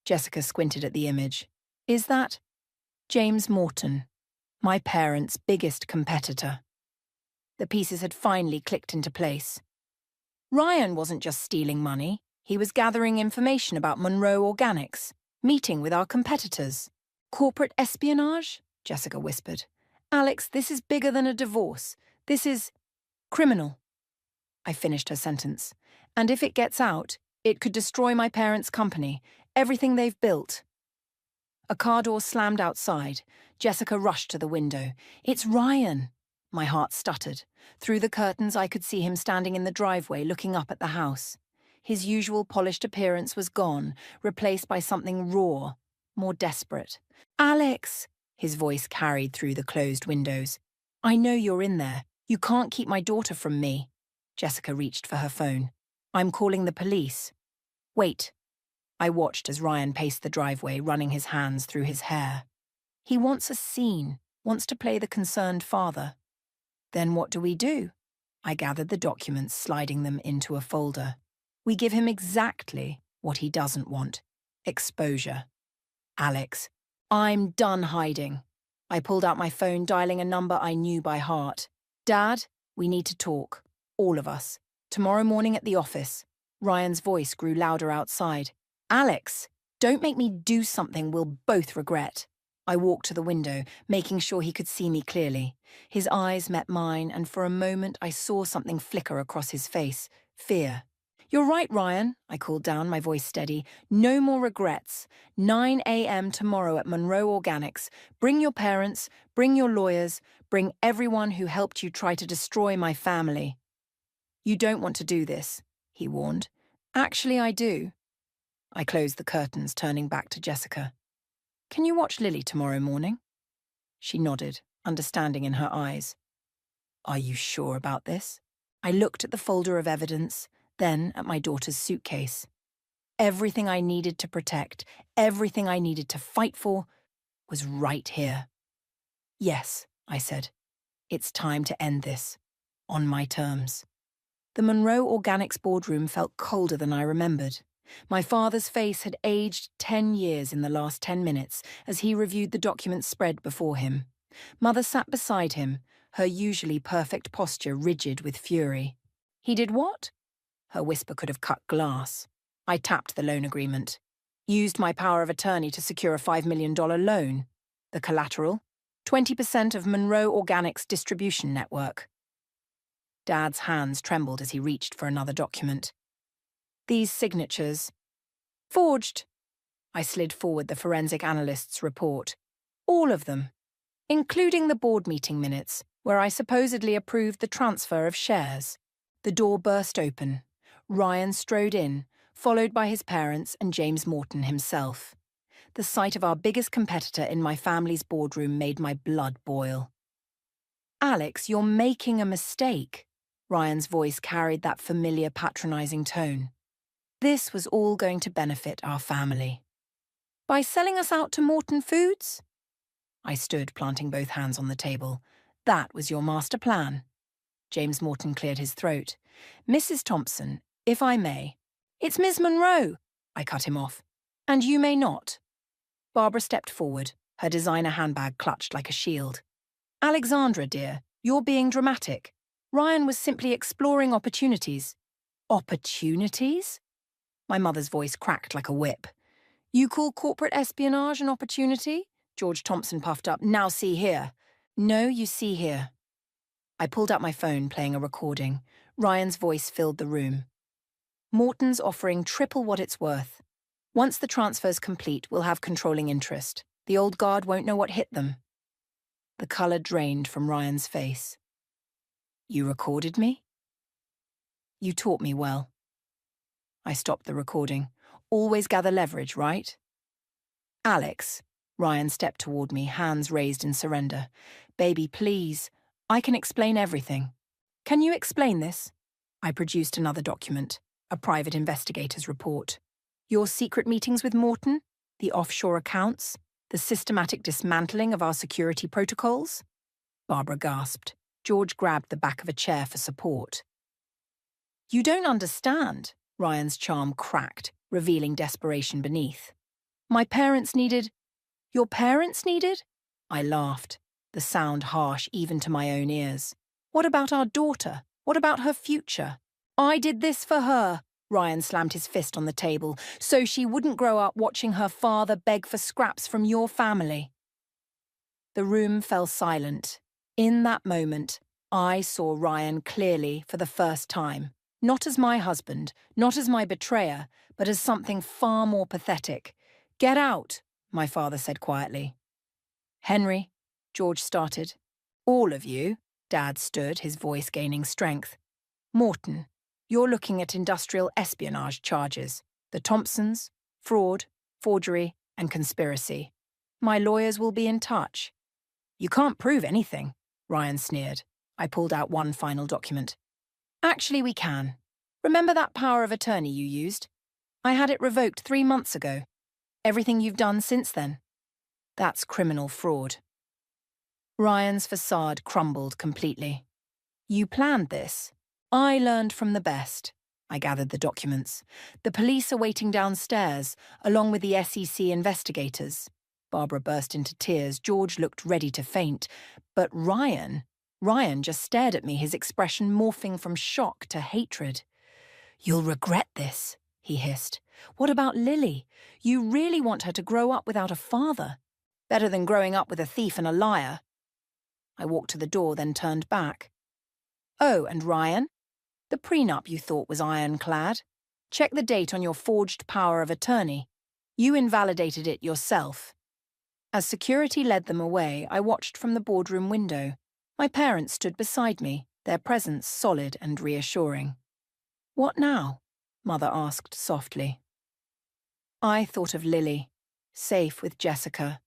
Jessica squinted at the image. Is that James Morton, my parents' biggest competitor? The pieces had finally clicked into place. Ryan wasn't just stealing money. He was gathering information about Monroe Organics, meeting with our competitors. Corporate espionage? Jessica whispered. Alex, this is bigger than a divorce. This is criminal. I finished her sentence. And if it gets out, it could destroy my parents' company, everything they've built. A car door slammed outside. Jessica rushed to the window. "It's Ryan!" My heart stuttered. Through the curtains, I could see him standing in the driveway, looking up at the house. His usual polished appearance was gone, replaced by something raw, more desperate. "Alex!" His voice carried through the closed windows. "I know you're in there. You can't keep my daughter from me." Jessica reached for her phone. "I'm calling the police." "Wait." I watched as Ryan paced the driveway, running his hands through his hair. He wants a scene, wants to play the concerned father. Then what do? I gathered the documents, sliding them into a folder. We give him exactly what he doesn't want. Exposure. "Alex, I'm done hiding." I pulled out my phone, dialing a number I knew by heart. "Dad, we need to talk. All of us. Tomorrow morning at the office." Ryan's voice grew louder outside. "Alex, don't make me do something we'll both regret." I walked to the window, making sure he could see me clearly. His eyes met mine, and for a moment I saw something flicker across his face. Fear. "You're right, Ryan," I called down, my voice steady. "No more regrets. 9 a.m. tomorrow at Monroe Organics. Bring your parents, bring your lawyers, bring everyone who helped you try to destroy my family." "You don't want to do this," he warned. "Actually, I do." I closed the curtains, turning back to Jessica. "Can you watch Lily tomorrow morning?" She nodded, understanding in her eyes. "Are you sure about this?" I looked at the folder of evidence, then at my daughter's suitcase. Everything I needed to protect, everything I needed to fight for, was right here. "Yes," I said. "It's time to end this. On my terms." The Monroe Organics boardroom felt colder than I remembered. My father's face had aged 10 years in the last 10 minutes as he reviewed the documents spread before him. Mother sat beside him, her usually perfect posture rigid with fury. "He did what?" Her whisper could have cut glass. I tapped the loan agreement. "Used my power of attorney to secure a $5 million loan. The collateral? 20% of Monroe Organics' distribution network." Dad's hands trembled as he reached for another document. "These signatures." "Forged." I slid forward the forensic analyst's report. "All of them, including the board meeting minutes, where I supposedly approved the transfer of shares." The door burst open. Ryan strode in, followed by his parents and James Morton himself. The sight of our biggest competitor in my family's boardroom made my blood boil. "Alex, you're making a mistake." Ryan's voice carried that familiar patronizing tone. "This was all going to benefit our family." "By selling us out to Morton Foods?" I stood, planting both hands on the table. "That was your master plan." James Morton cleared his throat. "Mrs. Thompson, if I may." "It's Miss Monroe," I cut him off. "And you may not." Barbara stepped forward, her designer handbag clutched like a shield. "Alexandra, dear, you're being dramatic. Ryan was simply exploring opportunities." "Opportunities?" My mother's voice cracked like a whip. "You call corporate espionage an opportunity?" George Thompson puffed up. "Now see here." "No, you see here." I pulled out my phone, playing a recording. Ryan's voice filled the room. "Morton's offering triple what it's worth. Once the transfer's complete, we'll have controlling interest. The old guard won't know what hit them." The colour drained from Ryan's face. "You recorded me?" "You taught me well." I stopped the recording. "Always gather leverage, right?" "Alex." Ryan stepped toward me, hands raised in surrender. "Baby, please. I can explain everything." "Can you explain this?" I produced another document, a private investigator's report. "Your secret meetings with Morton, the offshore accounts, the systematic dismantling of our security protocols?" Barbara gasped. George grabbed the back of a chair for support. "You don't understand." Ryan's charm cracked, revealing desperation beneath. "My parents needed—" "Your parents needed?" I laughed, the sound harsh even to my own ears. "What about our daughter? What about her future?" "I did this for her." Ryan slammed his fist on the table, "so she wouldn't grow up watching her father beg for scraps from your family." The room fell silent. In that moment, I saw Ryan clearly for the first time. Not as my husband, not as my betrayer, but as something far more pathetic. "Get out," my father said quietly. Henry, George started. All of you, Dad stood, his voice gaining strength. Morton, you're looking at industrial espionage charges. The Thompsons, fraud, forgery, and conspiracy. My lawyers will be in touch. You can't prove anything, Ryan sneered. I pulled out one final document. Actually, we can. Remember that power of attorney you used? I had it revoked 3 months ago. Everything you've done since then. That's criminal fraud. Ryan's facade crumbled completely. You planned this. I learned from the best. I gathered the documents. The police are waiting downstairs, along with the SEC investigators. Barbara burst into tears. George looked ready to faint. But Ryan just stared at me, his expression morphing from shock to hatred. You'll regret this, he hissed. What about Lily? You really want her to grow up without a father? Better than growing up with a thief and a liar. I walked to the door, then turned back. Oh, and Ryan? The prenup you thought was ironclad. Check the date on your forged power of attorney. You invalidated it yourself. As security led them away, I watched from the boardroom window. My parents stood beside me, their presence solid and reassuring. What now? Mother asked softly. I thought of Lily, safe with Jessica,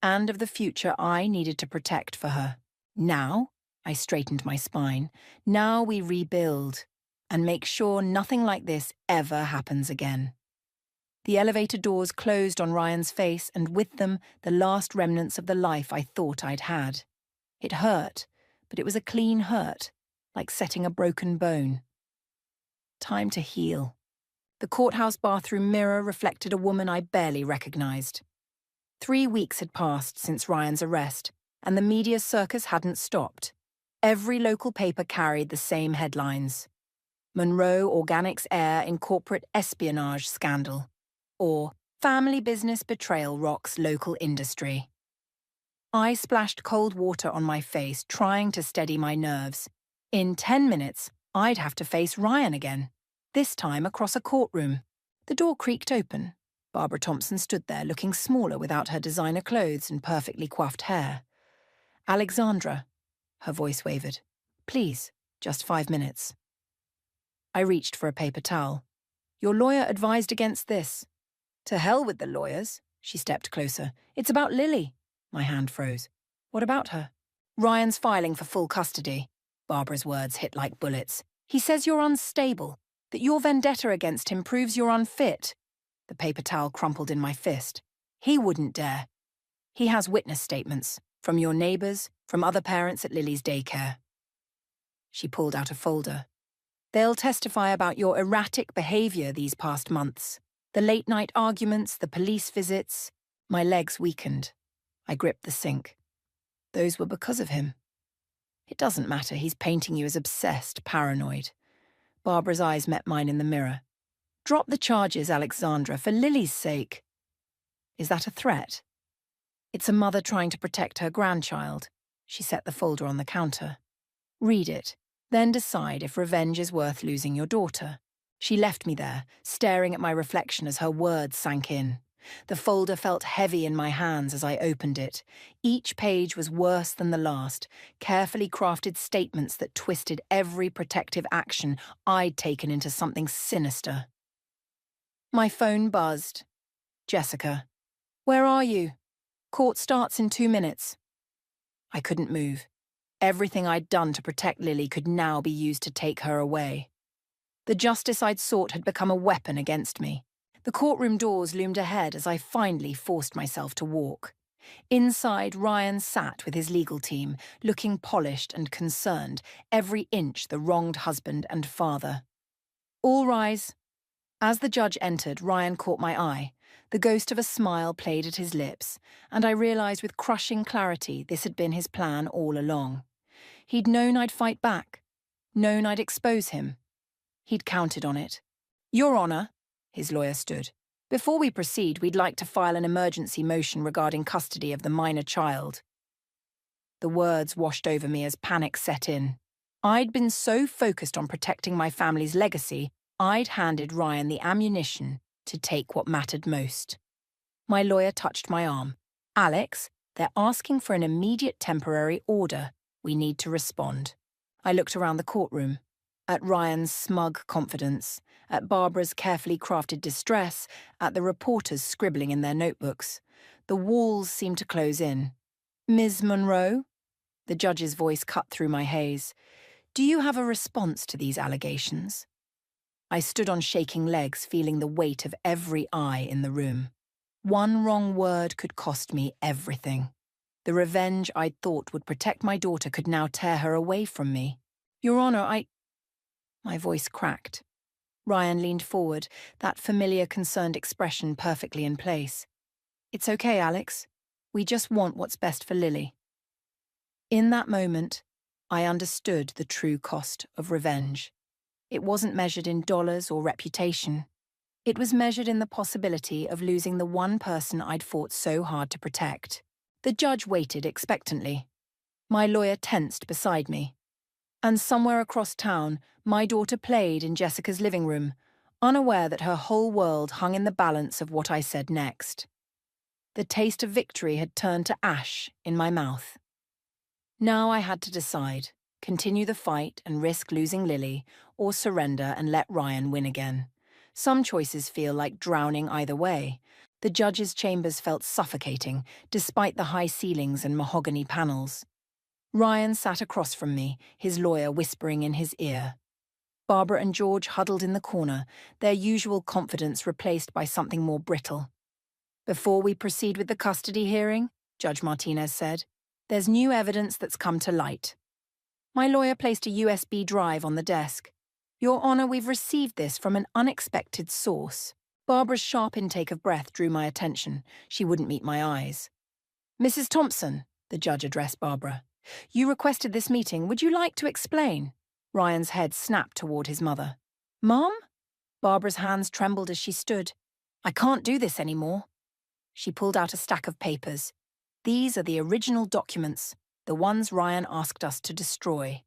and of the future I needed to protect for her. Now, I straightened my spine, now we rebuild and make sure nothing like this ever happens again. The elevator doors closed on Ryan's face, and with them the last remnants of the life I thought I'd had. It hurt, but it was a clean hurt, like setting a broken bone. Time to heal. The courthouse bathroom mirror reflected a woman I barely recognized. 3 weeks had passed since Ryan's arrest, and the media circus hadn't stopped. Every local paper carried the same headlines. Monroe Organics heir in corporate espionage scandal, or family business betrayal rocks local industry. I splashed cold water on my face, trying to steady my nerves. In 10 minutes, I'd have to face Ryan again, this time across a courtroom. The door creaked open. Barbara Thompson stood there, looking smaller without her designer clothes and perfectly coiffed hair. Alexandra, her voice wavered. Please, just 5 minutes. I reached for a paper towel. Your lawyer advised against this. To hell with the lawyers. She stepped closer. It's about Lily. My hand froze. What about her? Ryan's filing for full custody. Barbara's words hit like bullets. He says you're unstable, that your vendetta against him proves you're unfit. The paper towel crumpled in my fist. He wouldn't dare. He has witness statements, from your neighbours, from other parents at Lily's daycare. She pulled out a folder. They'll testify about your erratic behaviour these past months. The late-night arguments, the police visits. My legs weakened. I gripped the sink. Those were because of him. It doesn't matter, he's painting you as obsessed, paranoid. Barbara's eyes met mine in the mirror. Drop the charges, Alexandra, for Lily's sake. Is that a threat? It's a mother trying to protect her grandchild. She set the folder on the counter. Read it, then decide if revenge is worth losing your daughter. She left me there, staring at my reflection as her words sank in. The folder felt heavy in my hands as I opened it. Each page was worse than the last, carefully crafted statements that twisted every protective action I'd taken into something sinister. My phone buzzed. Jessica. Where are you? Court starts in 2 minutes. I couldn't move. Everything I'd done to protect Lily could now be used to take her away. The justice I'd sought had become a weapon against me. The courtroom doors loomed ahead as I finally forced myself to walk. Inside, Ryan sat with his legal team, looking polished and concerned, every inch the wronged husband and father. All rise. As the judge entered, Ryan caught my eye. The ghost of a smile played at his lips, and I realised with crushing clarity this had been his plan all along. He'd known I'd fight back, known I'd expose him. He'd counted on it. Your Honour, his lawyer stood. Before we proceed, we'd like to file an emergency motion regarding custody of the minor child. The words washed over me as panic set in. I'd been so focused on protecting my family's legacy, I'd handed Ryan the ammunition to take what mattered most. My lawyer touched my arm. Alex, they're asking for an immediate temporary order. We need to respond. I looked around the courtroom. At Ryan's smug confidence, at Barbara's carefully crafted distress, at the reporters scribbling in their notebooks. The walls seemed to close in. Ms. Monroe? The judge's voice cut through my haze. Do you have a response to these allegations? I stood on shaking legs, feeling the weight of every eye in the room. One wrong word could cost me everything. The revenge I'd thought would protect my daughter could now tear her away from me. Your Honor, My voice cracked. Ryan leaned forward, that familiar concerned expression perfectly in place. It's okay, Alex. We just want what's best for Lily. In that moment, I understood the true cost of revenge. It wasn't measured in dollars or reputation. It was measured in the possibility of losing the one person I'd fought so hard to protect. The judge waited expectantly. My lawyer tensed beside me. And somewhere across town, my daughter played in Jessica's living room, unaware that her whole world hung in the balance of what I said next. The taste of victory had turned to ash in my mouth. Now I had to decide, continue the fight and risk losing Lily, or surrender and let Ryan win again. Some choices feel like drowning either way. The judge's chambers felt suffocating, despite the high ceilings and mahogany panels. Ryan sat across from me, his lawyer whispering in his ear. Barbara and George huddled in the corner, their usual confidence replaced by something more brittle. Before we proceed with the custody hearing, Judge Martinez said, there's new evidence that's come to light. My lawyer placed a USB drive on the desk. Your Honor, we've received this from an unexpected source. Barbara's sharp intake of breath drew my attention. She wouldn't meet my eyes. Mrs. Thompson, the judge addressed Barbara. You requested this meeting. Would you like to explain? Ryan's head snapped toward his mother. Mom? Barbara's hands trembled as she stood. I can't do this anymore. She pulled out a stack of papers. These are the original documents, the ones Ryan asked us to destroy.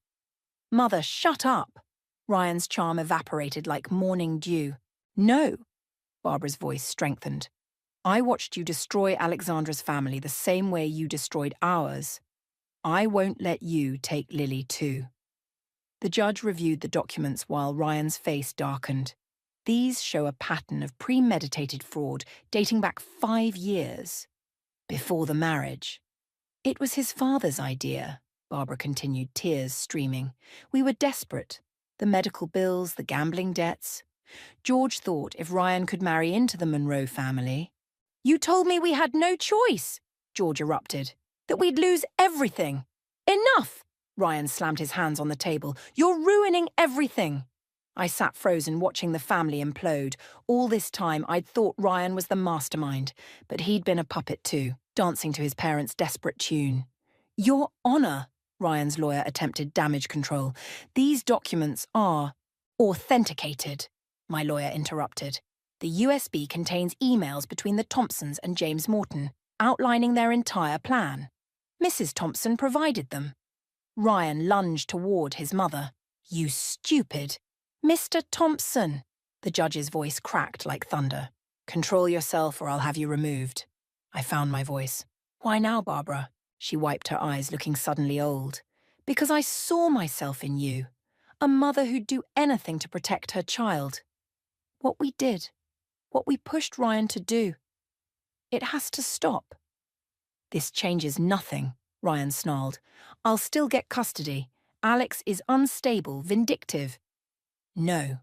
Mother, shut up. Ryan's charm evaporated like morning dew. No. Barbara's voice strengthened. I watched you destroy Alexandra's family the same way you destroyed ours. I won't let you take Lily too. The judge reviewed the documents while Ryan's face darkened. These show a pattern of premeditated fraud dating back 5 years. Before the marriage. It was his father's idea, Barbara continued, tears streaming. We were desperate. The medical bills, the gambling debts. George thought if Ryan could marry into the Monroe family. You told me we had no choice, George erupted. That we'd lose everything. Enough! Ryan slammed his hands on the table. You're ruining everything. I sat frozen watching the family implode. All this time I'd thought Ryan was the mastermind, but he'd been a puppet too, dancing to his parents' desperate tune. Your Honor, Ryan's lawyer attempted damage control. These documents are authenticated, my lawyer interrupted. The USB contains emails between the Thompsons and James Morton, outlining their entire plan. Mrs. Thompson provided them. Ryan lunged toward his mother. You stupid. Mr. Thompson, the judge's voice cracked like thunder. Control yourself or I'll have you removed. I found my voice. Why now, Barbara? She wiped her eyes, looking suddenly old. Because I saw myself in you. A mother who'd do anything to protect her child. What we did. What we pushed Ryan to do. It has to stop. This changes nothing, Ryan snarled. I'll still get custody. Alex is unstable, vindictive. No,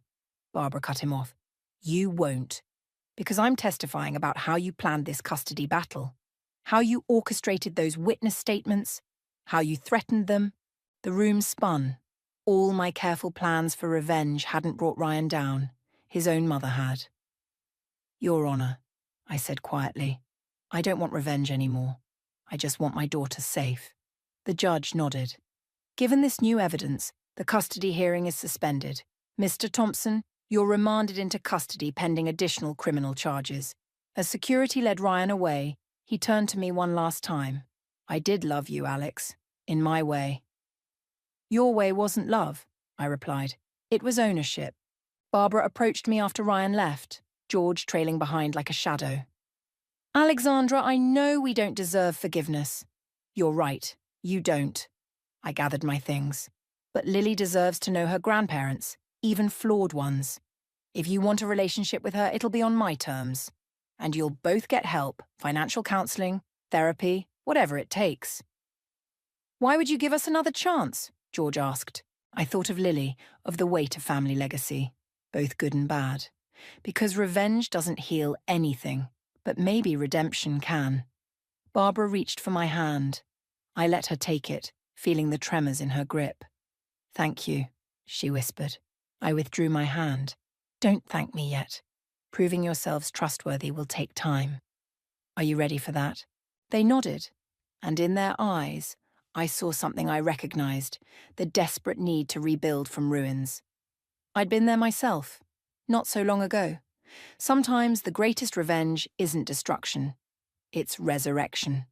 Barbara cut him off. You won't. Because I'm testifying about how you planned this custody battle. How you orchestrated those witness statements. How you threatened them. The room spun. All my careful plans for revenge hadn't brought Ryan down. His own mother had. Your Honor, I said quietly. I don't want revenge anymore. I just want my daughter safe. The judge nodded. Given this new evidence, the custody hearing is suspended. Mr. Thompson, you're remanded into custody pending additional criminal charges. As security led Ryan away, he turned to me one last time. I did love you, Alex. In my way. Your way wasn't love, I replied. It was ownership. Barbara approached me after Ryan left, George trailing behind like a shadow. Alexandra, I know we don't deserve forgiveness. You're right, you don't. I gathered my things. But Lily deserves to know her grandparents, even flawed ones. If you want a relationship with her, it'll be on my terms. And you'll both get help, financial counseling, therapy, whatever it takes. Why would you give us another chance? George asked. I thought of Lily, of the weight of family legacy, both good and bad. Because revenge doesn't heal anything, but maybe redemption can. Barbara reached for my hand. I let her take it, feeling the tremors in her grip. Thank you, she whispered. I withdrew my hand. Don't thank me yet. Proving yourselves trustworthy will take time. Are you ready for that? They nodded, and in their eyes, I saw something I recognized, the desperate need to rebuild from ruins. I'd been there myself, not so long ago. Sometimes the greatest revenge isn't destruction, it's resurrection.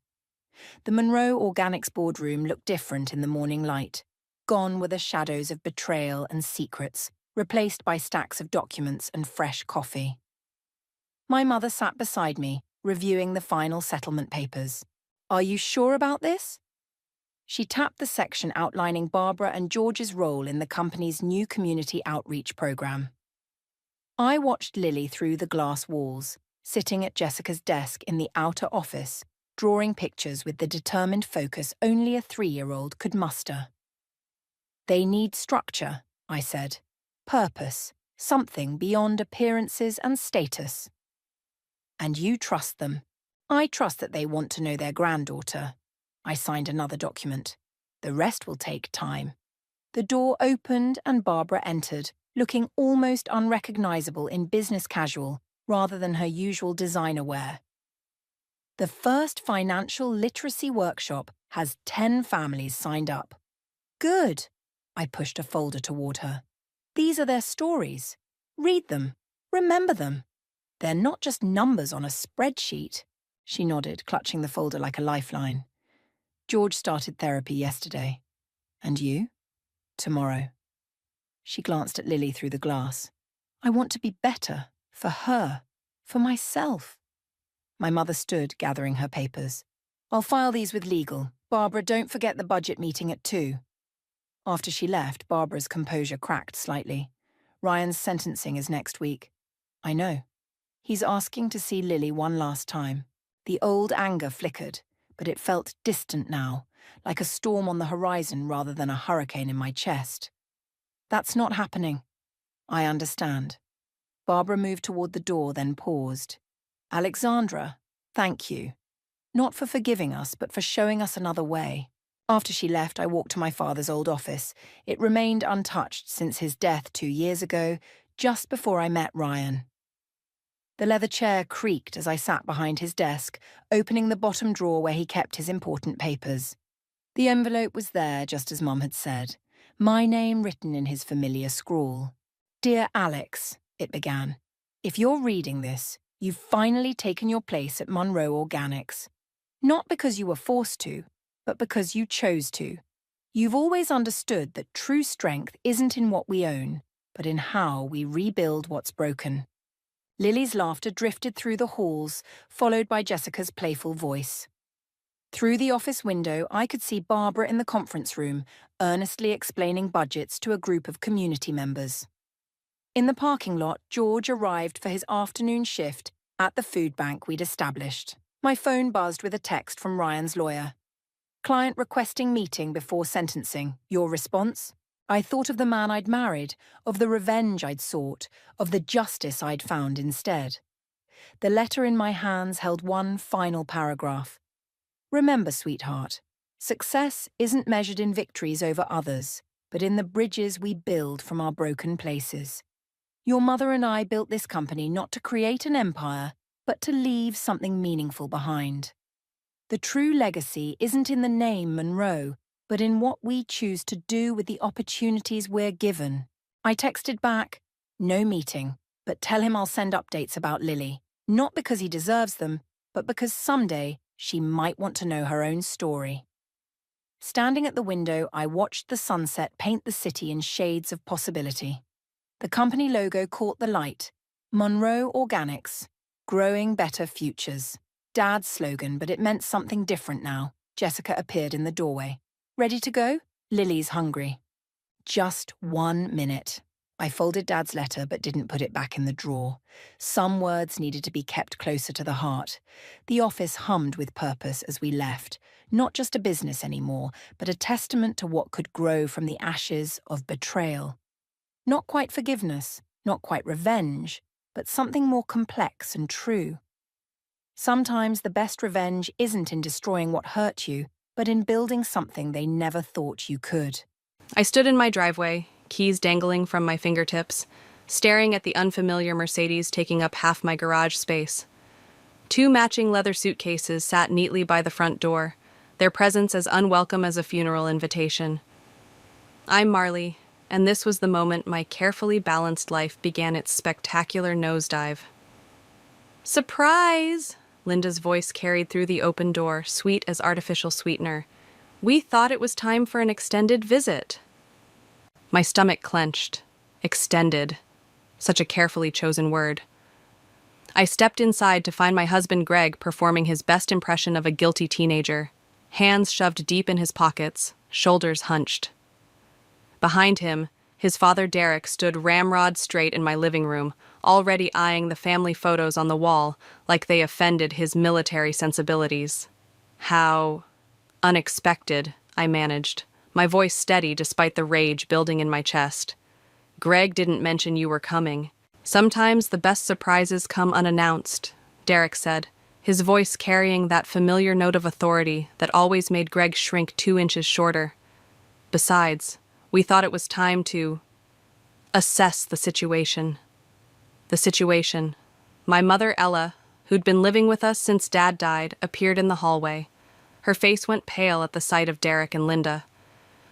The Monroe Organics boardroom looked different in the morning light. Gone were the shadows of betrayal and secrets, replaced by stacks of documents and fresh coffee. My mother sat beside me, reviewing the final settlement papers. Are you sure about this? She tapped the section outlining Barbara and George's role in the company's new community outreach program. I watched Lily through the glass walls, sitting at Jessica's desk in the outer office, drawing pictures with the determined focus only a 3-year-old could muster. They need structure, I said. Purpose, something beyond appearances and status. And you trust them. I trust that they want to know their granddaughter. I signed another document. The rest will take time. The door opened and Barbara entered, looking almost unrecognizable in business casual rather than her usual designer wear. The first financial literacy workshop has 10 families signed up. Good. I pushed a folder toward her. These are their stories. Read them. Remember them. They're not just numbers on a spreadsheet. She nodded, clutching the folder like a lifeline. George started therapy yesterday. And you? Tomorrow. She glanced at Lily through the glass. I want to be better. For her. For myself. My mother stood, gathering her papers. I'll file these with legal. Barbara, don't forget the budget meeting at 2. After she left, Barbara's composure cracked slightly. Ryan's sentencing is next week. I know. He's asking to see Lily one last time. The old anger flickered, but it felt distant now, like a storm on the horizon rather than a hurricane in my chest. That's not happening. I understand. Barbara moved toward the door, then paused. Alexandra, thank you. Not for forgiving us, but for showing us another way. After she left, I walked to my father's old office. It remained untouched since his death 2 years ago, just before I met Ryan. The leather chair creaked as I sat behind his desk, opening the bottom drawer where he kept his important papers. The envelope was there, just as Mum had said, my name written in his familiar scrawl. Dear Alex, it began, if you're reading this, you've finally taken your place at Monroe Organics. Not because you were forced to, but because you chose to. You've always understood that true strength isn't in what we own, but in how we rebuild what's broken. Lily's laughter drifted through the halls, followed by Jessica's playful voice. Through the office window, I could see Barbara in the conference room, earnestly explaining budgets to a group of community members. In the parking lot, George arrived for his afternoon shift at the food bank we'd established. My phone buzzed with a text from Ryan's lawyer. Client requesting meeting before sentencing. Your response? I thought of the man I'd married, of the revenge I'd sought, of the justice I'd found instead. The letter in my hands held one final paragraph. Remember, sweetheart, success isn't measured in victories over others, but in the bridges we build from our broken places. Your mother and I built this company not to create an empire, but to leave something meaningful behind. The true legacy isn't in the name Monroe, but in what we choose to do with the opportunities we're given. I texted back, no meeting, but tell him I'll send updates about Lily, not because he deserves them, but because someday she might want to know her own story. Standing at the window, I watched the sunset paint the city in shades of possibility. The company logo caught the light. Monroe Organics, growing better futures. Dad's slogan, but it meant something different now. Jessica appeared in the doorway. Ready to go? Lily's hungry. Just 1 minute. I folded Dad's letter but didn't put it back in the drawer. Some words needed to be kept closer to the heart. The office hummed with purpose as we left. Not just a business anymore, but a testament to what could grow from the ashes of betrayal. Not quite forgiveness, not quite revenge, but something more complex and true. Sometimes the best revenge isn't in destroying what hurt you, but in building something they never thought you could. I stood in my driveway, keys dangling from my fingertips, staring at the unfamiliar Mercedes taking up half my garage space. 2 matching leather suitcases sat neatly by the front door, their presence as unwelcome as a funeral invitation. I'm Marley, and this was the moment my carefully balanced life began its spectacular nosedive. Surprise! Linda's voice carried through the open door, sweet as artificial sweetener. We thought it was time for an extended visit. My stomach clenched. Extended. Such a carefully chosen word. I stepped inside to find my husband Greg performing his best impression of a guilty teenager, hands shoved deep in his pockets, shoulders hunched. Behind him, his father Derek stood ramrod straight in my living room, already eyeing the family photos on the wall like they offended his military sensibilities. How unexpected, I managed, my voice steady despite the rage building in my chest. Greg didn't mention you were coming. Sometimes the best surprises come unannounced, Derek said, his voice carrying that familiar note of authority that always made Greg shrink 2 inches shorter. Besides, we thought it was time to assess the situation. The situation. My mother, Ella, who'd been living with us since Dad died, appeared in the hallway. Her face went pale at the sight of Derek and Linda.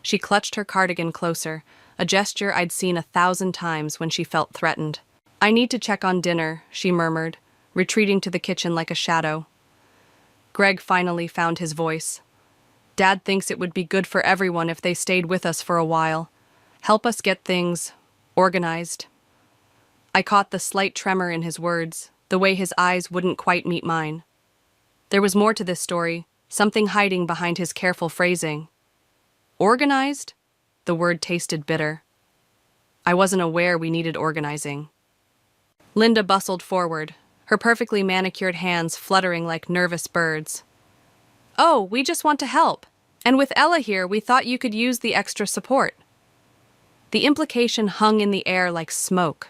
She clutched her cardigan closer, a gesture I'd seen 1,000 times when she felt threatened. I need to check on dinner, she murmured, retreating to the kitchen like a shadow. Greg finally found his voice. Dad thinks it would be good for everyone if they stayed with us for a while. Help us get things organized. I caught the slight tremor in his words, the way his eyes wouldn't quite meet mine. There was more to this story, something hiding behind his careful phrasing. Organized? The word tasted bitter. I wasn't aware we needed organizing. Linda bustled forward, her perfectly manicured hands fluttering like nervous birds. Oh, we just want to help. And with Ella here, we thought you could use the extra support. The implication hung in the air like smoke.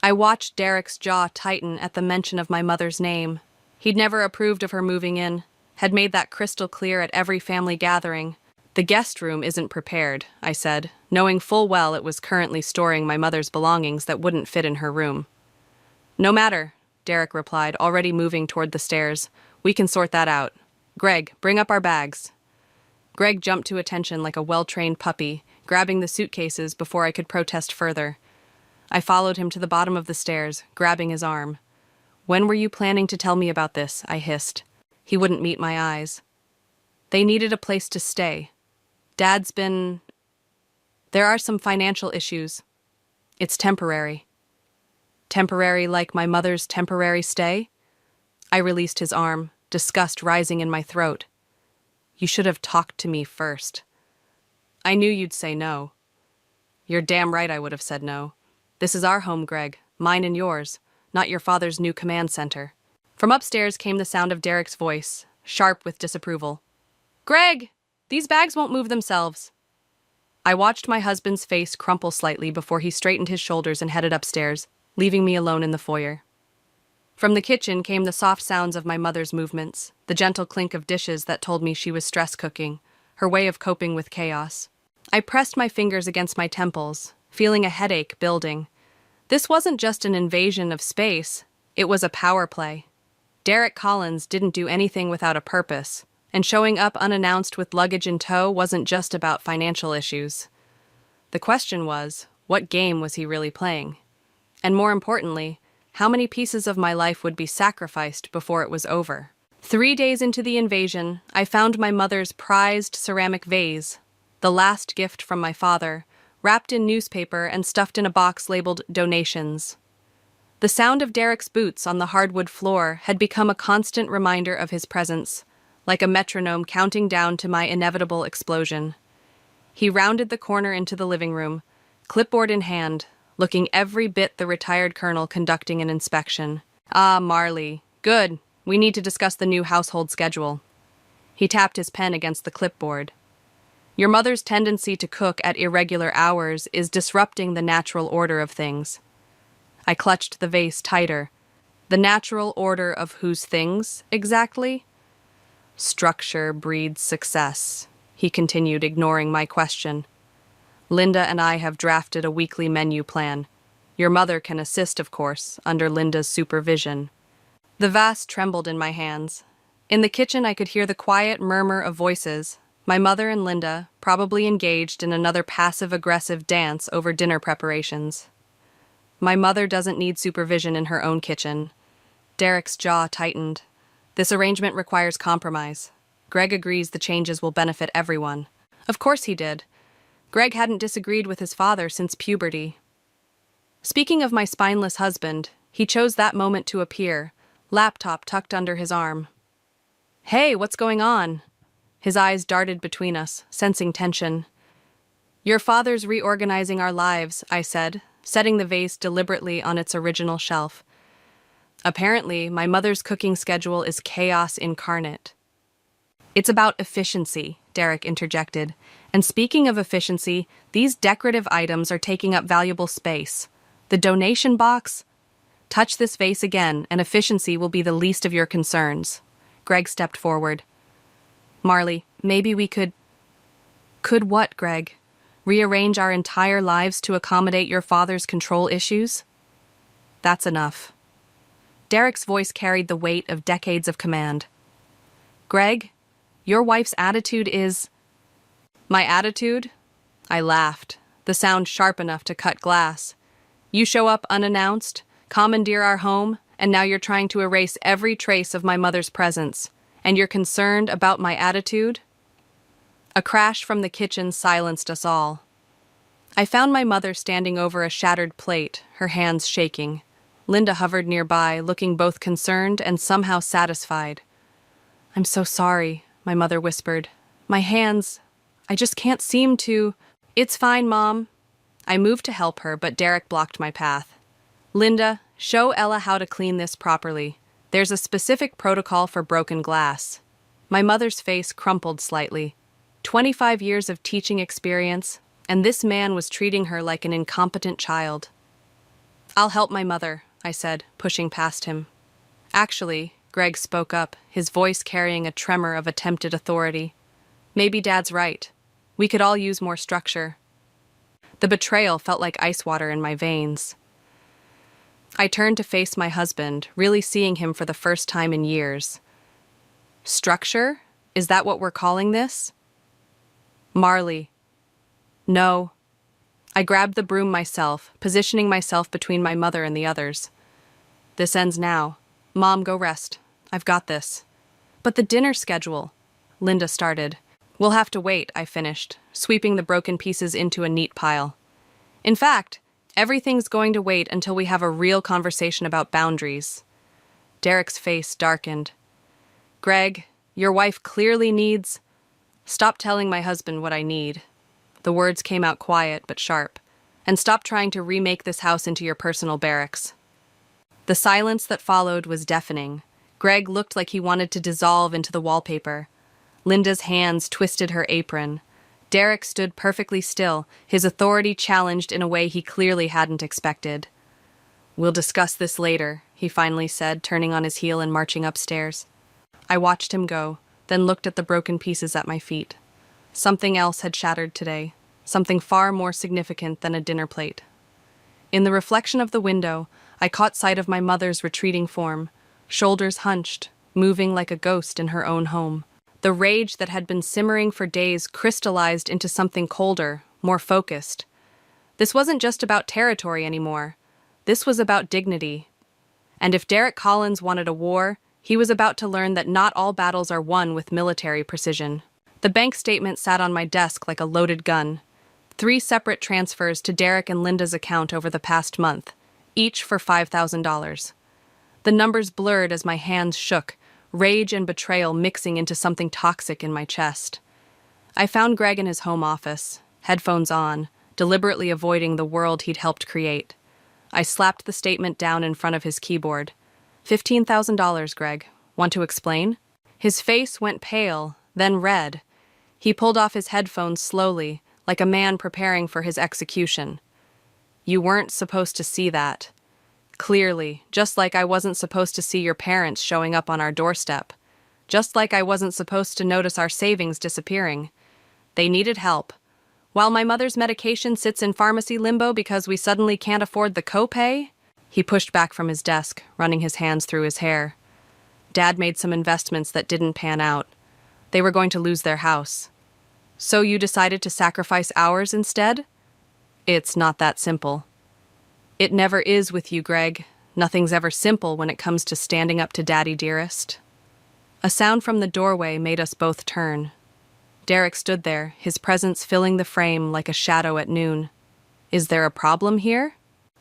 I watched Derek's jaw tighten at the mention of my mother's name. He'd never approved of her moving in, had made that crystal clear at every family gathering. The guest room isn't prepared, I said, knowing full well it was currently storing my mother's belongings that wouldn't fit in her room. No matter, Derek replied, already moving toward the stairs. We can sort that out. Greg, bring up our bags. Greg jumped to attention like a well-trained puppy, grabbing the suitcases before I could protest further. I followed him to the bottom of the stairs, grabbing his arm. When were you planning to tell me about this? I hissed. He wouldn't meet my eyes. They needed a place to stay. Dad's been... There are some financial issues. It's temporary. Temporary like my mother's temporary stay? I released his arm, disgust rising in my throat. You should have talked to me first. I knew you'd say no. You're damn right I would have said no. This is our home, Greg, mine and yours, not your father's new command center. From upstairs came the sound of Derek's voice, sharp with disapproval. Greg, these bags won't move themselves. I watched my husband's face crumple slightly before he straightened his shoulders and headed upstairs, leaving me alone in the foyer. From the kitchen came the soft sounds of my mother's movements, the gentle clink of dishes that told me she was stress cooking, her way of coping with chaos. I pressed my fingers against my temples, feeling a headache building. This wasn't just an invasion of space, it was a power play. Derek Collins didn't do anything without a purpose, and showing up unannounced with luggage in tow wasn't just about financial issues. The question was, what game was he really playing? And more importantly, how many pieces of my life would be sacrificed before it was over? 3 days into the invasion, I found my mother's prized ceramic vase, the last gift from my father, wrapped in newspaper and stuffed in a box labeled donations. The sound of Derek's boots on the hardwood floor had become a constant reminder of his presence, like a metronome counting down to my inevitable explosion. He rounded the corner into the living room, clipboard in hand, looking every bit the retired colonel conducting an inspection. "Ah, Marley. Good. We need to discuss the new household schedule." He tapped his pen against the clipboard. "Your mother's tendency to cook at irregular hours is disrupting the natural order of things." I clutched the vase tighter. The natural order of whose things, exactly? "Structure breeds success," he continued, ignoring my question. "Linda and I have drafted a weekly menu plan. Your mother can assist, of course, under Linda's supervision." The vase trembled in my hands. In the kitchen I could hear the quiet murmur of voices, my mother and Linda, probably engaged in another passive-aggressive dance over dinner preparations. My mother doesn't need supervision in her own kitchen. Derek's jaw tightened. This arrangement requires compromise. Greg agrees the changes will benefit everyone. Of course he did. Greg hadn't disagreed with his father since puberty. Speaking of my spineless husband, he chose that moment to appear, laptop tucked under his arm. "Hey, what's going on?" His eyes darted between us, sensing tension. "Your father's reorganizing our lives," I said, setting the vase deliberately on its original shelf. "Apparently, my mother's cooking schedule is chaos incarnate." "It's about efficiency," Derek interjected. "And speaking of efficiency, these decorative items are taking up valuable space. The donation box? Touch this vase again, and efficiency will be the least of your concerns." Greg stepped forward. "Marley, maybe we could..." "Could what, Greg? Rearrange our entire lives to accommodate your father's control issues?" "That's enough." Derek's voice carried the weight of decades of command. "Greg, your wife's attitude is..." "My attitude?" I laughed, the sound sharp enough to cut glass. "You show up unannounced, commandeer our home, and now you're trying to erase every trace of my mother's presence. And you're concerned about my attitude?" A crash from the kitchen silenced us all. I found my mother standing over a shattered plate, her hands shaking. Linda hovered nearby, looking both concerned and somehow satisfied. "I'm so sorry," my mother whispered. "My hands, I just can't seem to..." "It's fine, Mom." I moved to help her, but Derek blocked my path. "Linda, show Ella how to clean this properly. There's a specific protocol for broken glass." My mother's face crumpled slightly. 25 years of teaching experience, and this man was treating her like an incompetent child. "I'll help my mother," I said, pushing past him. "Actually," Greg spoke up, his voice carrying a tremor of attempted authority. "Maybe Dad's right. We could all use more structure." The betrayal felt like ice water in my veins. I turned to face my husband, really seeing him for the first time in years. "Structure? Is that what we're calling this?" "Marley." "No." I grabbed the broom myself, positioning myself between my mother and the others. "This ends now. Mom, go rest. I've got this." "But the dinner schedule," Linda started. "We'll have to wait," I finished, sweeping the broken pieces into a neat pile. "In fact, everything's going to wait until we have a real conversation about boundaries." Derek's face darkened. "Greg, your wife clearly needs..." "Stop telling my husband what I need." The words came out quiet but sharp. "And stop trying to remake this house into your personal barracks." The silence that followed was deafening. Greg looked like he wanted to dissolve into the wallpaper. Linda's hands twisted her apron. Derek stood perfectly still, his authority challenged in a way he clearly hadn't expected. "We'll discuss this later," he finally said, turning on his heel and marching upstairs. I watched him go, then looked at the broken pieces at my feet. Something else had shattered today, something far more significant than a dinner plate. In the reflection of the window, I caught sight of my mother's retreating form, shoulders hunched, moving like a ghost in her own home. The rage that had been simmering for days crystallized into something colder, more focused. This wasn't just about territory anymore. This was about dignity. And if Derek Collins wanted a war, he was about to learn that not all battles are won with military precision. The bank statement sat on my desk like a loaded gun. 3 separate transfers to Derek and Linda's account over the past month. each for $5,000. The numbers blurred as my hands shook, rage and betrayal mixing into something toxic in my chest. I found Greg in his home office, headphones on, deliberately avoiding the world he'd helped create. I slapped the statement down in front of his keyboard. $15,000, Greg. Want to explain? His face went pale, then red. He pulled off his headphones slowly, like a man preparing for his execution. You weren't supposed to see that. Clearly, just like I wasn't supposed to see your parents showing up on our doorstep. Just like I wasn't supposed to notice our savings disappearing. They needed help. While my mother's medication sits in pharmacy limbo because we suddenly can't afford the copay, he pushed back from his desk, running his hands through his hair. Dad made some investments that didn't pan out. They were going to lose their house. So you decided to sacrifice ours instead? It's not that simple. It never is with you, Greg. Nothing's ever simple when it comes to standing up to Daddy dearest. A sound from the doorway made us both turn. Derek stood there, his presence filling the frame like a shadow at noon. Is there a problem here?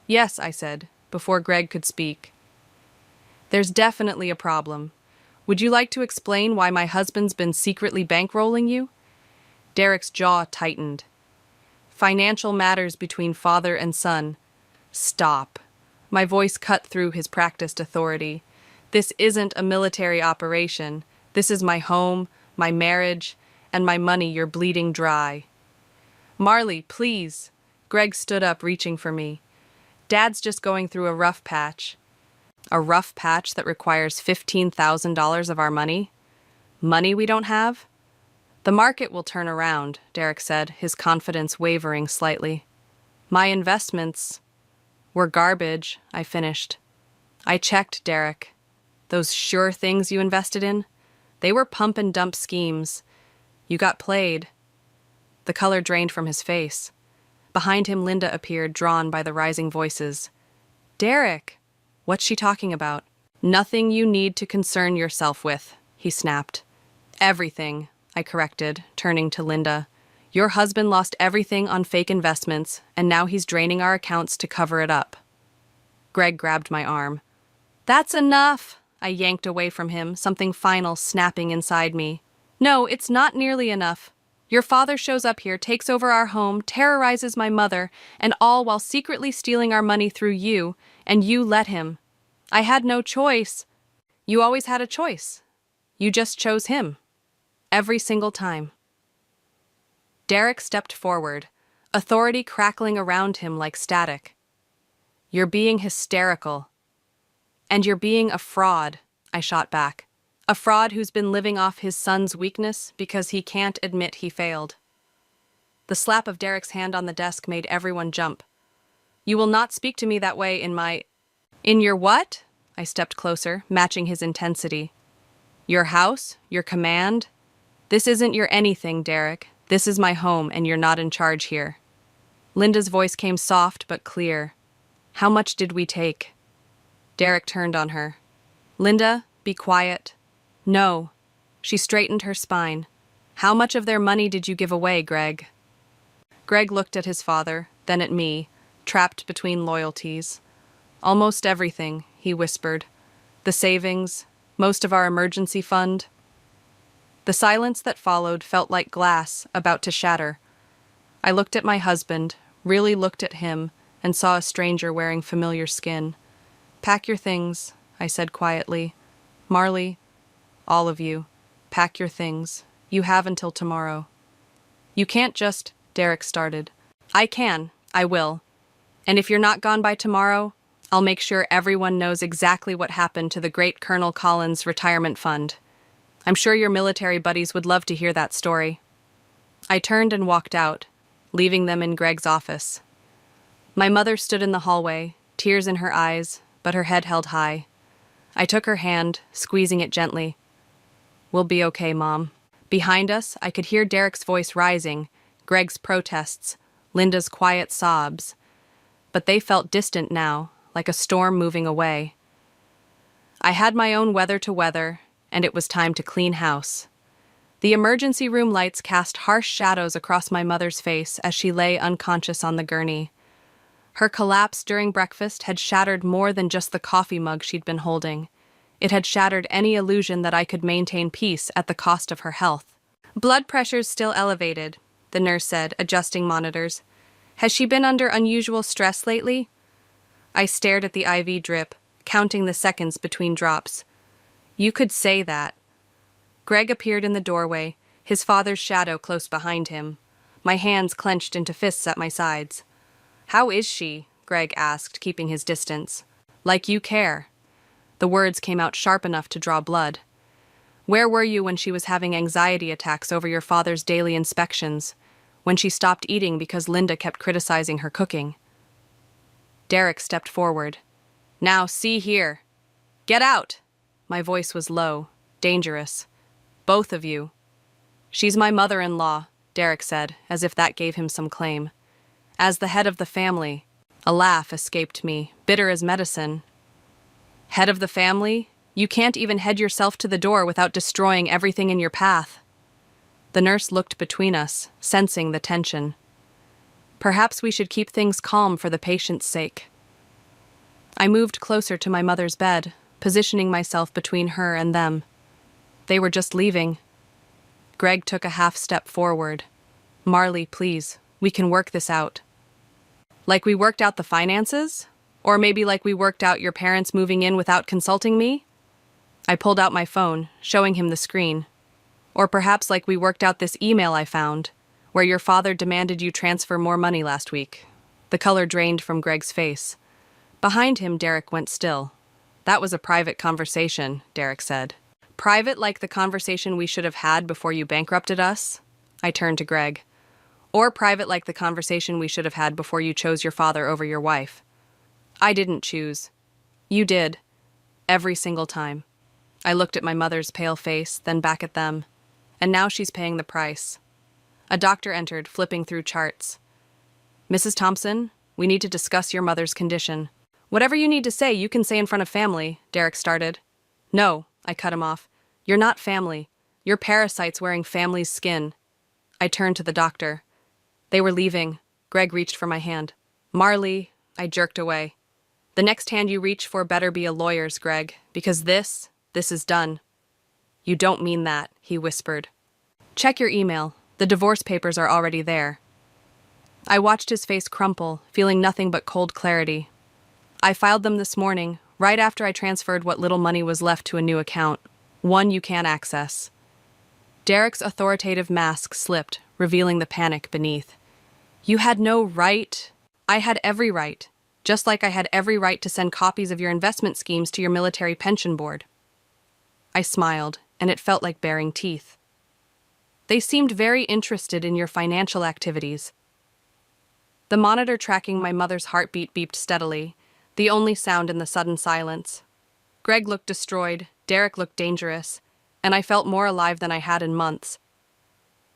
Yes, I said, before Greg could speak. There's definitely a problem. Would you like to explain why my husband's been secretly bankrolling you? Derek's jaw tightened. Financial matters between father and son. Stop. My voice cut through his practiced authority. This isn't a military operation. This is my home, my marriage, and my money you're bleeding dry. Marley, please. Greg stood up, reaching for me. Dad's just going through a rough patch. A rough patch that requires $15,000 of our money? Money we don't have? The market will turn around, Derek said, his confidence wavering slightly. My investments were garbage, I finished. I checked, Derek. Those sure things you invested in? They were pump and dump schemes. You got played. The color drained from his face. Behind him, Linda appeared, drawn by the rising voices. Derek! What's she talking about? Nothing you need to concern yourself with, he snapped. Everything, I corrected, turning to Linda. Your husband lost everything on fake investments, and now he's draining our accounts to cover it up. Greg grabbed my arm. That's enough! I yanked away from him, something final snapping inside me. No, it's not nearly enough. Your father shows up here, takes over our home, terrorizes my mother, and all while secretly stealing our money through you, and you let him. I had no choice. You always had a choice. You just chose him. Every single time. Derek stepped forward, authority crackling around him like static. You're being hysterical. And you're being a fraud, I shot back. A fraud who's been living off his son's weakness because he can't admit he failed. The slap of Derek's hand on the desk made everyone jump. You will not speak to me that way in your what? I stepped closer, matching his intensity. Your house? Your command? This isn't your anything, Derek. This is my home, and you're not in charge here. Linda's voice came soft but clear. How much did we take? Derek turned on her. Linda, be quiet. No. She straightened her spine. How much of their money did you give away, Greg? Greg looked at his father, then at me, trapped between loyalties. Almost everything, he whispered. The savings, most of our emergency fund. The silence that followed felt like glass about to shatter. I looked at my husband, really looked at him, and saw a stranger wearing familiar skin. Pack your things, I said quietly. Marley, all of you, pack your things. You have until tomorrow. You can't just, Derek started. I can, I will. And if you're not gone by tomorrow, I'll make sure everyone knows exactly what happened to the great Colonel Collins' retirement fund. I'm sure your military buddies would love to hear that story. I turned and walked out, leaving them in Greg's office. My mother stood in the hallway, tears in her eyes, but her head held high. I took her hand, squeezing it gently. We'll be okay, Mom. Behind us, I could hear Derek's voice rising, Greg's protests, Linda's quiet sobs. But they felt distant now, like a storm moving away. I had my own weather to weather, and it was time to clean house. The emergency room lights cast harsh shadows across my mother's face as she lay unconscious on the gurney. Her collapse during breakfast had shattered more than just the coffee mug she'd been holding. It had shattered any illusion that I could maintain peace at the cost of her health. Blood pressure's still elevated, the nurse said, adjusting monitors. Has she been under unusual stress lately? I stared at the IV drip, counting the seconds between drops. You could say that. Greg appeared in the doorway, his father's shadow close behind him. My hands clenched into fists at my sides. How is she? Greg asked, keeping his distance. Like you care. The words came out sharp enough to draw blood. Where were you when she was having anxiety attacks over your father's daily inspections? When she stopped eating because Linda kept criticizing her cooking? Derek stepped forward. Now, see here. Get out! My voice was low, dangerous. Both of you. She's my mother-in-law, Derek said, as if that gave him some claim. As the head of the family, a laugh escaped me, bitter as medicine. Head of the family? You can't even head yourself to the door without destroying everything in your path. The nurse looked between us, sensing the tension. Perhaps we should keep things calm for the patient's sake. I moved closer to my mother's bed, positioning myself between her and them. They were just leaving. Greg took a half step forward. Marley, please, we can work this out. Like we worked out the finances? Or maybe like we worked out your parents moving in without consulting me? I pulled out my phone, showing him the screen. Or perhaps like we worked out this email I found, where your father demanded you transfer more money last week. The color drained from Greg's face. Behind him, Derek went still. That was a private conversation, Derek said. Private like the conversation we should have had before you bankrupted us? I turned to Greg. Or private like the conversation we should have had before you chose your father over your wife. I didn't choose. You did. Every single time. I looked at my mother's pale face, then back at them. And now she's paying the price. A doctor entered, flipping through charts. Mrs. Thompson, we need to discuss your mother's condition. Whatever you need to say, you can say in front of family, Derek started. No, I cut him off. You're not family. You're parasites wearing family's skin. I turned to the doctor. They were leaving. Greg reached for my hand. Marley, I jerked away. The next hand you reach for better be a lawyer's, Greg, because this is done. You don't mean that, he whispered. Check your email. The divorce papers are already there. I watched his face crumple, feeling nothing but cold clarity. I filed them this morning, right after I transferred what little money was left to a new account, one you can't access. Derek's authoritative mask slipped, revealing the panic beneath. You had no right. I had every right, just like I had every right to send copies of your investment schemes to your military pension board. I smiled, and it felt like baring teeth. They seemed very interested in your financial activities. The monitor tracking my mother's heartbeat beeped steadily, the only sound in the sudden silence. Greg looked destroyed, Derek looked dangerous, and I felt more alive than I had in months.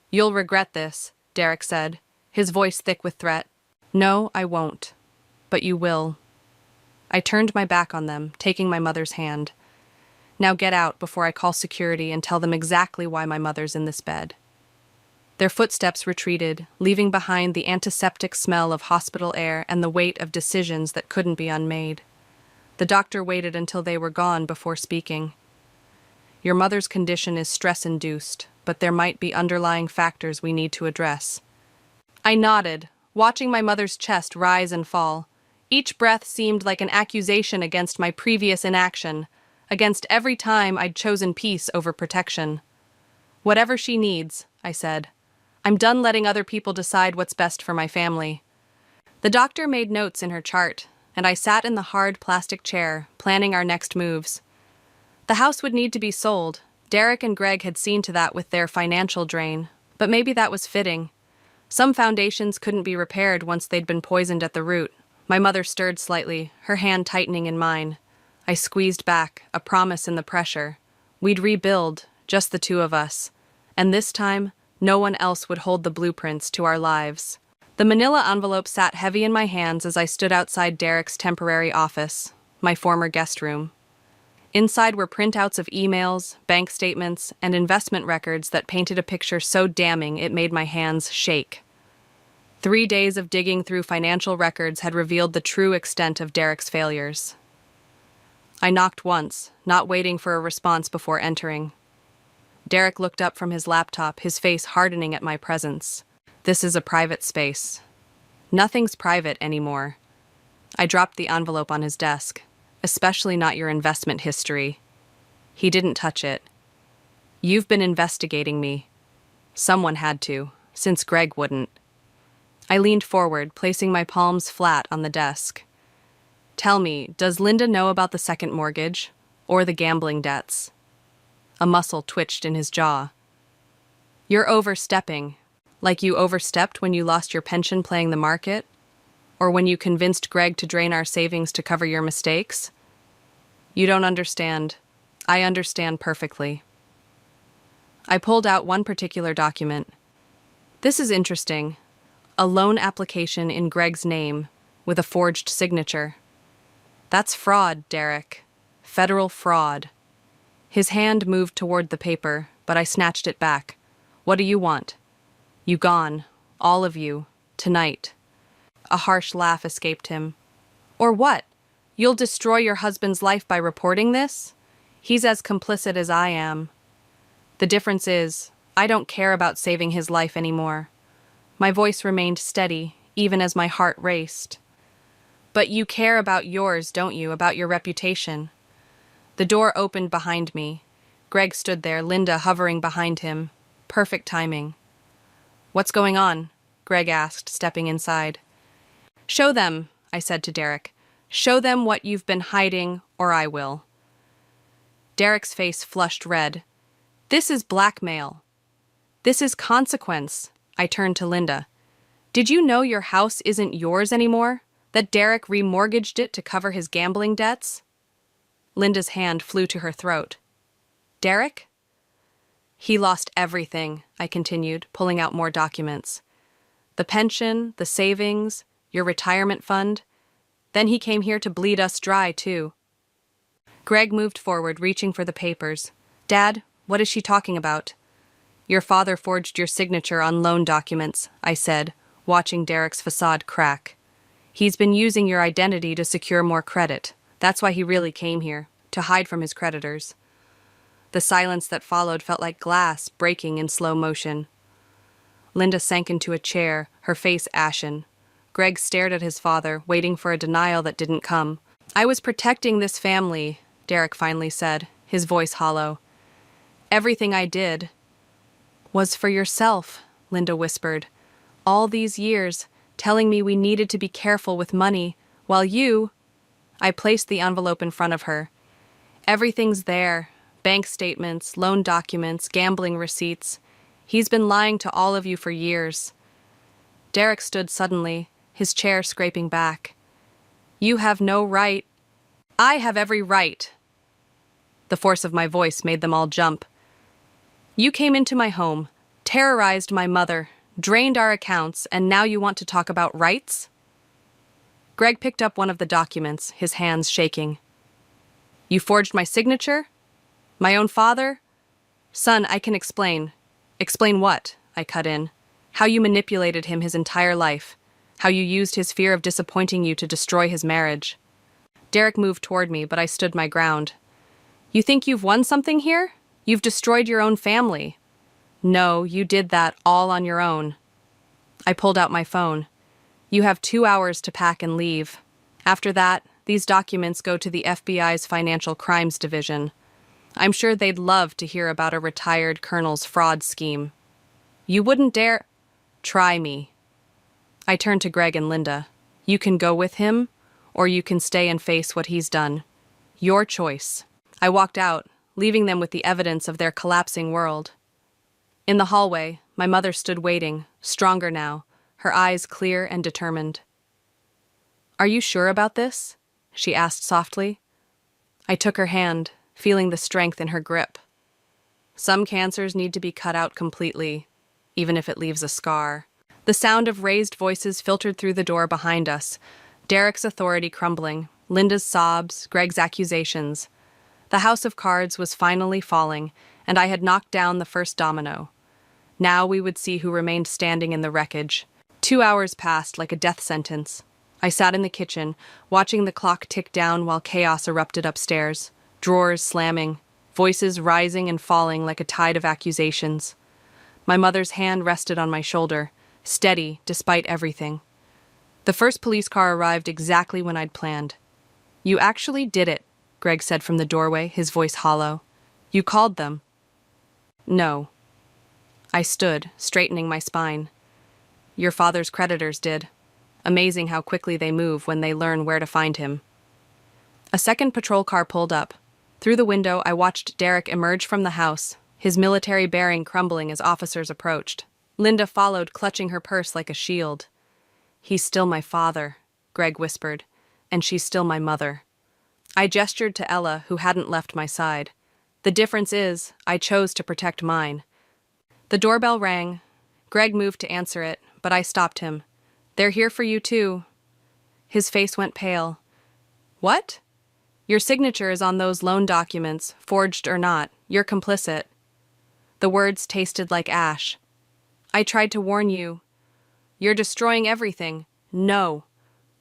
You'll regret this, Derek said, his voice thick with threat. No, I won't. But you will. I turned my back on them, taking my mother's hand. Now get out before I call security and tell them exactly why my mother's in this bed. Their footsteps retreated, leaving behind the antiseptic smell of hospital air and the weight of decisions that couldn't be unmade. The doctor waited until they were gone before speaking. Your mother's condition is stress-induced, but there might be underlying factors we need to address. I nodded, watching my mother's chest rise and fall. Each breath seemed like an accusation against my previous inaction, against every time I'd chosen peace over protection. Whatever she needs, I said. I'm done letting other people decide what's best for my family. The doctor made notes in her chart, and I sat in the hard plastic chair, planning our next moves. The house would need to be sold. Derek and Greg had seen to that with their financial drain, but maybe that was fitting. Some foundations couldn't be repaired once they'd been poisoned at the root. My mother stirred slightly, her hand tightening in mine. I squeezed back, a promise in the pressure. We'd rebuild, just the two of us. And this time, no one else would hold the blueprints to our lives. The manila envelope sat heavy in my hands as I stood outside Derek's temporary office, my former guest room. Inside were printouts of emails, bank statements, and investment records that painted a picture so damning it made my hands shake. 3 days of digging through financial records had revealed the true extent of Derek's failures. I knocked once, not waiting for a response before entering. Derek looked up from his laptop, his face hardening at my presence. This is a private space. Nothing's private anymore. I dropped the envelope on his desk, especially not your investment history. He didn't touch it. You've been investigating me. Someone had to, since Greg wouldn't. I leaned forward, placing my palms flat on the desk. Tell me, does Linda know about the second mortgage, or the gambling debts? A muscle twitched in his jaw. You're overstepping, like you overstepped when you lost your pension playing the market? Or when you convinced Greg to drain our savings to cover your mistakes? You don't understand. I understand perfectly. I pulled out one particular document. This is interesting. A loan application in Greg's name, with a forged signature. That's fraud, Derek. Federal fraud. His hand moved toward the paper, but I snatched it back. What do you want? You gone. All of you. Tonight. A harsh laugh escaped him. Or what? You'll destroy your husband's life by reporting this? He's as complicit as I am. The difference is, I don't care about saving his life anymore. My voice remained steady, even as my heart raced. But you care about yours, don't you, about your reputation? The door opened behind me. Greg stood there, Linda hovering behind him. Perfect timing. What's going on? Greg asked, stepping inside. Show them, I said to Derek. Show them what you've been hiding, or I will. Derek's face flushed red. This is blackmail. This is consequence. I turned to Linda. Did you know your house isn't yours anymore? That Derek remortgaged it to cover his gambling debts? Linda's hand flew to her throat. Derek? He lost everything, I continued, pulling out more documents. The pension, the savings, your retirement fund. Then he came here to bleed us dry, too. Greg moved forward, reaching for the papers. Dad, what is she talking about? Your father forged your signature on loan documents, I said, watching Derek's facade crack. He's been using your identity to secure more credit. That's why he really came here, to hide from his creditors. The silence that followed felt like glass breaking in slow motion. Linda sank into a chair, her face ashen. Greg stared at his father, waiting for a denial that didn't come. I was protecting this family, Derek finally said, his voice hollow. Everything I did was for yourself, Linda whispered. All these years, telling me we needed to be careful with money, while you... I placed the envelope in front of her. Everything's there. Bank statements, loan documents, gambling receipts. He's been lying to all of you for years. Derek stood suddenly, his chair scraping back. You have no right. I have every right. The force of my voice made them all jump. You came into my home, terrorized my mother, drained our accounts, and now you want to talk about rights? Greg picked up one of the documents, his hands shaking. You forged my signature? My own father? Son, I can explain. Explain what? I cut in. How you manipulated him his entire life. How you used his fear of disappointing you to destroy his marriage. Derek moved toward me, but I stood my ground. You think you've won something here? You've destroyed your own family. No, you did that all on your own. I pulled out my phone. You have 2 hours to pack and leave. After that, these documents go to the FBI's Financial Crimes Division. I'm sure they'd love to hear about a retired colonel's fraud scheme. You wouldn't dare... Try me. I turned to Greg and Linda. You can go with him, or you can stay and face what he's done. Your choice. I walked out, leaving them with the evidence of their collapsing world. In the hallway, my mother stood waiting, stronger now, her eyes clear and determined. Are you sure about this? She asked softly. I took her hand, feeling the strength in her grip. Some cancers need to be cut out completely, even if it leaves a scar. The sound of raised voices filtered through the door behind us, Derek's authority crumbling, Linda's sobs, Greg's accusations. The house of cards was finally falling, and I had knocked down the first domino. Now we would see who remained standing in the wreckage. 2 hours passed like a death sentence. I sat in the kitchen, watching the clock tick down while chaos erupted upstairs, drawers slamming, voices rising and falling like a tide of accusations. My mother's hand rested on my shoulder, steady despite everything. The first police car arrived exactly when I'd planned. "You actually did it," Greg said from the doorway, his voice hollow. "You called them." "No." I stood, straightening my spine. "Your father's creditors did. Amazing how quickly they move when they learn where to find him." A second patrol car pulled up. Through the window, I watched Derek emerge from the house, his military bearing crumbling as officers approached. Linda followed, clutching her purse like a shield. "He's still my father," Greg whispered, "and she's still my mother." I gestured to Ella, who hadn't left my side. "The difference is, I chose to protect mine." The doorbell rang. Greg moved to answer it, but I stopped him. "They're here for you too." His face went pale. "What?" "Your signature is on those loan documents, forged or not. You're complicit." The words tasted like ash. "I tried to warn you. You're destroying everything." "No."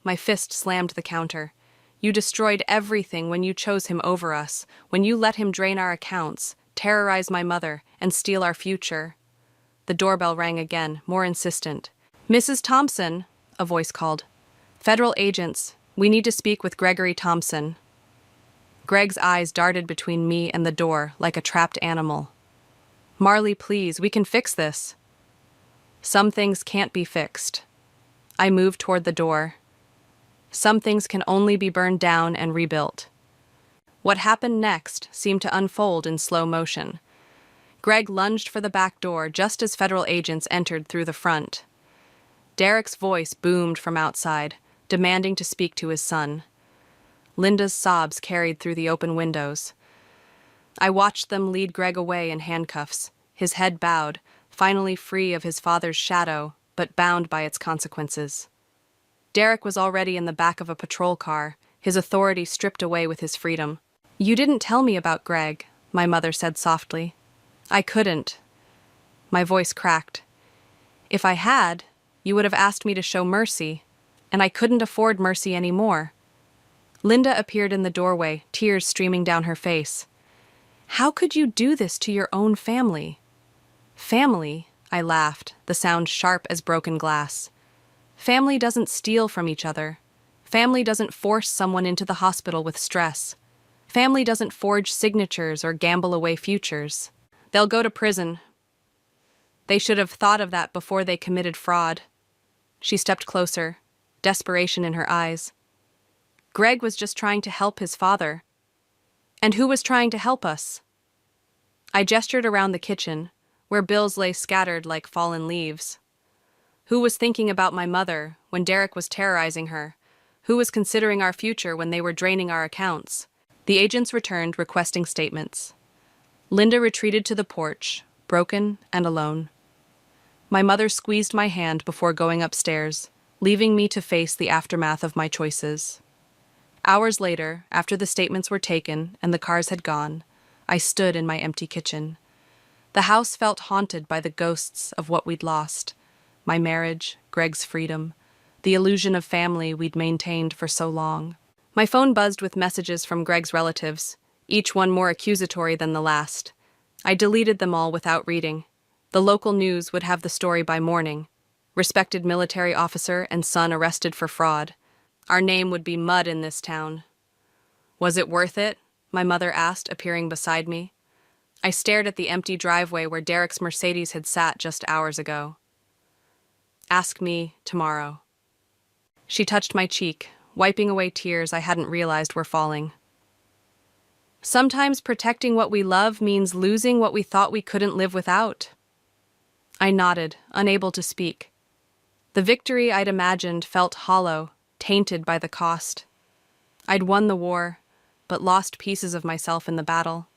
My fist slammed the counter. "You destroyed everything when you chose him over us, when you let him drain our accounts, terrorize my mother, and steal our future." The doorbell rang again, more insistent. "Mrs. Thompson," a voice called. "Federal agents, we need to speak with Gregory Thompson." Greg's eyes darted between me and the door like a trapped animal. "Marley, please, we can fix this." "Some things can't be fixed." I moved toward the door. "Some things can only be burned down and rebuilt." What happened next seemed to unfold in slow motion. Greg lunged for the back door just as federal agents entered through the front. Derek's voice boomed from outside, demanding to speak to his son. Linda's sobs carried through the open windows. I watched them lead Greg away in handcuffs, his head bowed, finally free of his father's shadow, but bound by its consequences. Derek was already in the back of a patrol car, his authority stripped away with his freedom. "You didn't tell me about Greg," my mother said softly. "I couldn't." My voice cracked. "If I had, you would have asked me to show mercy, and I couldn't afford mercy anymore." Linda appeared in the doorway, tears streaming down her face. "How could you do this to your own family?" "Family?" I laughed, the sound sharp as broken glass. "Family doesn't steal from each other. Family doesn't force someone into the hospital with stress. Family doesn't forge signatures or gamble away futures. They'll go to prison. They should have thought of that before they committed fraud." She stepped closer, desperation in her eyes. "Greg was just trying to help his father." "And who was trying to help us?" I gestured around the kitchen, where bills lay scattered like fallen leaves. Who was thinking about my mother when Derek was terrorizing her? Who was considering our future when they were draining our accounts? The agents returned, requesting statements. Linda retreated to the porch, broken and alone. My mother squeezed my hand before going upstairs, leaving me to face the aftermath of my choices. Hours later, after the statements were taken and the cars had gone, I stood in my empty kitchen. The house felt haunted by the ghosts of what we'd lost. My marriage, Greg's freedom, the illusion of family we'd maintained for so long. My phone buzzed with messages from Greg's relatives, each one more accusatory than the last. I deleted them all without reading. The local news would have the story by morning. Respected military officer and son arrested for fraud. Our name would be mud in this town. "Was it worth it?" my mother asked, appearing beside me. I stared at the empty driveway where Derek's Mercedes had sat just hours ago. "Ask me tomorrow." She touched my cheek, wiping away tears I hadn't realized were falling. "Sometimes protecting what we love means losing what we thought we couldn't live without." I nodded, unable to speak. The victory I'd imagined felt hollow, tainted by the cost. I'd won the war, but lost pieces of myself in the battle.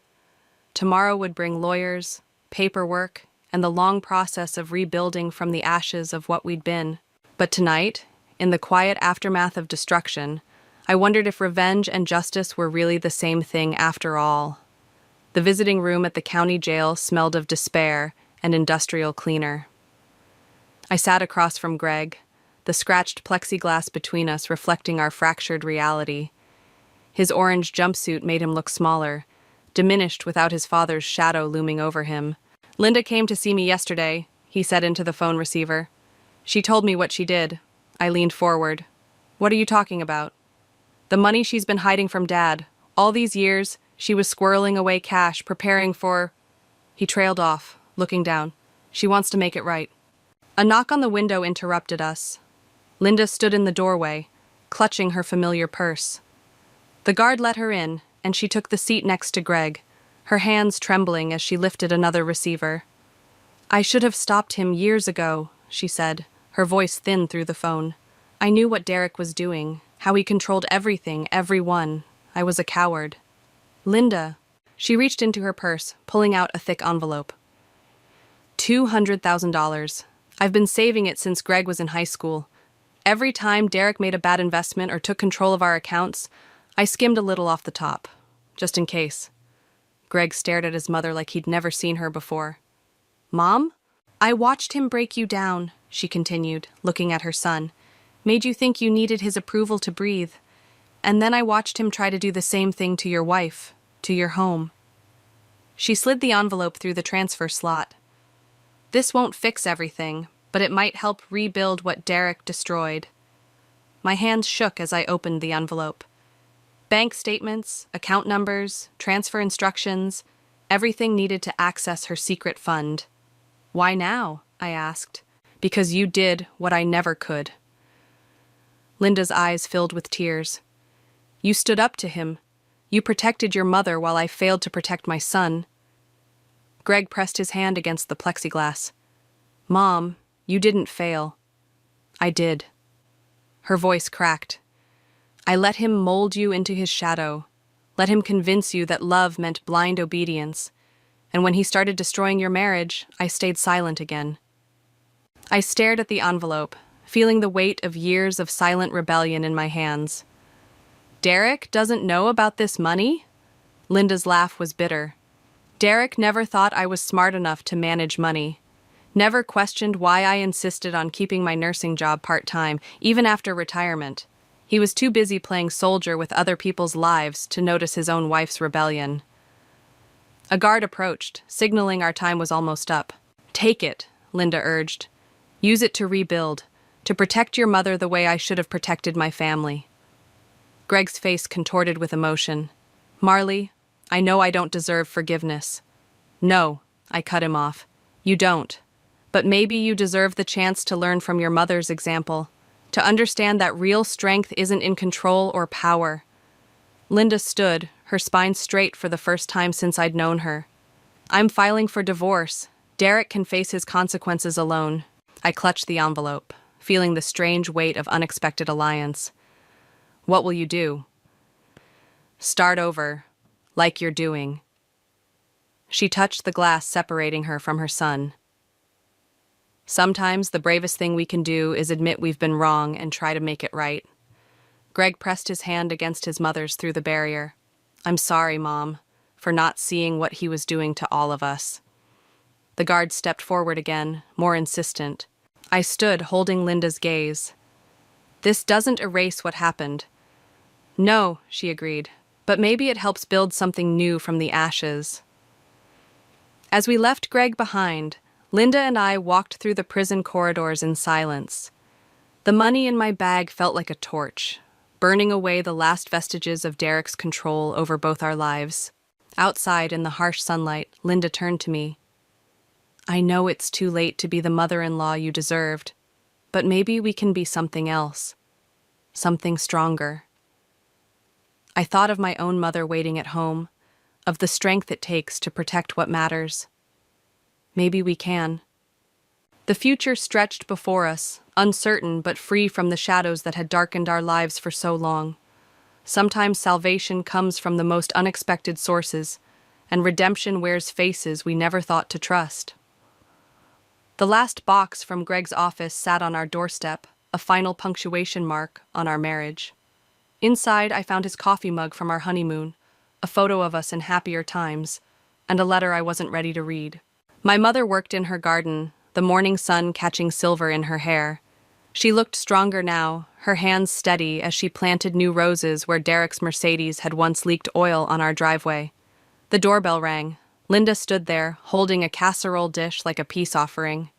Tomorrow would bring lawyers, paperwork, and the long process of rebuilding from the ashes of what we'd been. But tonight, in the quiet aftermath of destruction, I wondered if revenge and justice were really the same thing after all. The visiting room at the county jail smelled of despair and industrial cleaner. I sat across from Greg, the scratched plexiglass between us reflecting our fractured reality. His orange jumpsuit made him look smaller, diminished without his father's shadow looming over him. "Linda came to see me yesterday," he said into the phone receiver. "She told me what she did." I leaned forward. "What are you talking about?" "The money she's been hiding from Dad. All these years, she was squirreling away cash, preparing for—" He trailed off, looking down. "She wants to make it right." A knock on the window interrupted us. Linda stood in the doorway, clutching her familiar purse. The guard let her in, and she took the seat next to Greg, her hands trembling as she lifted another receiver. "I should have stopped him years ago," she said, her voice thin through the phone. "I knew what Derek was doing, how he controlled everything, everyone. I was a coward." "Linda." She reached into her purse, pulling out a thick envelope. $200,000. I've been saving it since Greg was in high school. Every time Derek made a bad investment or took control of our accounts, I skimmed a little off the top, just in case. Greg stared at his mother like he'd never seen her before. "Mom? I watched him break you down," she continued, looking at her son. "Made you think you needed his approval to breathe. And then I watched him try to do the same thing to your wife, to your home." She slid the envelope through the transfer slot. "This won't fix everything, but it might help rebuild what Derek destroyed." My hands shook as I opened the envelope. Bank statements, account numbers, transfer instructions, everything needed to access her secret fund. "Why now?" I asked. "Because you did what I never could." Linda's eyes filled with tears. "You stood up to him. You protected your mother while I failed to protect my son." Greg pressed his hand against the plexiglass. "Mom, you didn't fail." "I did." Her voice cracked. "I let him mold you into his shadow, let him convince you that love meant blind obedience, and when he started destroying your marriage, I stayed silent again." I stared at the envelope, feeling the weight of years of silent rebellion in my hands. "Derek doesn't know about this money?" Linda's laugh was bitter. "Derek never thought I was smart enough to manage money. Never questioned why I insisted on keeping my nursing job part-time, even after retirement. He was too busy playing soldier with other people's lives to notice his own wife's rebellion." A guard approached, signaling our time was almost up. "Take it," Linda urged. "Use it to rebuild, to protect your mother the way I should have protected my family." Greg's face contorted with emotion. "Marley, I know I don't deserve forgiveness." "No," I cut him off. "You don't. But maybe you deserve the chance to learn from your mother's example, to understand that real strength isn't in control or power." Linda stood, her spine straight for the first time since I'd known her. "I'm filing for divorce. Derek can face his consequences alone." I clutched the envelope, feeling the strange weight of unexpected alliance. "What will you do?" "Start over, like you're doing." She touched the glass separating her from her son. "Sometimes the bravest thing we can do is admit we've been wrong and try to make it right." Greg pressed his hand against his mother's through the barrier. "I'm sorry, Mom, for not seeing what he was doing to all of us." The guard stepped forward again, more insistent. I stood, holding Linda's gaze. "This doesn't erase what happened." "No," she agreed, "but maybe it helps build something new from the ashes." As we left Greg behind, Linda and I walked through the prison corridors in silence. The money in my bag felt like a torch, burning away the last vestiges of Derek's control over both our lives. Outside, in the harsh sunlight, Linda turned to me. "I know it's too late to be the mother-in-law you deserved, but maybe we can be something else. Something stronger." I thought of my own mother waiting at home, of the strength it takes to protect what matters. Maybe we can. The future stretched before us, uncertain but free from the shadows that had darkened our lives for so long. Sometimes salvation comes from the most unexpected sources, and redemption wears faces we never thought to trust. The last box from Greg's office sat on our doorstep, a final punctuation mark on our marriage. Inside, I found his coffee mug from our honeymoon, a photo of us in happier times, and a letter I wasn't ready to read. My mother worked in her garden, the the morning sun catching silver in her hair. She looked stronger now, her hands steady as she planted new roses where Derek's Mercedes had once leaked oil on our driveway. The doorbell rang. Linda stood there, holding a casserole dish like a peace offering.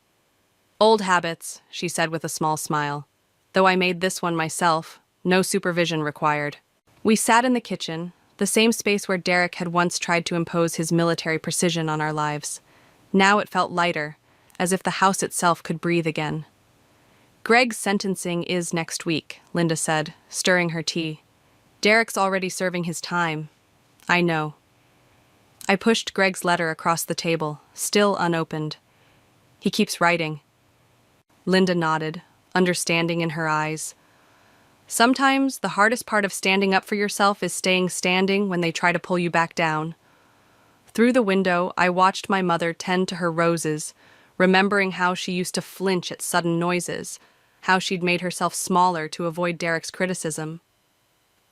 "Old habits," she said with a small smile. "Though I made this one myself, no supervision required." We sat in the kitchen, the same space where Derek had once tried to impose his military precision on our lives. Now it felt lighter, as if the house itself could breathe again. "Greg's sentencing is next week," Linda said, stirring her tea. "Derek's already serving his time." "I know." I pushed Greg's letter across the table, still unopened. "He keeps writing." Linda nodded, understanding in her eyes. Sometimes the hardest part of standing up for yourself is staying standing when they try to pull you back down. Through the window, I watched my mother tend to her roses, remembering how she used to flinch at sudden noises, how she'd made herself smaller to avoid Derek's criticism.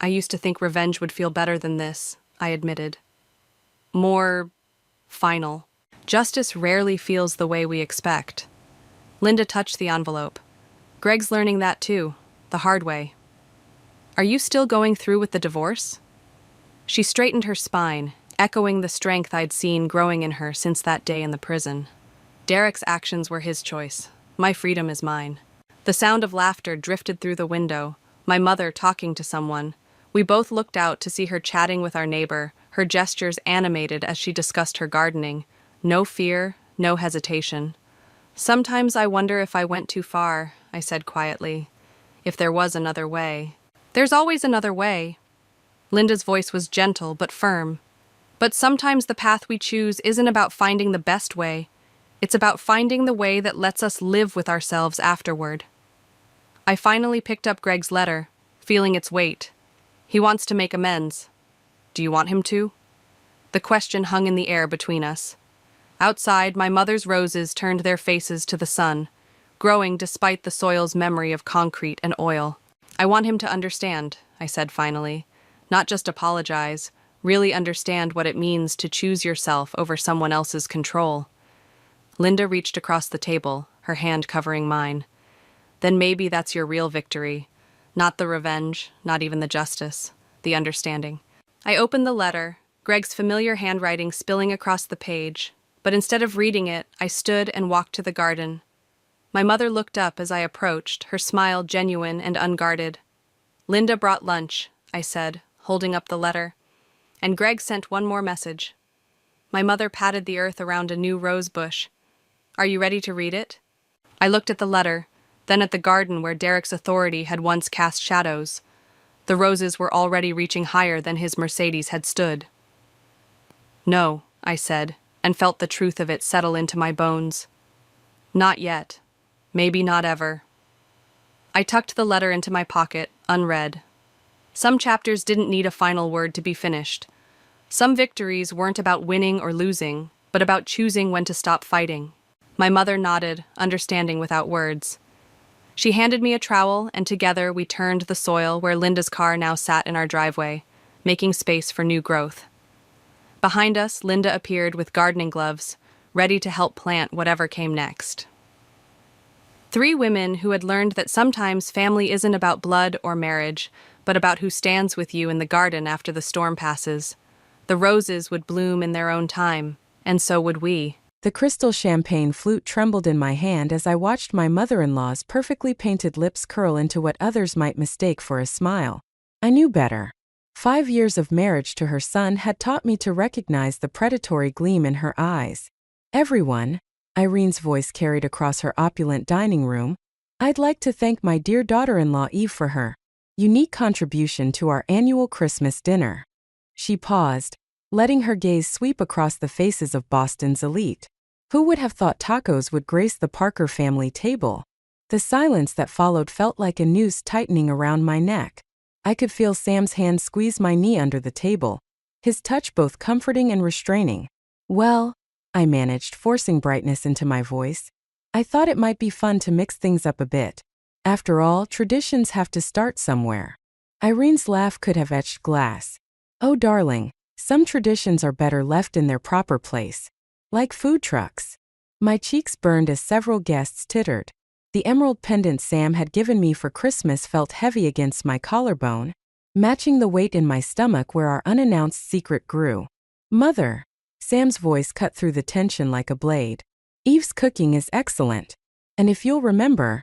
"I used to think revenge would feel better than this," I admitted. "More final. Justice rarely feels the way we expect." Linda touched the envelope. "Greg's learning that too, the hard way." "Are you still going through with the divorce?" She straightened her spine, echoing the strength I'd seen growing in her since that day in the prison. "Derek's actions were his choice. My freedom is mine." The sound of laughter drifted through the window, my mother talking to someone. We both looked out to see her chatting with our neighbor, her gestures animated as she discussed her gardening. No fear, no hesitation. "Sometimes I wonder if I went too far," I said quietly. "If there was another way." "There's always another way." Linda's voice was gentle but firm. "But sometimes the path we choose isn't about finding the best way. It's about finding the way that lets us live with ourselves afterward." I finally picked up Greg's letter, feeling its weight. He wants to make amends. Do you want him to? The question hung in the air between us. Outside, my mother's roses turned their faces to the sun, growing despite the soil's memory of concrete and oil. "I want him to understand," I said finally. "Not just apologize, really understand what it means to choose yourself over someone else's control." Linda reached across the table, her hand covering mine. "Then maybe that's your real victory. Not the revenge, not even the justice, the understanding." I opened the letter, Greg's familiar handwriting spilling across the page, but instead of reading it, I stood and walked to the garden. My mother looked up as I approached, her smile genuine and unguarded. "Linda brought lunch," I said, holding up the letter. "And Greg sent one more message." My mother patted the earth around a new rose bush. "Are you ready to read it?" I looked at the letter, then at the garden where Derek's authority had once cast shadows. The roses were already reaching higher than his Mercedes had stood. "No," I said, and felt the truth of it settle into my bones. "Not yet. Maybe not ever." I tucked the letter into my pocket, unread. Some chapters didn't need a final word to be finished. Some victories weren't about winning or losing, but about choosing when to stop fighting. My mother nodded, understanding without words. She handed me a trowel, and together we turned the soil where Linda's car now sat in our driveway, making space for new growth. Behind us, Linda appeared with gardening gloves, ready to help plant whatever came next. 3 women who had learned that sometimes family isn't about blood or marriage, but about who stands with you in the garden after the storm passes. The roses would bloom in their own time, and so would we. The crystal champagne flute trembled in my hand as I watched my mother-in-law's perfectly painted lips curl into what others might mistake for a smile. I knew better. 5 years of marriage to her son had taught me to recognize the predatory gleam in her eyes. "Everyone," Irene's voice carried across her opulent dining room, "I'd like to thank my dear daughter-in-law Eve for her unique contribution to our annual Christmas dinner." She paused, letting her gaze sweep across the faces of Boston's elite. Who would have thought tacos would grace the Parker family table? The silence that followed felt like a noose tightening around my neck. I could feel Sam's hand squeeze my knee under the table, his touch both comforting and restraining. "Well," I managed, forcing brightness into my voice, "I thought it might be fun to mix things up a bit. After all, traditions have to start somewhere." Irene's laugh could have etched glass. "Oh, darling, some traditions are better left in their proper place. Like food trucks." My cheeks burned as several guests tittered. The emerald pendant Sam had given me for Christmas felt heavy against my collarbone, matching the weight in my stomach where our unannounced secret grew. Mother. Sam's voice cut through the tension like a blade. Eve's cooking is excellent. And if you'll remember,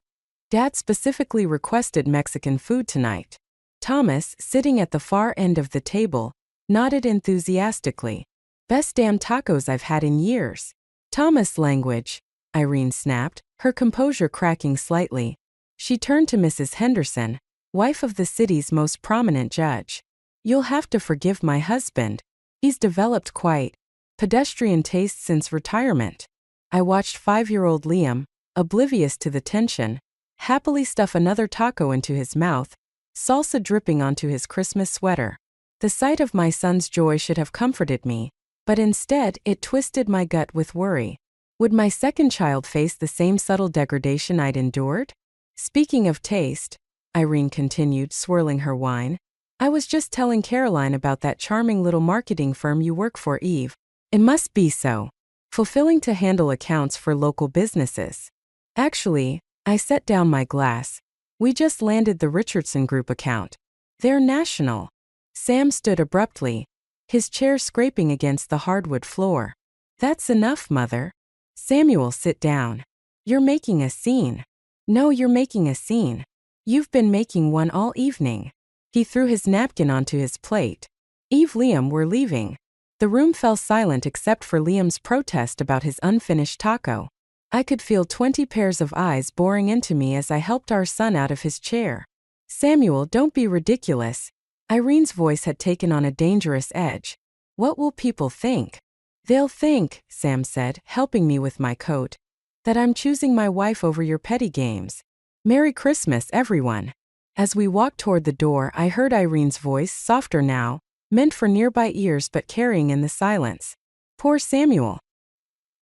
Dad specifically requested Mexican food tonight. Thomas, sitting at the far end of the table, nodded enthusiastically. Best damn tacos I've had in years. Thomas language, Irene snapped, her composure cracking slightly. She turned to Mrs. Henderson, wife of the city's most prominent judge. You'll have to forgive my husband. He's developed quite pedestrian taste since retirement. I watched 5-year-old Liam, oblivious to the tension, happily stuff another taco into his mouth, salsa dripping onto his Christmas sweater. The sight of my son's joy should have comforted me, but instead it twisted my gut with worry. Would my second child face the same subtle degradation I'd endured? Speaking of taste, Irene continued, swirling her wine, I was just telling Caroline about that charming little marketing firm you work for, Eve. It must be so fulfilling to handle accounts for local businesses. Actually, I set down my glass. We just landed the Richardson Group account. They're national. Sam stood abruptly, his chair scraping against the hardwood floor. That's enough, Mother. Samuel, sit down. You're making a scene. No, you're making a scene. You've been making one all evening. He threw his napkin onto his plate. Eve, Liam, we're leaving. The room fell silent except for Liam's protest about his unfinished taco. I could feel 20 pairs of eyes boring into me as I helped our son out of his chair. Samuel, don't be ridiculous. Irene's voice had taken on a dangerous edge. What will people think? They'll think, Sam said, helping me with my coat, that I'm choosing my wife over your petty games. Merry Christmas, everyone. As we walked toward the door, I heard Irene's voice, softer now, meant for nearby ears but carrying in the silence. Poor Samuel.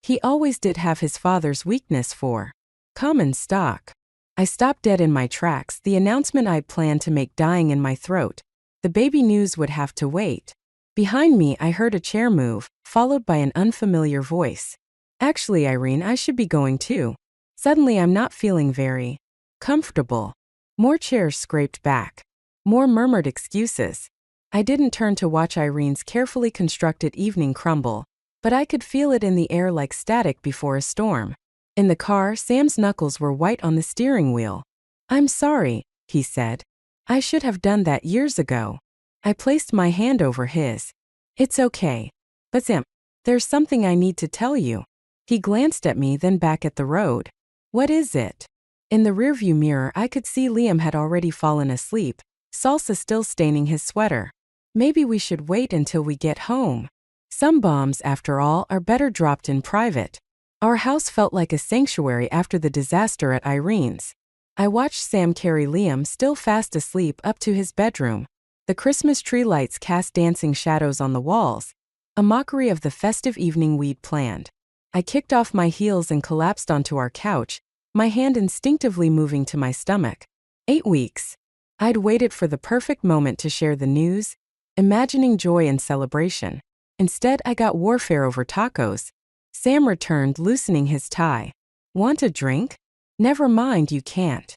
He always did have his father's weakness for common stock. I stopped dead in my tracks, the announcement I'd planned to make dying in my throat. The baby news would have to wait. Behind me, I heard a chair move, followed by an unfamiliar voice. Actually, Irene, I should be going too. Suddenly, I'm not feeling very comfortable. More chairs scraped back. More murmured excuses. I didn't turn to watch Irene's carefully constructed evening crumble, but I could feel it in the air like static before a storm. In the car, Sam's knuckles were white on the steering wheel. I'm sorry, he said. I should have done that years ago. I placed my hand over his. It's okay. But Sam, there's something I need to tell you. He glanced at me, then back at the road. What is it? In the rearview mirror, I could see Liam had already fallen asleep, salsa still staining his sweater. Maybe we should wait until we get home. Some bombs, after all, are better dropped in private. Our house felt like a sanctuary after the disaster at Irene's. I watched Sam carry Liam, still fast asleep, up to his bedroom. The Christmas tree lights cast dancing shadows on the walls, a mockery of the festive evening we'd planned. I kicked off my heels and collapsed onto our couch, my hand instinctively moving to my stomach. 8 weeks. I'd waited for the perfect moment to share the news, imagining joy and celebration. Instead, I got warfare over tacos. Sam returned, loosening his tie. Want a drink? Never mind, you can't.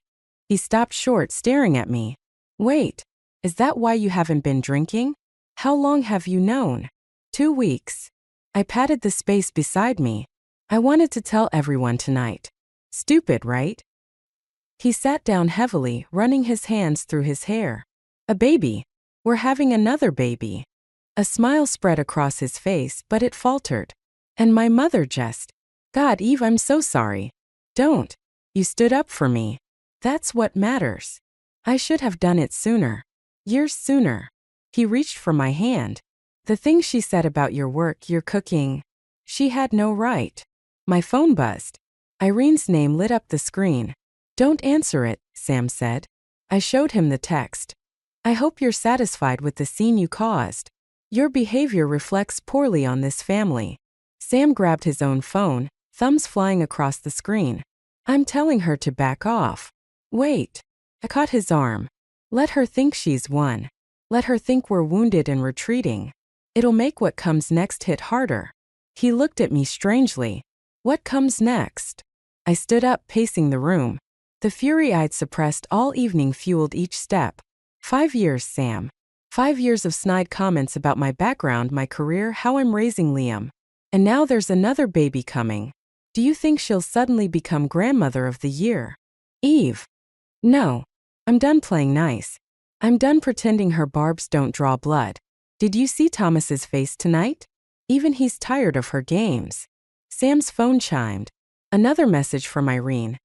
He stopped short, staring at me. Wait, is that why you haven't been drinking? How long have you known? 2 weeks. I patted the space beside me. I wanted to tell everyone tonight. Stupid, right? He sat down heavily, running his hands through his hair. A baby. We're having another baby. A smile spread across his face, but it faltered. And my mother just. God, Eve, I'm so sorry. Don't. You stood up for me. That's what matters. I should have done it sooner. Years sooner. He reached for my hand. The thing she said about your work, your cooking. She had no right. My phone buzzed. Irene's name lit up the screen. Don't answer it, Sam said. I showed him the text. I hope you're satisfied with the scene you caused. Your behavior reflects poorly on this family. Sam grabbed his own phone, thumbs flying across the screen. I'm telling her to back off. Wait. I caught his arm. Let her think she's won. Let her think we're wounded and retreating. It'll make what comes next hit harder. He looked at me strangely. What comes next? I stood up, pacing the room. The fury I'd suppressed all evening fueled each step. 5 years, Sam. 5 years of snide comments about my background, my career, how I'm raising Liam. And now there's another baby coming. Do you think she'll suddenly become grandmother of the year? Eve. No. I'm done playing nice. I'm done pretending her barbs don't draw blood. Did you see Thomas's face tonight? Even he's tired of her games. Sam's phone chimed. Another message from Irene.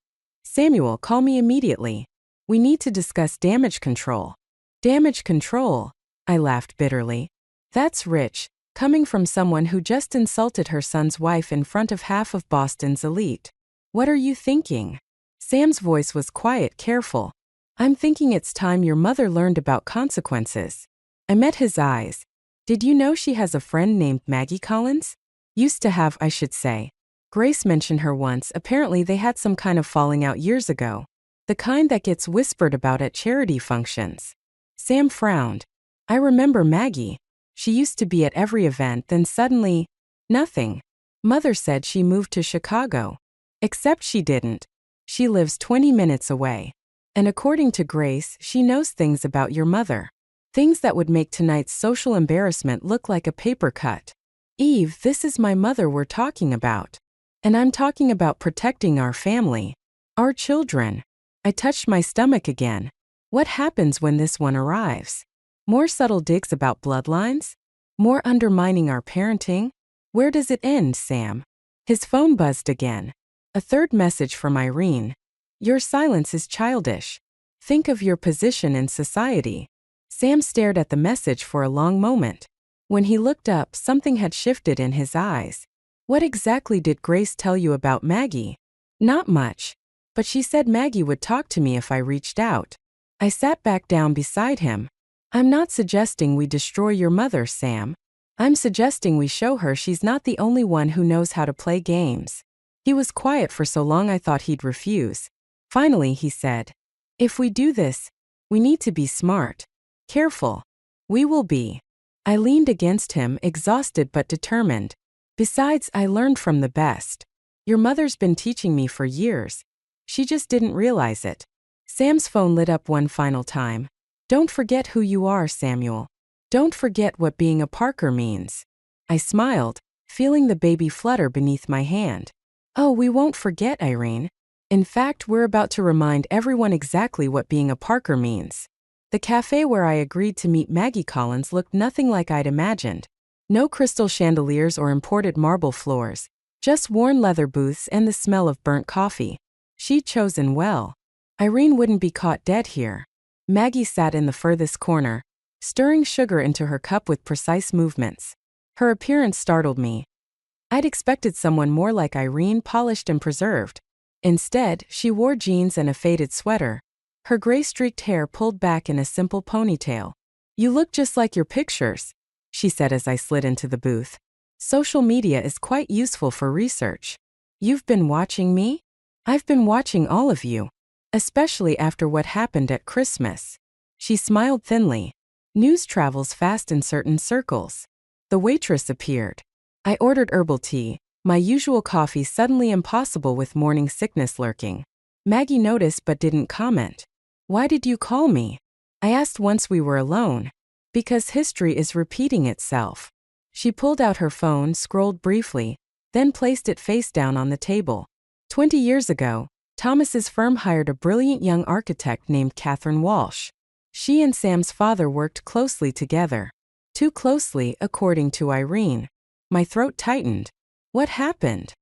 Samuel, call me immediately. We need to discuss damage control. Damage control? I laughed bitterly. That's rich, coming from someone who just insulted her son's wife in front of half of Boston's elite. What are you thinking? Sam's voice was quiet, careful. I'm thinking it's time your mother learned about consequences. I met his eyes. Did you know she has a friend named Maggie Collins? Used to have, I should say. Grace mentioned her once. Apparently they had some kind of falling out years ago. The kind that gets whispered about at charity functions. Sam frowned. I remember Maggie. She used to be at every event, then suddenly, nothing. Mother said she moved to Chicago. Except she didn't. She lives 20 minutes away. And according to Grace, she knows things about your mother. Things that would make tonight's social embarrassment look like a paper cut. Eve, this is my mother we're talking about. And I'm talking about protecting our family. Our children. I touched my stomach again. What happens when this one arrives? More subtle digs about bloodlines? More undermining our parenting? Where does it end, Sam? His phone buzzed again. A third message from Irene. Your silence is childish. Think of your position in society. Sam stared at the message for a long moment. When he looked up, something had shifted in his eyes. What exactly did Grace tell you about Maggie? Not much. But she said Maggie would talk to me if I reached out. I sat back down beside him. I'm not suggesting we destroy your mother, Sam. I'm suggesting we show her she's not the only one who knows how to play games. He was quiet for so long I thought he'd refuse. Finally, he said, if we do this, we need to be smart. Careful. We will be. I leaned against him, exhausted but determined. Besides, I learned from the best. Your mother's been teaching me for years. She just didn't realize it. Sam's phone lit up one final time. Don't forget who you are, Samuel. Don't forget what being a Parker means. I smiled, feeling the baby flutter beneath my hand. Oh, we won't forget, Irene. In fact, we're about to remind everyone exactly what being a Parker means. The cafe where I agreed to meet Maggie Collins looked nothing like I'd imagined. No crystal chandeliers or imported marble floors, just worn leather booths and the smell of burnt coffee. She'd chosen well. Irene wouldn't be caught dead here. Maggie sat in the furthest corner, stirring sugar into her cup with precise movements. Her appearance startled me. I'd expected someone more like Irene, polished and preserved. Instead, she wore jeans and a faded sweater, her gray-streaked hair pulled back in a simple ponytail. You look just like your pictures, she said as I slid into the booth. Social media is quite useful for research. You've been watching me? I've been watching all of you. Especially after what happened at Christmas. She smiled thinly. News travels fast in certain circles. The waitress appeared. I ordered herbal tea, my usual coffee suddenly impossible with morning sickness lurking. Maggie noticed but didn't comment. Why did you call me? I asked once we were alone. Because history is repeating itself. She pulled out her phone, scrolled briefly, then placed it face down on the table. 20 years ago, Thomas's firm hired a brilliant young architect named Catherine Walsh. She and Sam's father worked closely together. Too closely, according to Irene. My throat tightened. What happened?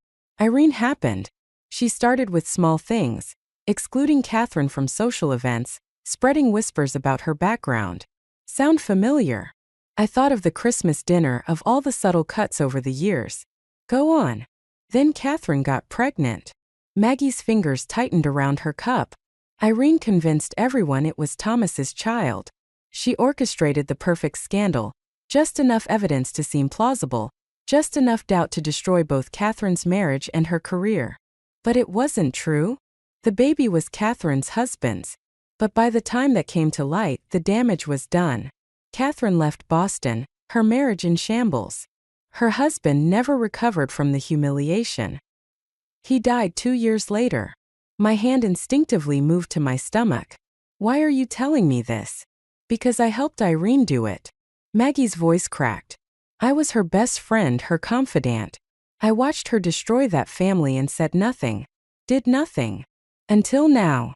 Irene happened. She started with small things, excluding Catherine from social events, spreading whispers about her background. Sound familiar? I thought of the Christmas dinner, of all the subtle cuts over the years. Go on. Then Catherine got pregnant. Maggie's fingers tightened around her cup. Irene convinced everyone it was Thomas's child. She orchestrated the perfect scandal, just enough evidence to seem plausible, just enough doubt to destroy both Catherine's marriage and her career. But it wasn't true. The baby was Catherine's husband's. But by the time that came to light, the damage was done. Catherine left Boston, her marriage in shambles. Her husband never recovered from the humiliation. He died 2 years later. My hand instinctively moved to my stomach. Why are you telling me this? Because I helped Irene do it. Maggie's voice cracked. I was her best friend, her confidant. I watched her destroy that family and said nothing. Did nothing. Until now.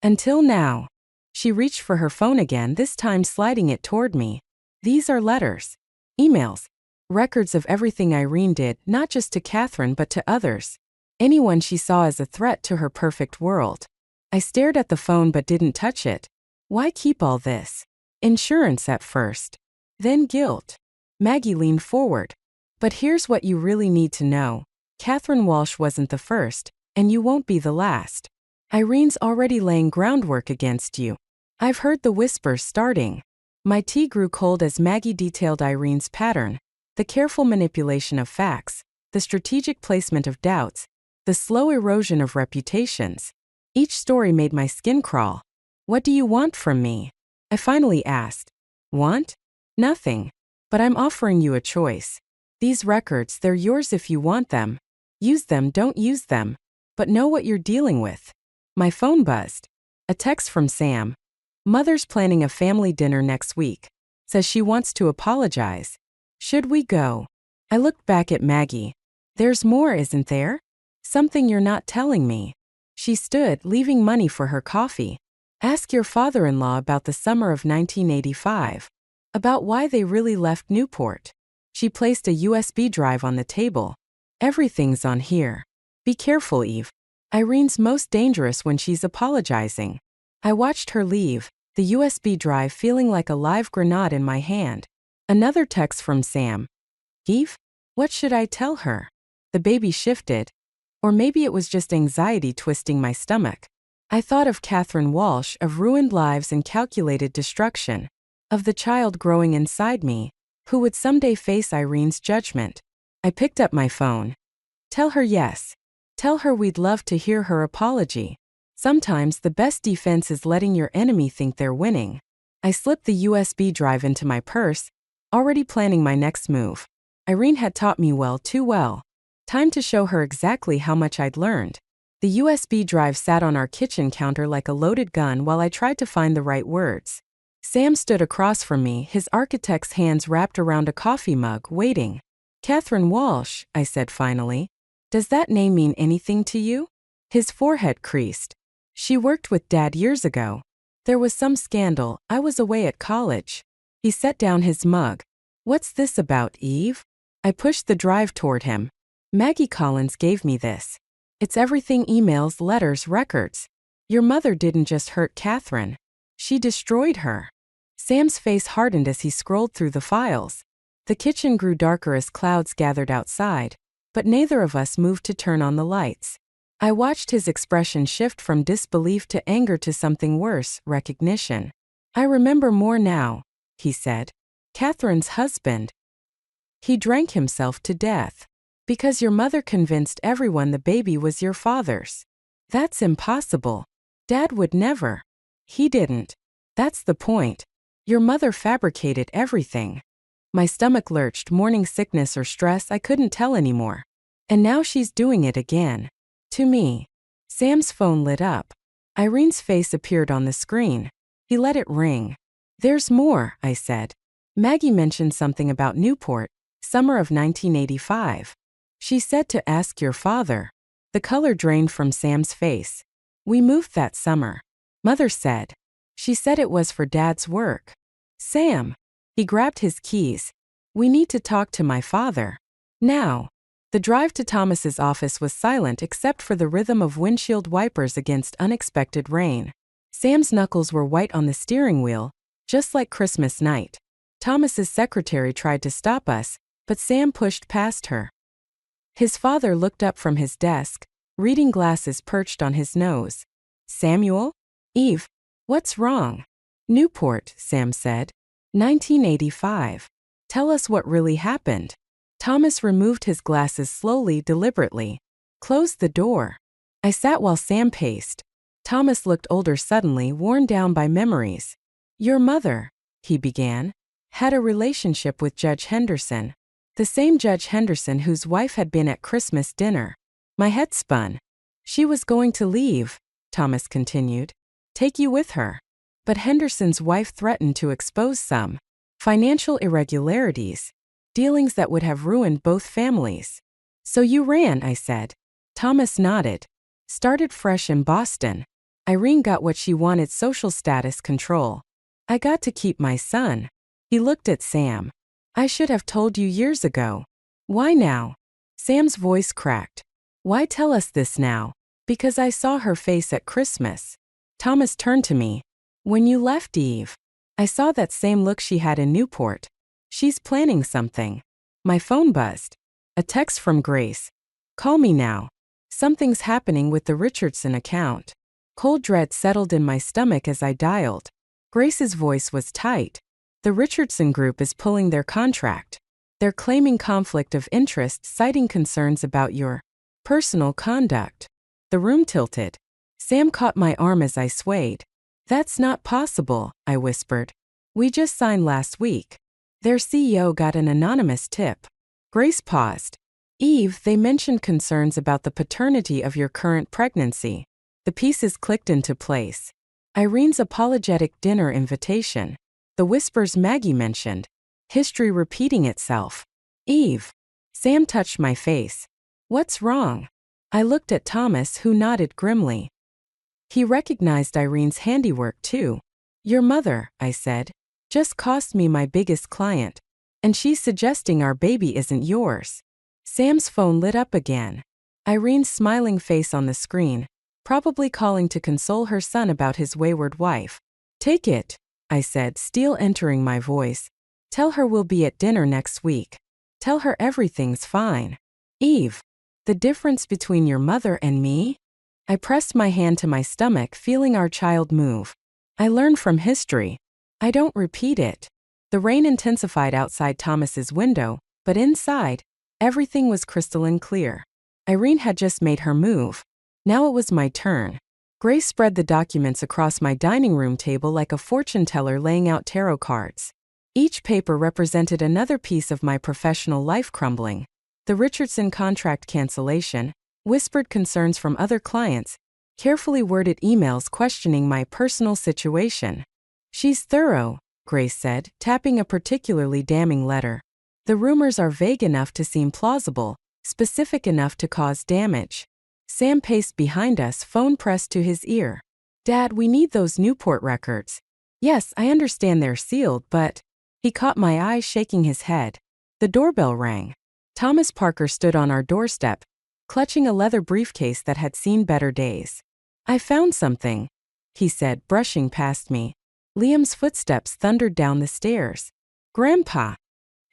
Until now. She reached for her phone again, this time sliding it toward me. These are letters. Emails. Records of everything Irene did, not just to Catherine but to others. Anyone she saw as a threat to her perfect world. I stared at the phone but didn't touch it. Why keep all this? Insurance at first. Then guilt. Maggie leaned forward. But here's what you really need to know. Catherine Walsh wasn't the first, and you won't be the last. Irene's already laying groundwork against you. I've heard the whispers starting. My tea grew cold as Maggie detailed Irene's pattern, the careful manipulation of facts, the strategic placement of doubts, the slow erosion of reputations. Each story made my skin crawl. What do you want from me? I finally asked. Want? Nothing. But I'm offering you a choice. These records, they're yours if you want them. Use them, don't use them. But know what you're dealing with. My phone buzzed. A text from Sam. Mother's planning a family dinner next week. Says she wants to apologize. Should we go? I looked back at Maggie. There's more, isn't there? Something you're not telling me. She stood, leaving money for her coffee. Ask your father-in-law about the summer of 1985. About why they really left Newport. She placed a USB drive on the table. Everything's on here. Be careful, Eve. Irene's most dangerous when she's apologizing. I watched her leave, the USB drive feeling like a live grenade in my hand. Another text from Sam. Eve? What should I tell her? The baby shifted. Or maybe it was just anxiety twisting my stomach. I thought of Catherine Walsh, of ruined lives and calculated destruction. Of the child growing inside me, who would someday face Irene's judgment. I picked up my phone. Tell her yes. Tell her we'd love to hear her apology. Sometimes the best defense is letting your enemy think they're winning. I slipped the USB drive into my purse, already planning my next move. Irene had taught me well, too well. Time to show her exactly how much I'd learned. The USB drive sat on our kitchen counter like a loaded gun while I tried to find the right words. Sam stood across from me, his architect's hands wrapped around a coffee mug, waiting. Catherine Walsh, I said finally. Does that name mean anything to you? His forehead creased. She worked with Dad years ago. There was some scandal, I was away at college. He set down his mug. What's this about, Eve? I pushed the drive toward him. Maggie Collins gave me this. It's everything, emails, letters, records. Your mother didn't just hurt Catherine. She destroyed her. Sam's face hardened as he scrolled through the files. The kitchen grew darker as clouds gathered outside, but neither of us moved to turn on the lights. I watched his expression shift from disbelief to anger to something worse, recognition. I remember more now, he said. Catherine's husband. He drank himself to death. Because your mother convinced everyone the baby was your father's. That's impossible. Dad would never. He didn't. That's the point. Your mother fabricated everything. My stomach lurched, morning sickness or stress, I couldn't tell anymore. And now she's doing it again. To me. Sam's phone lit up. Irene's face appeared on the screen. He let it ring. There's more, I said. Maggie mentioned something about Newport, summer of 1985. She said to ask your father. The color drained from Sam's face. We moved that summer. Mother said. She said it was for Dad's work. Sam. He grabbed his keys. We need to talk to my father. Now. The drive to Thomas's office was silent except for the rhythm of windshield wipers against unexpected rain. Sam's knuckles were white on the steering wheel, just like Christmas night. Thomas's secretary tried to stop us, but Sam pushed past her. His father looked up from his desk, reading glasses perched on his nose. Samuel? Eve? What's wrong? Newport, Sam said. 1985. Tell us what really happened. Thomas removed his glasses slowly, deliberately. Closed the door. I sat while Sam paced. Thomas looked older suddenly, worn down by memories. Your mother, he began, had a relationship with Judge Henderson. The same Judge Henderson whose wife had been at Christmas dinner. My head spun. She was going to leave, Thomas continued. Take you with her. But Henderson's wife threatened to expose some financial irregularities, dealings that would have ruined both families. So you ran, I said. Thomas nodded. Started fresh in Boston. Irene got what she wanted: social status control. I got to keep my son. He looked at Sam. I should have told you years ago. Why now? Sam's voice cracked. Why tell us this now? Because I saw her face at Christmas. Thomas turned to me. When you left Eve, I saw that same look she had in Newport. She's planning something. My phone buzzed. A text from Grace. Call me now. Something's happening with the Richardson account. Cold dread settled in my stomach as I dialed. Grace's voice was tight. The Richardson Group is pulling their contract. They're claiming conflict of interest, citing concerns about your personal conduct. The room tilted. Sam caught my arm as I swayed. That's not possible, I whispered. We just signed last week. Their CEO got an anonymous tip. Grace paused. Eve, they mentioned concerns about the paternity of your current pregnancy. The pieces clicked into place. Irene's apologetic dinner invitation. The whispers Maggie mentioned. History repeating itself. Eve. Sam touched my face. What's wrong? I looked at Thomas, who nodded grimly. He recognized Irene's handiwork too. Your mother, I said, just cost me my biggest client. And she's suggesting our baby isn't yours. Sam's phone lit up again. Irene's smiling face on the screen, probably calling to console her son about his wayward wife. Take it, I said, steel entering my voice. Tell her we'll be at dinner next week. Tell her everything's fine. Eve, the difference between your mother and me? I pressed my hand to my stomach, feeling our child move. I learned from history. I don't repeat it. The rain intensified outside Thomas's window, but inside, everything was crystalline clear. Irene had just made her move. Now it was my turn. Grace spread the documents across my dining room table like a fortune teller laying out tarot cards. Each paper represented another piece of my professional life crumbling. The Richardson contract cancellation, whispered concerns from other clients, carefully worded emails questioning my personal situation. She's thorough, Grace said, tapping a particularly damning letter. The rumors are vague enough to seem plausible, specific enough to cause damage. Sam paced behind us, phone pressed to his ear. Dad, we need those Newport records. Yes, I understand they're sealed, but... He caught my eye, shaking his head. The doorbell rang. Thomas Parker stood on our doorstep, clutching a leather briefcase that had seen better days. I found something, he said, brushing past me. Liam's footsteps thundered down the stairs. Grandpa!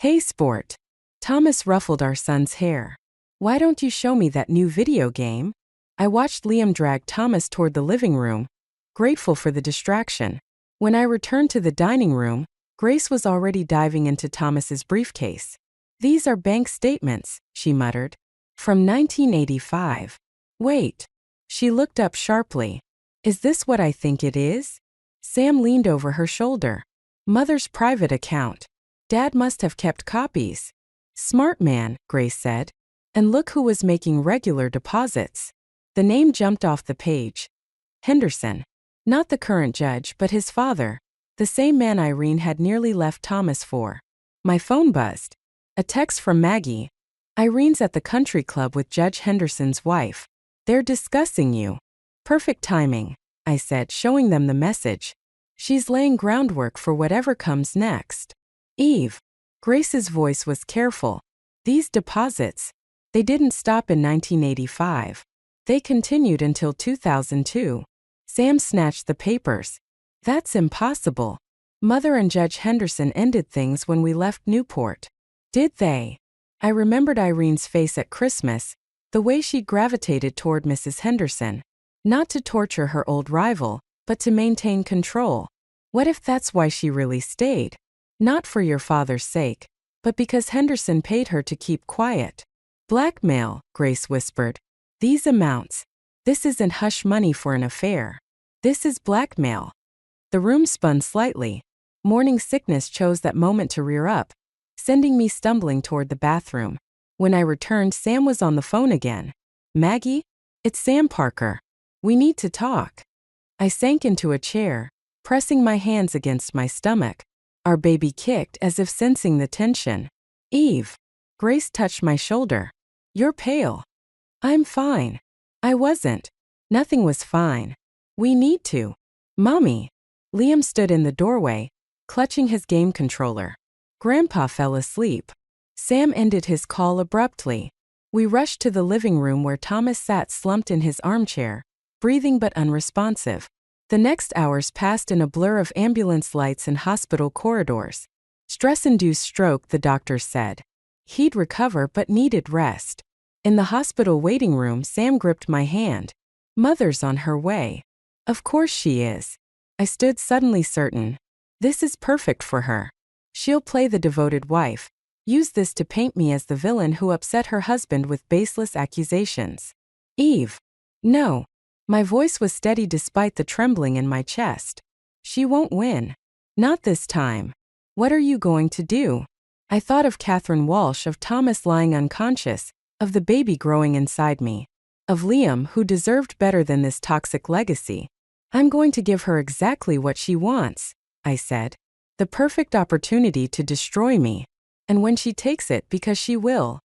Hey, sport. Thomas ruffled our son's hair. Why don't you show me that new video game? I watched Liam drag Thomas toward the living room, grateful for the distraction. When I returned to the dining room, Grace was already diving into Thomas's briefcase. These are bank statements, she muttered. From 1985. Wait. She looked up sharply. Is this what I think it is? Sam leaned over her shoulder. Mother's private account. Dad must have kept copies. Smart man, Grace said. And look who was making regular deposits. The name jumped off the page. Henderson. Not the current judge, but his father. The same man Irene had nearly left Thomas for. My phone buzzed. A text from Maggie. Irene's at the country club with Judge Henderson's wife. They're discussing you. Perfect timing, I said, showing them the message. She's laying groundwork for whatever comes next. Eve. Grace's voice was careful. These deposits, they didn't stop in 1985. They continued until 2002. Sam snatched the papers. That's impossible. Mother and Judge Henderson ended things when we left Newport. Did they? I remembered Irene's face at Christmas, the way she gravitated toward Mrs. Henderson. Not to torture her old rival, but to maintain control. What if that's why she really stayed? Not for your father's sake, but because Henderson paid her to keep quiet. Blackmail, Grace whispered. These amounts. This isn't hush money for an affair. This is blackmail. The room spun slightly. Morning sickness chose that moment to rear up, sending me stumbling toward the bathroom. When I returned, Sam was on the phone again. Maggie? It's Sam Parker. We need to talk. I sank into a chair, pressing my hands against my stomach. Our baby kicked as if sensing the tension. Eve. Grace touched my shoulder. You're pale. I'm fine. I wasn't. Nothing was fine. We need to. Mommy. Liam stood in the doorway, clutching his game controller. Grandpa fell asleep. Sam ended his call abruptly. We rushed to the living room where Thomas sat slumped in his armchair, breathing but unresponsive. The next hours passed in a blur of ambulance lights and hospital corridors. Stress-induced stroke, the doctors said. He'd recover but needed rest. In the hospital waiting room, Sam gripped my hand. Mother's on her way. Of course she is. I stood suddenly certain. This is perfect for her. She'll play the devoted wife. Use this to paint me as the villain who upset her husband with baseless accusations. Eve. No. My voice was steady despite the trembling in my chest. She won't win. Not this time. What are you going to do? I thought of Catherine Walsh, of Thomas lying unconscious, of the baby growing inside me, of Liam, who deserved better than this toxic legacy. I'm going to give her exactly what she wants, I said. The perfect opportunity to destroy me. And when she takes it, because she will,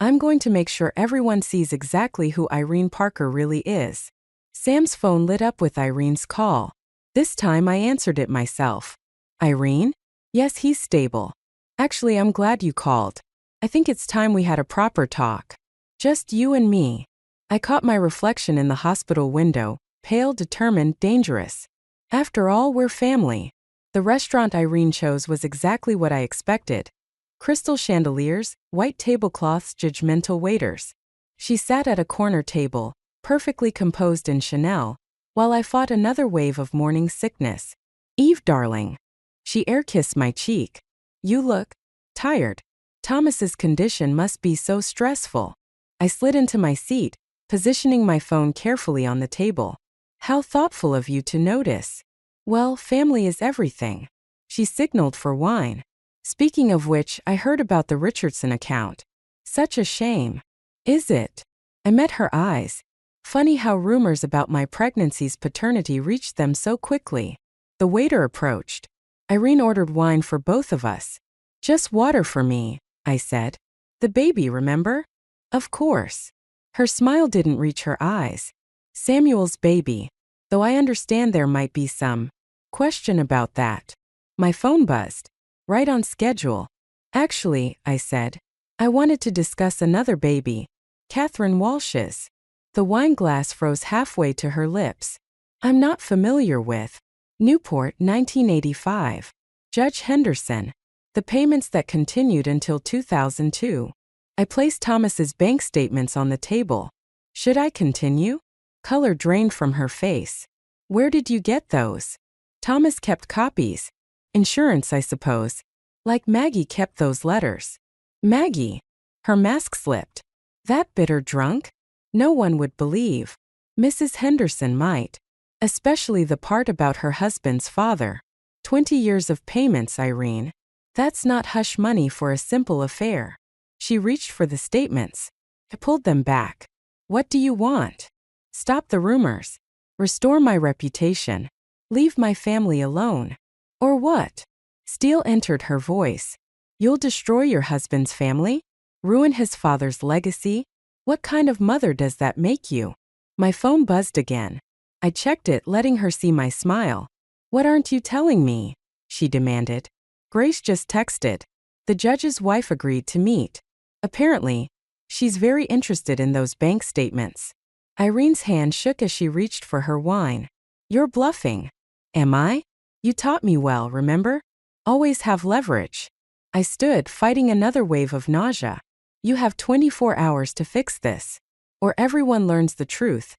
I'm going to make sure everyone sees exactly who Irene Parker really is. Sam's phone lit up with Irene's call. This time I answered it myself. Irene? Yes, he's stable. Actually, I'm glad you called. I think it's time we had a proper talk. Just you and me. I caught my reflection in the hospital window, pale, determined, dangerous. After all, we're family. The restaurant Irene chose was exactly what I expected. Crystal chandeliers, white tablecloths, judgmental waiters. She sat at a corner table, perfectly composed in Chanel, while I fought another wave of morning sickness. Eve, darling. She air-kissed my cheek. You look tired. Thomas's condition must be so stressful. I slid into my seat, positioning my phone carefully on the table. How thoughtful of you to notice. Well, family is everything. She signaled for wine. Speaking of which, I heard about the Richardson account. Such a shame. Is it? I met her eyes. Funny how rumors about my pregnancy's paternity reached them so quickly. The waiter approached. Irene ordered wine for both of us. Just water for me, I said. The baby, remember? Of course. Her smile didn't reach her eyes. Samuel's baby. Though I understand there might be some question about that. My phone buzzed. Right on schedule. Actually, I said, I wanted to discuss another baby. Catherine Walsh's. The wine glass froze halfway to her lips. I'm not familiar with. Newport, 1985. Judge Henderson. The payments that continued until 2002. I placed Thomas's bank statements on the table. Should I continue? Color drained from her face. Where did you get those? Thomas kept copies. Insurance, I suppose. Like Maggie kept those letters. Maggie. Her mask slipped. That bitter drunk? No one would believe. Mrs. Henderson might. Especially the part about her husband's father. 20 years of payments, Irene. That's not hush money for a simple affair. She reached for the statements. I pulled them back. What do you want? Stop the rumors. Restore my reputation. Leave my family alone. Or what? Steel entered her voice. You'll destroy your husband's family? Ruin his father's legacy? What kind of mother does that make you? My phone buzzed again. I checked it, letting her see my smile. What aren't you telling me? She demanded. Grace just texted. The judge's wife agreed to meet. Apparently, she's very interested in those bank statements. Irene's hand shook as she reached for her wine. You're bluffing. Am I? You taught me well, remember? Always have leverage. I stood, fighting another wave of nausea. You have 24 hours to fix this. Or everyone learns the truth.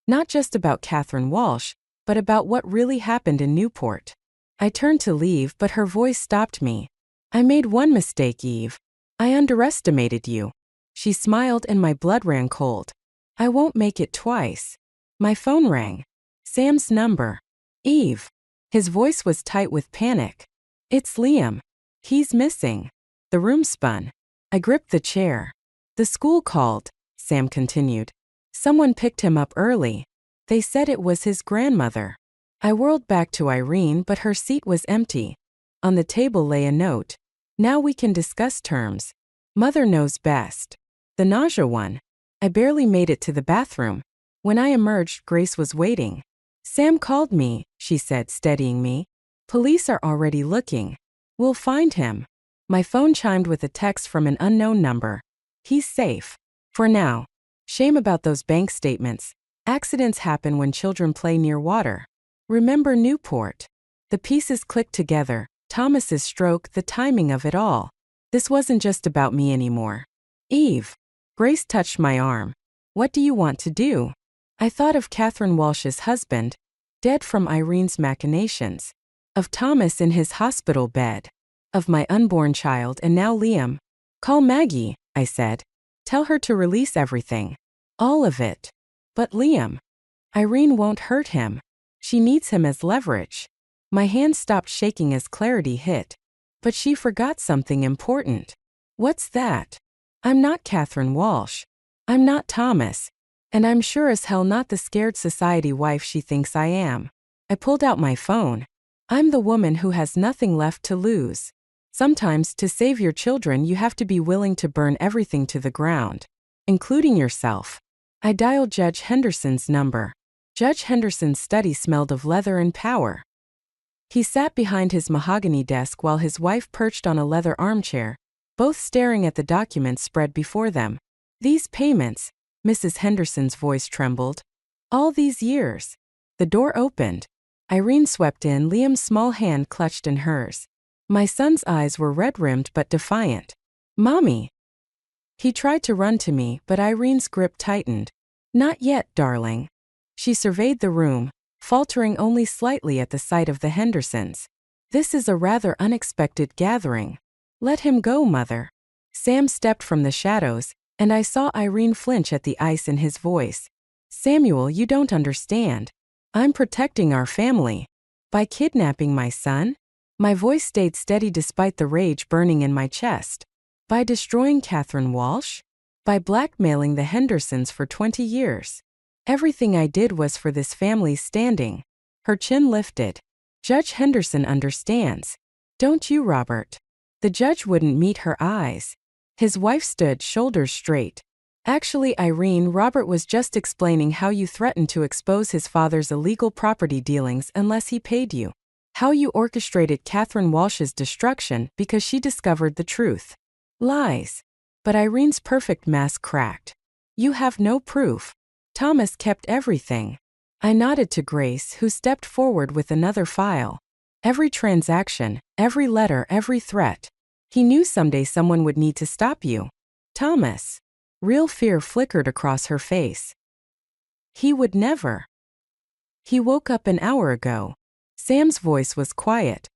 Not just about Catherine Walsh, but about what really happened in Newport. I turned to leave, but her voice stopped me. I made one mistake, Eve. I underestimated you. She smiled and my blood ran cold. I won't make it twice. My phone rang. Sam's number. Eve. His voice was tight with panic. It's Liam. He's missing. The room spun. I gripped the chair. The school called, Sam continued. Someone picked him up early. They said it was his grandmother. I whirled back to Irene, but her seat was empty. On the table lay a note. Now we can discuss terms. Mother knows best. The nausea one. I barely made it to the bathroom. When I emerged, Grace was waiting. Sam called me, she said, steadying me. Police are already looking. We'll find him. My phone chimed with a text from an unknown number. He's safe. For now. Shame about those bank statements. Accidents happen when children play near water. Remember Newport. The pieces clicked together. Thomas's stroke, the timing of it all. This wasn't just about me anymore. Eve. Grace touched my arm. What do you want to do? I thought of Catherine Walsh's husband, dead from Irene's machinations. Of Thomas in his hospital bed. Of my unborn child and now Liam. Call Maggie, I said. Tell her to release everything. All of it. But Liam. Irene won't hurt him. She needs him as leverage. My hand stopped shaking as clarity hit. But she forgot something important. What's that? I'm not Catherine Walsh. I'm not Thomas. And I'm sure as hell not the scared society wife she thinks I am. I pulled out my phone. I'm the woman who has nothing left to lose. Sometimes, to save your children, you have to be willing to burn everything to the ground, including yourself. I dialed Judge Henderson's number. Judge Henderson's study smelled of leather and power. He sat behind his mahogany desk while his wife perched on a leather armchair, both staring at the documents spread before them. These payments, Mrs. Henderson's voice trembled. All these years. The door opened. Irene swept in, Liam's small hand clutched in hers. My son's eyes were red-rimmed but defiant. Mommy. He tried to run to me, but Irene's grip tightened. Not yet, darling. She surveyed the room, faltering only slightly at the sight of the Hendersons. This is a rather unexpected gathering. Let him go, Mother. Sam stepped from the shadows, and I saw Irene flinch at the ice in his voice. Samuel, you don't understand. I'm protecting our family. By kidnapping my son? My voice stayed steady despite the rage burning in my chest. By destroying Catherine Walsh? By blackmailing the Hendersons for 20 years. Everything I did was for this family's standing. Her chin lifted. Judge Henderson understands. Don't you, Robert? The judge wouldn't meet her eyes. His wife stood, shoulders straight. Actually, Irene, Robert was just explaining how you threatened to expose his father's illegal property dealings unless he paid you. How you orchestrated Catherine Walsh's destruction because she discovered the truth. Lies. But Irene's perfect mask cracked. You have no proof. Thomas kept everything. I nodded to Grace, who stepped forward with another file. Every transaction, every letter, every threat. He knew someday someone would need to stop you. Thomas. Real fear flickered across her face. He would never. He woke up an hour ago. Sam's voice was quiet.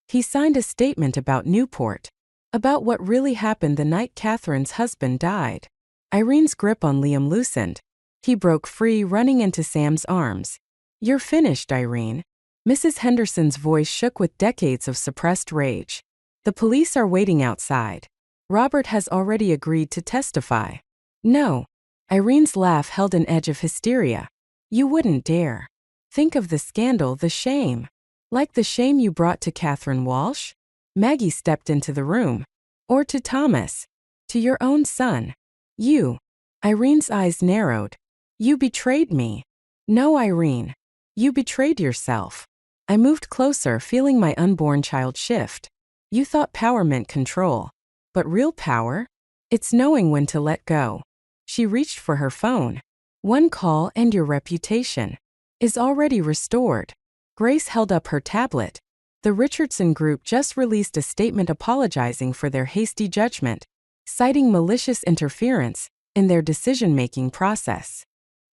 He signed a statement about Newport. About what really happened the night Catherine's husband died. Irene's grip on Liam loosened. He broke free, running into Sam's arms. You're finished, Irene. Mrs. Henderson's voice shook with decades of suppressed rage. The police are waiting outside. Robert has already agreed to testify. No. Irene's laugh held an edge of hysteria. You wouldn't dare. Think of the scandal, the shame. Like the shame you brought to Catherine Walsh? Maggie stepped into the room. Or to Thomas. To your own son. You. Irene's eyes narrowed. You betrayed me. No, Irene. You betrayed yourself. I moved closer, feeling my unborn child shift. You thought power meant control. But real power? It's knowing when to let go. She reached for her phone. One call and your reputation is already restored. Grace held up her tablet. The Richardson Group just released a statement apologizing for their hasty judgment, citing malicious interference in their decision-making process.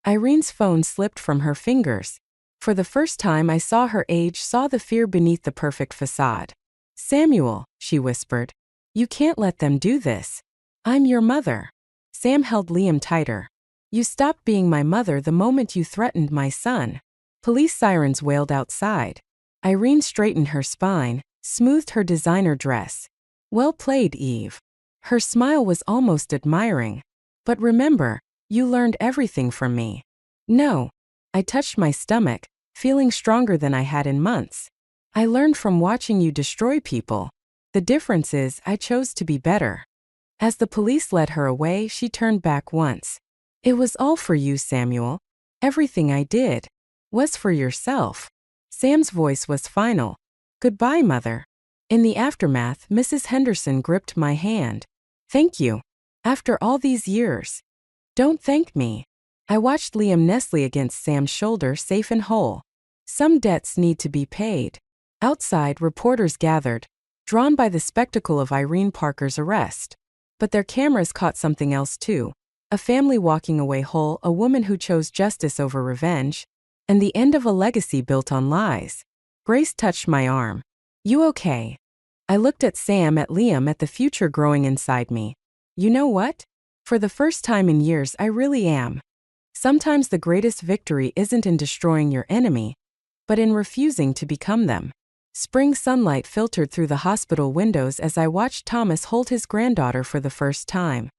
Irene's phone slipped from her fingers. For the first time I saw her age, saw the fear beneath the perfect facade. Samuel, she whispered. You can't let them do this. I'm your mother. Sam held Liam tighter. You stopped being my mother the moment you threatened my son. Police sirens wailed outside. Irene straightened her spine, smoothed her designer dress. Well played, Eve. Her smile was almost admiring. But remember, You learned everything from me. No. I touched my stomach, feeling stronger than I had in months. I learned from watching you destroy people. The difference is I chose to be better. As the police led her away, she turned back once. It was all for you, Samuel. Everything I did was for yourself. Sam's voice was final. Goodbye, Mother. In the aftermath, Mrs. Henderson gripped my hand. Thank you. After all these years. Don't thank me. I watched Liam nestle against Sam's shoulder, safe and whole. Some debts need to be paid. Outside, reporters gathered, drawn by the spectacle of Irene Parker's arrest. But their cameras caught something else too. A family walking away whole, a woman who chose justice over revenge, and the end of a legacy built on lies. Grace touched my arm. You okay? I looked at Sam, at Liam, at the future growing inside me. You know what? For the first time in years, I really am. Sometimes the greatest victory isn't in destroying your enemy, but in refusing to become them. Spring sunlight filtered through the hospital windows as I watched Thomas hold his granddaughter for the first time.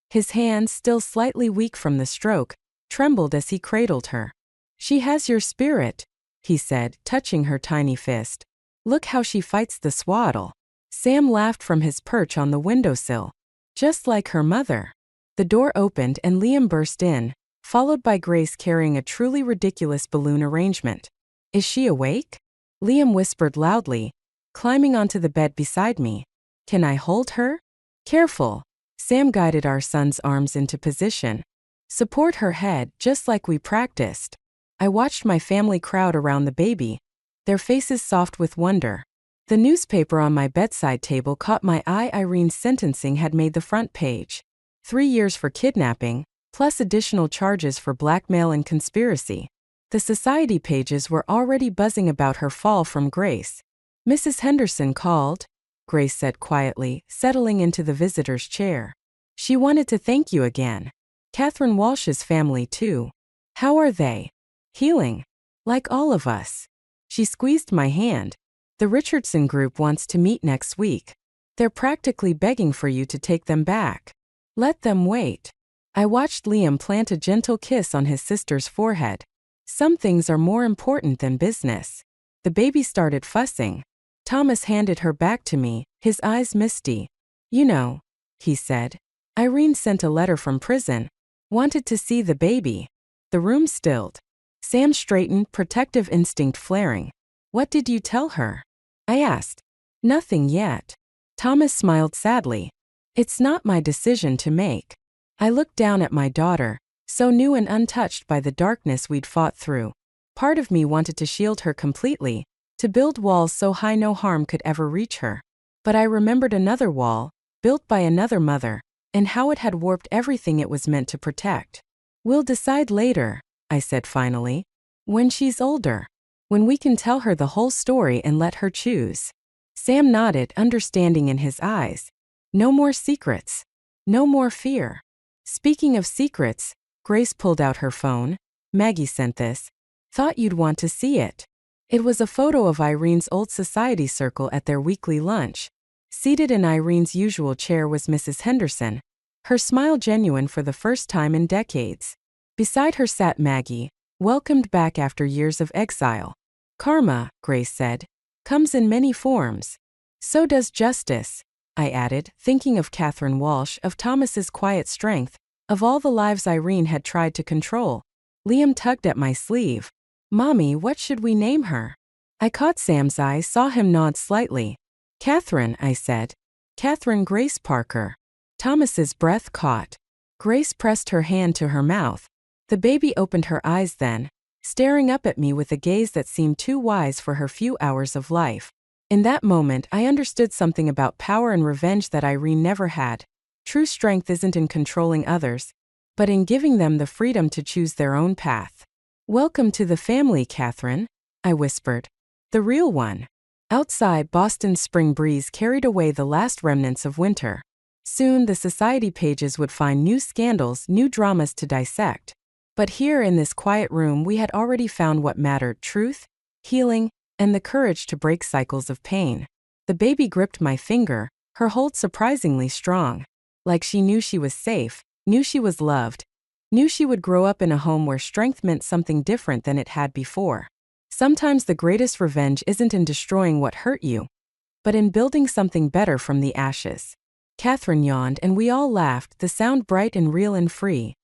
His hands, still slightly weak from the stroke, trembled as he cradled her. She has your spirit, he said, touching her tiny fist. Look how she fights the swaddle. Sam laughed from his perch on the windowsill. Just like her mother. The door opened and Liam burst in, followed by Grace carrying a truly ridiculous balloon arrangement. Is she awake? Liam whispered loudly, climbing onto the bed beside me. Can I hold her? Careful. Sam guided our son's arms into position. Support her head, just like we practiced. I watched my family crowd around the baby, their faces soft with wonder. The newspaper on my bedside table caught my eye. Irene's sentencing had made the front page. 3 years for kidnapping, plus additional charges for blackmail and conspiracy. The society pages were already buzzing about her fall from grace. Mrs. Henderson called, Grace said quietly, settling into the visitor's chair. She wanted to thank you again. Catherine Walsh's family too. How are they? Healing. Like all of us. She squeezed my hand. The Richardson group wants to meet next week. They're practically begging for you to take them back. Let them wait. I watched Liam plant a gentle kiss on his sister's forehead. Some things are more important than business. The baby started fussing. Thomas handed her back to me, his eyes misty. You know, he said. Irene sent a letter from prison. Wanted to see the baby. The room stilled. Sam straightened, protective instinct flaring. What did you tell her? I asked. Nothing yet. Thomas smiled sadly. It's not my decision to make. I looked down at my daughter, so new and untouched by the darkness we'd fought through. Part of me wanted to shield her completely, to build walls so high no harm could ever reach her. But I remembered another wall, built by another mother, and how it had warped everything it was meant to protect. We'll decide later, I said finally. When she's older. When we can tell her the whole story and let her choose. Sam nodded, understanding in his eyes. No more secrets. No more fear. Speaking of secrets, Grace pulled out her phone. Maggie sent this. Thought you'd want to see it. It was a photo of Irene's old society circle at their weekly lunch. Seated in Irene's usual chair was Mrs. Henderson, her smile genuine for the first time in decades. Beside her sat Maggie, welcomed back after years of exile. Karma, Grace said, comes in many forms. So does justice, I added, thinking of Catherine Walsh, of Thomas's quiet strength, of all the lives Irene had tried to control. Liam tugged at my sleeve. Mommy, what should we name her? I caught Sam's eye, saw him nod slightly. Catherine, I said. Catherine Grace Parker. Thomas's breath caught. Grace pressed her hand to her mouth. The baby opened her eyes then, staring up at me with a gaze that seemed too wise for her few hours of life. In that moment, I understood something about power and revenge that Irene never had. True strength isn't in controlling others, but in giving them the freedom to choose their own path. Welcome to the family, Catherine, I whispered. The real one. Outside, Boston's spring breeze carried away the last remnants of winter. Soon, the society pages would find new scandals, new dramas to dissect. But here in this quiet room we had already found what mattered: truth, healing, and the courage to break cycles of pain. The baby gripped my finger, her hold surprisingly strong. Like she knew she was safe, knew she was loved. Knew she would grow up in a home where strength meant something different than it had before. Sometimes the greatest revenge isn't in destroying what hurt you, but in building something better from the ashes. Catherine yawned and we all laughed, the sound bright and real and free.